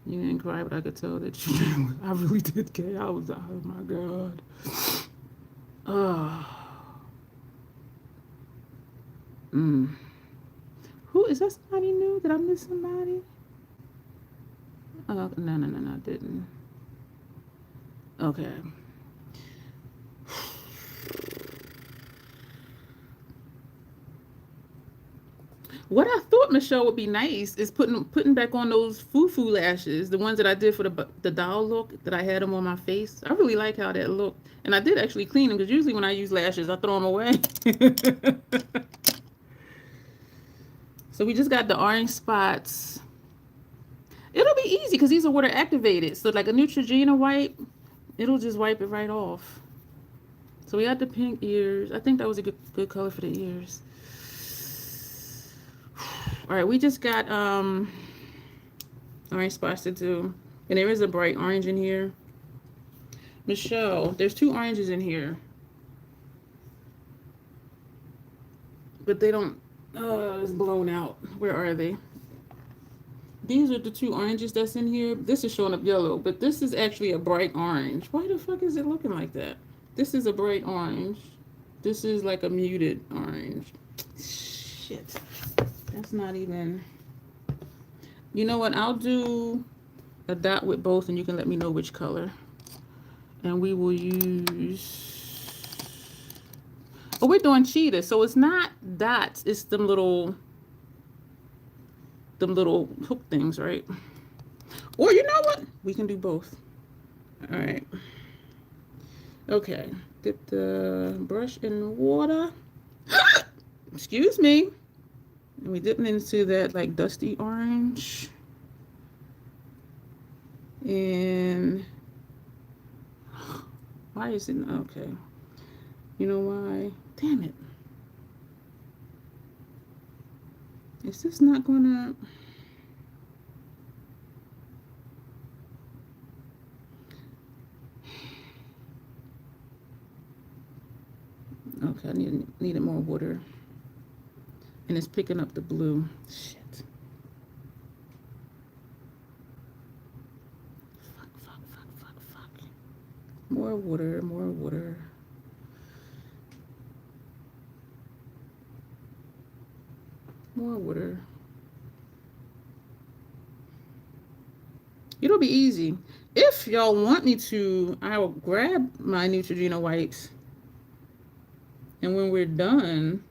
You didn't cry, but I could tell that you. I really did care. I was, oh my God. Who is that? Somebody new? Did I miss somebody? No, I didn't. Okay. What I thought, Michelle, would be nice is putting back on those foo-foo lashes, the ones that I did for the doll look, that I had them on my face. I really like how that looked. And I did actually clean them, because usually when I use lashes, I throw them away. So we just got the orange spots. It'll be easy because these are water activated. So like a Neutrogena wipe, it'll just wipe it right off. So we got the pink ears. I think that was a good color for the ears. All right, we just got orange spots to do. And there is a bright orange in here. Michelle, there's 2 oranges in here. But they don't, it's blown out. Where are they? These are the 2 oranges that's in here. This is showing up yellow, but this is actually a bright orange. Why the fuck is it looking like that? This is a bright orange. This is like a muted orange. Shit. That's not even... You know what? I'll do a dot with both, and you can let me know which color. And we will use... Oh, we're doing Cheetah. So it's not dots. It's them little hook things, right? Or you know what? We can do both. All right. Okay. Dip the brush in water. Excuse me. And we dip it into that like dusty orange. And why is it okay? You know why? Damn it. Is this not gonna... Okay, I needed more water. And it's picking up the blue. Shit. Fuck. More water, more water. More water. It'll be easy. If y'all want me to, I will grab my Neutrogena wipes. And when we're done,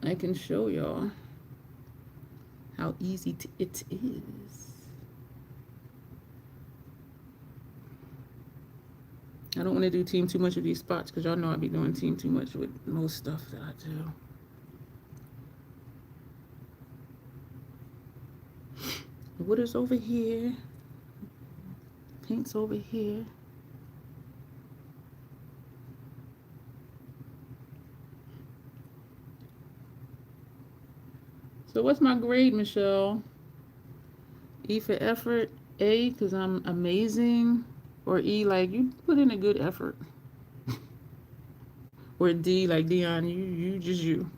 I can show y'all how easy it is. I'm I don't want to do team too much of these spots because y'all know I be doing team too much with most stuff that I do. The wood is over here. Paint's over here. So what's my grade, Michelle? E for effort, A because I'm amazing, or E like you put in a good effort, or D like Dion, you just you.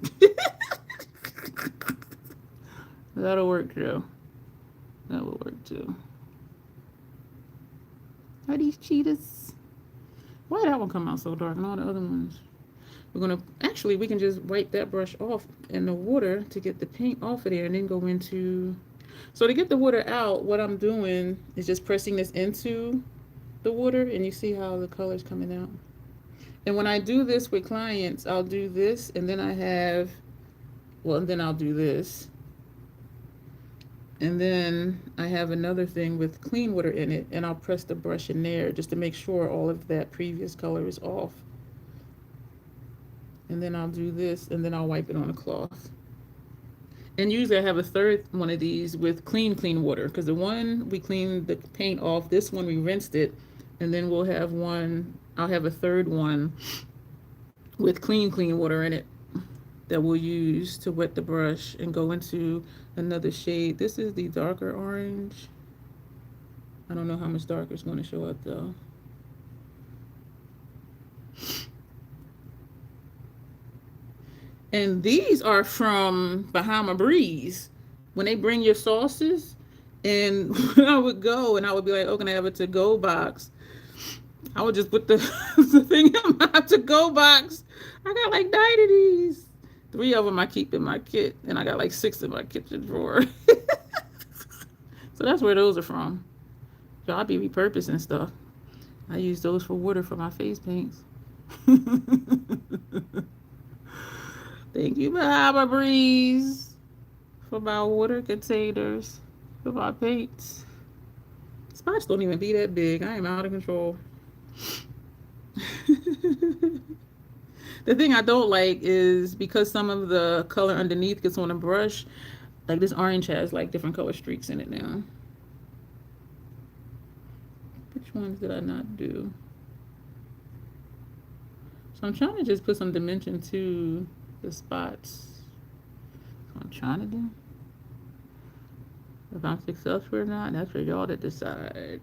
That'll work too. That will work too. Are these cheetahs? Why did that one come out so dark and all the other ones? We're gonna actually we can just wipe that brush off in the water to get the paint off of there and then go into. So to get the water out, what I'm doing is just pressing this into the water, and you see how the color's coming out. And when I do this with clients, I'll do this, and then I have, well, and then I'll do this. And then I have another thing with clean water in it, and I'll press the brush in there just to make sure all of that previous color is off. And then I'll do this, and then I'll wipe it on a cloth. And usually I have a third one of these with clean water, because the one we cleaned the paint off, this one we rinsed it, and then we'll have one, I'll have a third one with clean water in it that we'll use to wet the brush and go into another shade. This is the darker orange. I don't know how much darker it's going to show up though. And these are from Bahama Breeze. When they bring your sauces, and I would go and I would be like, oh, can I have a to-go box? I would just put the, the thing in my to-go box. I got like 9 of these. 3 of them I keep in my kit, and I got like 6 in my kitchen drawer. So that's where those are from. So I'll be repurposing stuff. I use those for water for my face paints. Thank you, Bahama Breeze, for my water containers, for my paints. Spots don't even be that big. I am out of control. The thing I don't like is because some of the color underneath gets on a brush, like this orange has like different color streaks in it now. Which ones did I not do? So I'm trying to just put some dimension to the spots. That's what I'm trying to do. If I'm successful or not, that's for y'all to decide.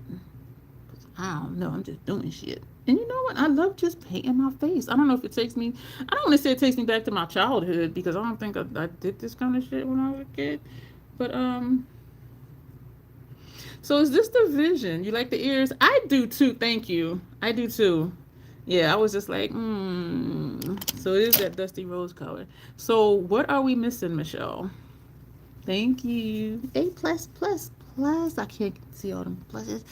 I don't know, I'm just doing shit. And you know what? I love just painting my face. I don't know if it takes me, I don't want to say it takes me back to my childhood, because I don't think I did this kind of shit when I was a kid. But, so is this the vision? You like the ears? I do too, thank you. I do too. Yeah, I was just like, So it is that dusty rose color. So what are we missing, Michelle? Thank you. A++++. I can't see all them pluses.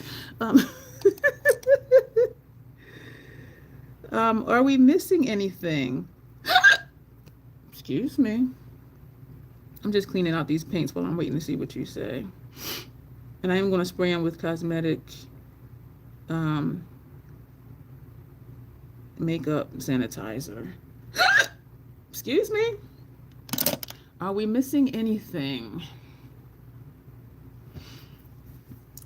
Are we missing anything? Excuse me. I'm just cleaning out these paints while I'm waiting to see what you say. And I am going to spray them with cosmetic makeup sanitizer. Excuse me. Are we missing anything?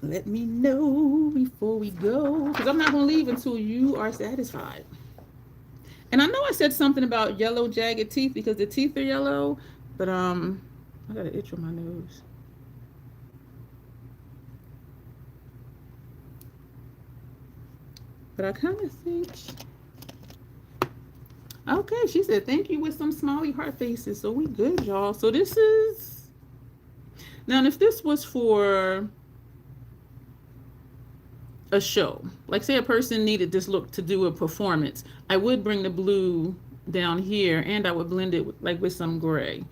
Let me know before we go, because I'm not going to leave until you are satisfied. And I know I said something about yellow jagged teeth because the teeth are yellow, but I got an itch on my nose. But I kind of think, okay, she said thank you with some smiley heart faces. So we good, y'all. So this is, now if this was for a show, like say a person needed this look to do a performance, I would bring the blue down here and I would blend it with some gray.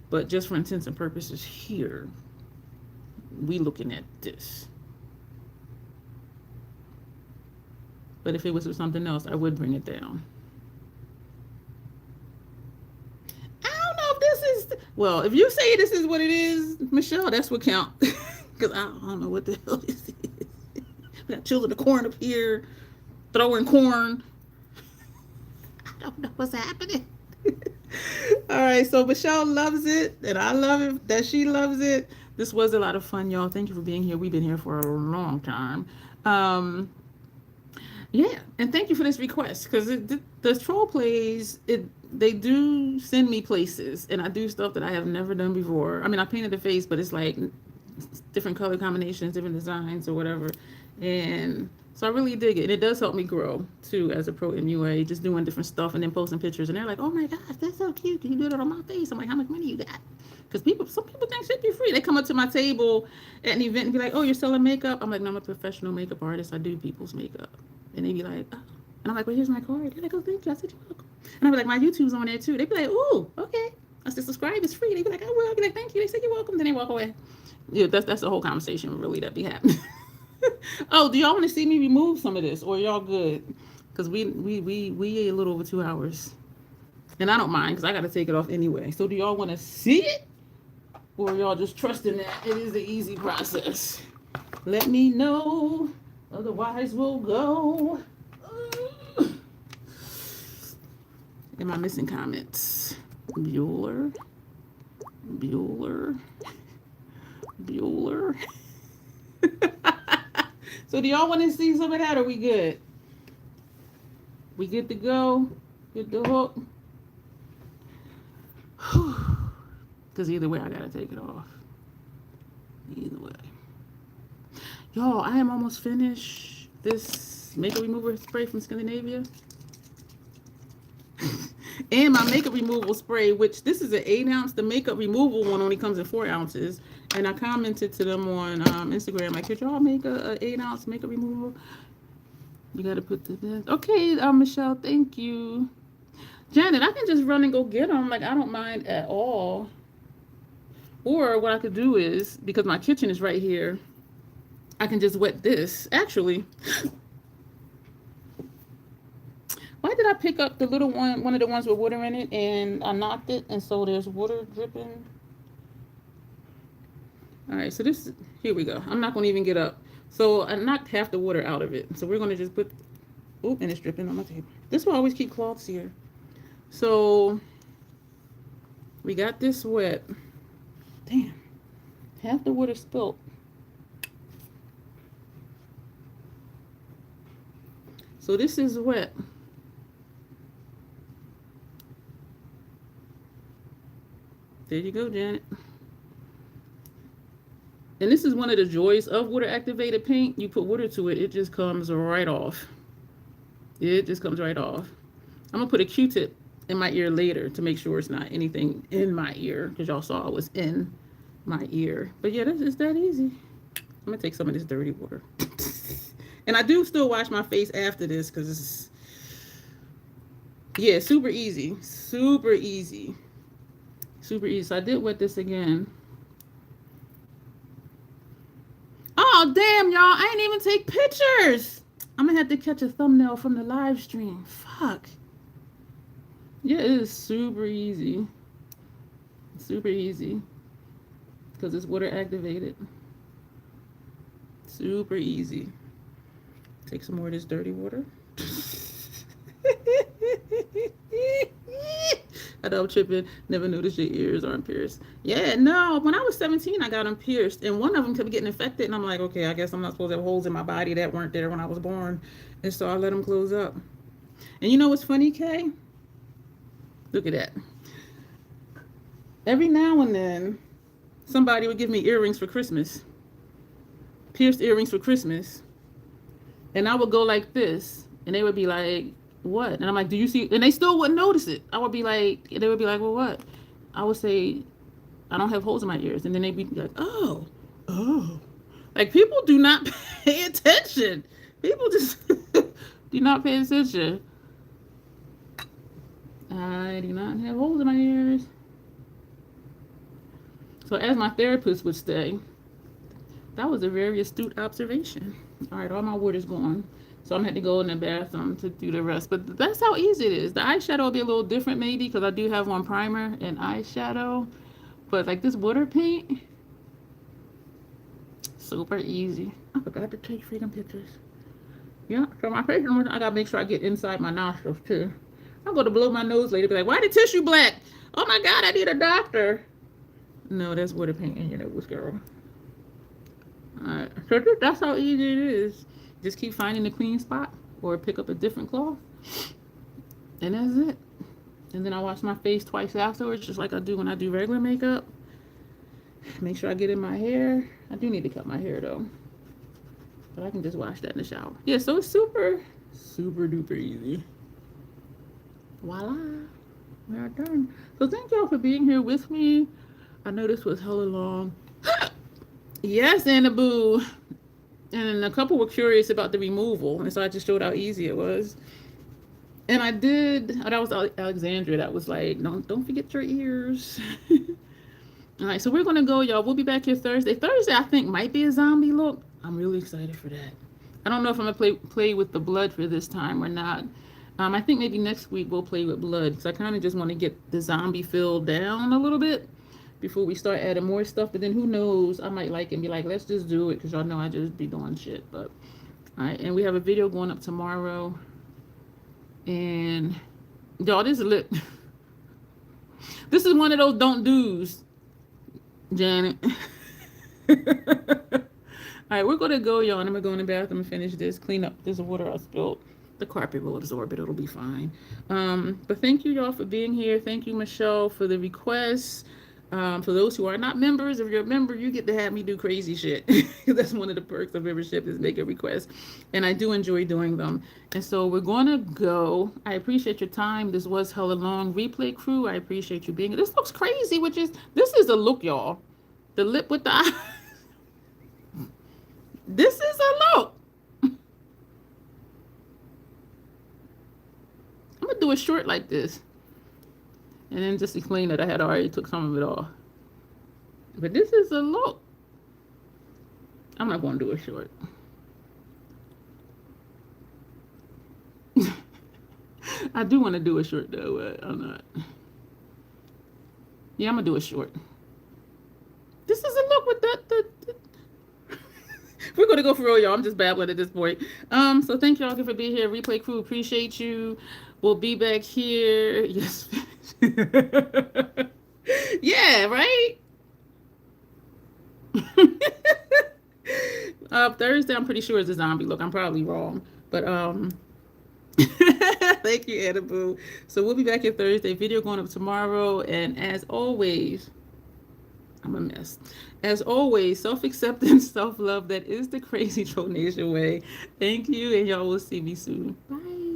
But just for intents and purposes here, we looking at this. But if it was for something else, I would bring it down. I don't know if this is, well, if you say this is what it is, Michelle, that's what counts. Because I don't know what the hell this is. We got children in the corner up here. throwing corn. I don't know what's happening. All right, so Michelle loves it, and I love it that she loves it. This was a lot of fun, y'all. Thank you for being here. We've been here for a long time. Um, yeah, and thank you for this request because the troll plays it. They do send me places, and I do stuff that I have never done before. I mean, I painted the face, but it's like different color combinations, different designs, or whatever. And so I really dig it. And it does help me grow too as a pro MUA, just doing different stuff and then posting pictures. And they're like, "Oh my gosh, that's so cute! Can you do it on my face?" I'm like, "How much money you got?" Because some people think shit be free. They come up to my table at an event and be like, "Oh, you're selling makeup?" I'm like, "No, I'm a professional makeup artist. I do people's makeup." And they be like, "Oh," and I'm like, "Well, here's my card." They're like, "Oh, thank you." I said, "You're welcome." And I be like, "My YouTube's on there too." They be like, "Ooh, okay." I said, "Subscribe is free." They be like, "I will." I be like, "Thank you." They say, "You're welcome." Then they walk away. Yeah, that's the whole conversation really that be happening. Oh, do y'all want to see me remove some of this, or y'all good? Because we ate a little over 2 hours, and I don't mind because I got to take it off anyway. So do y'all want to see it, or y'all just trusting that it is the easy process? Let me know. Otherwise, we'll go. Am I missing comments? Bueller. So do y'all want to see some of that, or we good? We good to go? Good to hook? Because either way, I got to take it off. Either way. Y'all, I am almost finished this makeup remover spray from Scandinavia. And my makeup removal spray, which this is an 8-ounce. The makeup removal one only comes in 4 ounces. And I commented to them on Instagram, like, could y'all make a 8-ounce makeup removal? You got to put this. Okay, Michelle, thank you. Janet, I can just run and go get them. Like, I don't mind at all. Or what I could do is, because my kitchen is right here, I can just wet this. Actually, why did I pick up the little one of the ones with water in it, and I knocked it, and so there's water dripping? All right, so this, here we go. I'm not going to even get up. So I knocked half the water out of it. So we're going to just put, oh, and it's dripping on my table. This will always keep cloths here. So we got this wet. Damn, half the water spilt. So this is wet. There you go, Janet. And this is one of the joys of water activated paint. You put water to it, it just comes right off. It just comes right off. I'm gonna put a Q-tip in my ear later to make sure it's not anything in my ear, because y'all saw it was in my ear. But yeah, that's just that easy. I'm gonna take some of this dirty water. And I do still wash my face after this because it's, yeah, super easy. Super easy. Super easy. So I did wet this again. Oh, damn, y'all. I ain't even take pictures. I'm going to have to catch a thumbnail from the live stream. Fuck. Yeah, it is super easy. Super easy. Because it's water activated. Super easy. Take some more of this dirty water. I know I'm tripping. Never noticed your ears aren't pierced. Yeah, no. When I was 17, I got them pierced, and one of them kept getting infected. And I'm like, okay, I guess I'm not supposed to have holes in my body that weren't there when I was born. And so I let them close up. And you know what's funny, Kay? Look at that. Every now and then, somebody would give me earrings for Christmas. Pierced earrings for Christmas. And I would go like this, and they would be like, what? And I'm like, do you see? And they still wouldn't notice it. I would be like, they would be like, well, what? I would say, I don't have holes in my ears. And then they'd be like, oh. Like, people do not pay attention. People just do not pay attention. I do not have holes in my ears. So as my therapist would say, that was a very astute observation. All right, all my water's gone. So I'm going to have to go in the bathroom to do the rest. But that's how easy it is. The eyeshadow will be a little different maybe because I do have on primer and eyeshadow. But like this water paint, super easy. I forgot to take freaking pictures. Yeah, so my face, I gotta make sure I get inside my nostrils too. I'm gonna blow my nose later, be like, why the tissue black? Oh my god, I need a doctor. No, that's water paint in your nose, girl. Alright, so that's how easy it is. Just keep finding the clean spot or pick up a different cloth. And that's it. And then I wash my face twice afterwards, just like I do when I do regular makeup. Make sure I get in my hair. I do need to cut my hair though. But I can just wash that in the shower. Yeah, so it's super, super duper easy. Voila. We are done. So thank y'all for being here with me. I know this was hella long. Yes, Annaboo. And a couple were curious about the removal. And so I just showed how easy it was. And I did, oh, that was Alexandria. That was like, don't forget your ears. All right, so we're going to go, y'all. We'll be back here Thursday. Thursday, I think, might be a zombie look. I'm really excited for that. I don't know if I'm going to play with the blood for this time or not. I think maybe next week we'll play with blood. Because I kind of just want to get the zombie feel down a little bit before we start adding more stuff. But then who knows? I might like it and be like, let's just do it. Because y'all know I just be doing shit. But, all right, and we have a video going up tomorrow. And, y'all, this is lit. This is one of those don't do's, Janet. All right, we're going to go, y'all. And I'm going to go in the bathroom and finish this. Clean up this water I spilled. The carpet will absorb it. It'll be fine. But thank you, y'all, for being here. Thank you, Michelle, for the requests. For those who are not members, if you're a member, you get to have me do crazy shit. That's one of the perks of membership is make a request. And I do enjoy doing them. And so we're going to go. I appreciate your time. This was hella long. Replay crew, I appreciate you being here. This looks crazy, this is the look, y'all. The lip with the eye. This is a look. I'm going to do a short like this. And then just explain that I had already took some of it off. But this is a look. I'm not going to do a short. I do want to do a short though, but I'm not. Yeah, I'm going to do a short. This is a look with that. We're going to go for real, y'all. I'm just babbling at this point. So thank y'all again for being here. Replay crew, appreciate you. We'll be back here. Yes. Yeah, right? Thursday, I'm pretty sure it's a zombie look. I'm probably wrong. But thank you, Annaboo. So we'll be back here Thursday. Video going up tomorrow. And as always, I'm a mess. As always, self-acceptance, self-love, that is the Crazy Troll Nation way. Thank you, and y'all will see me soon. Bye.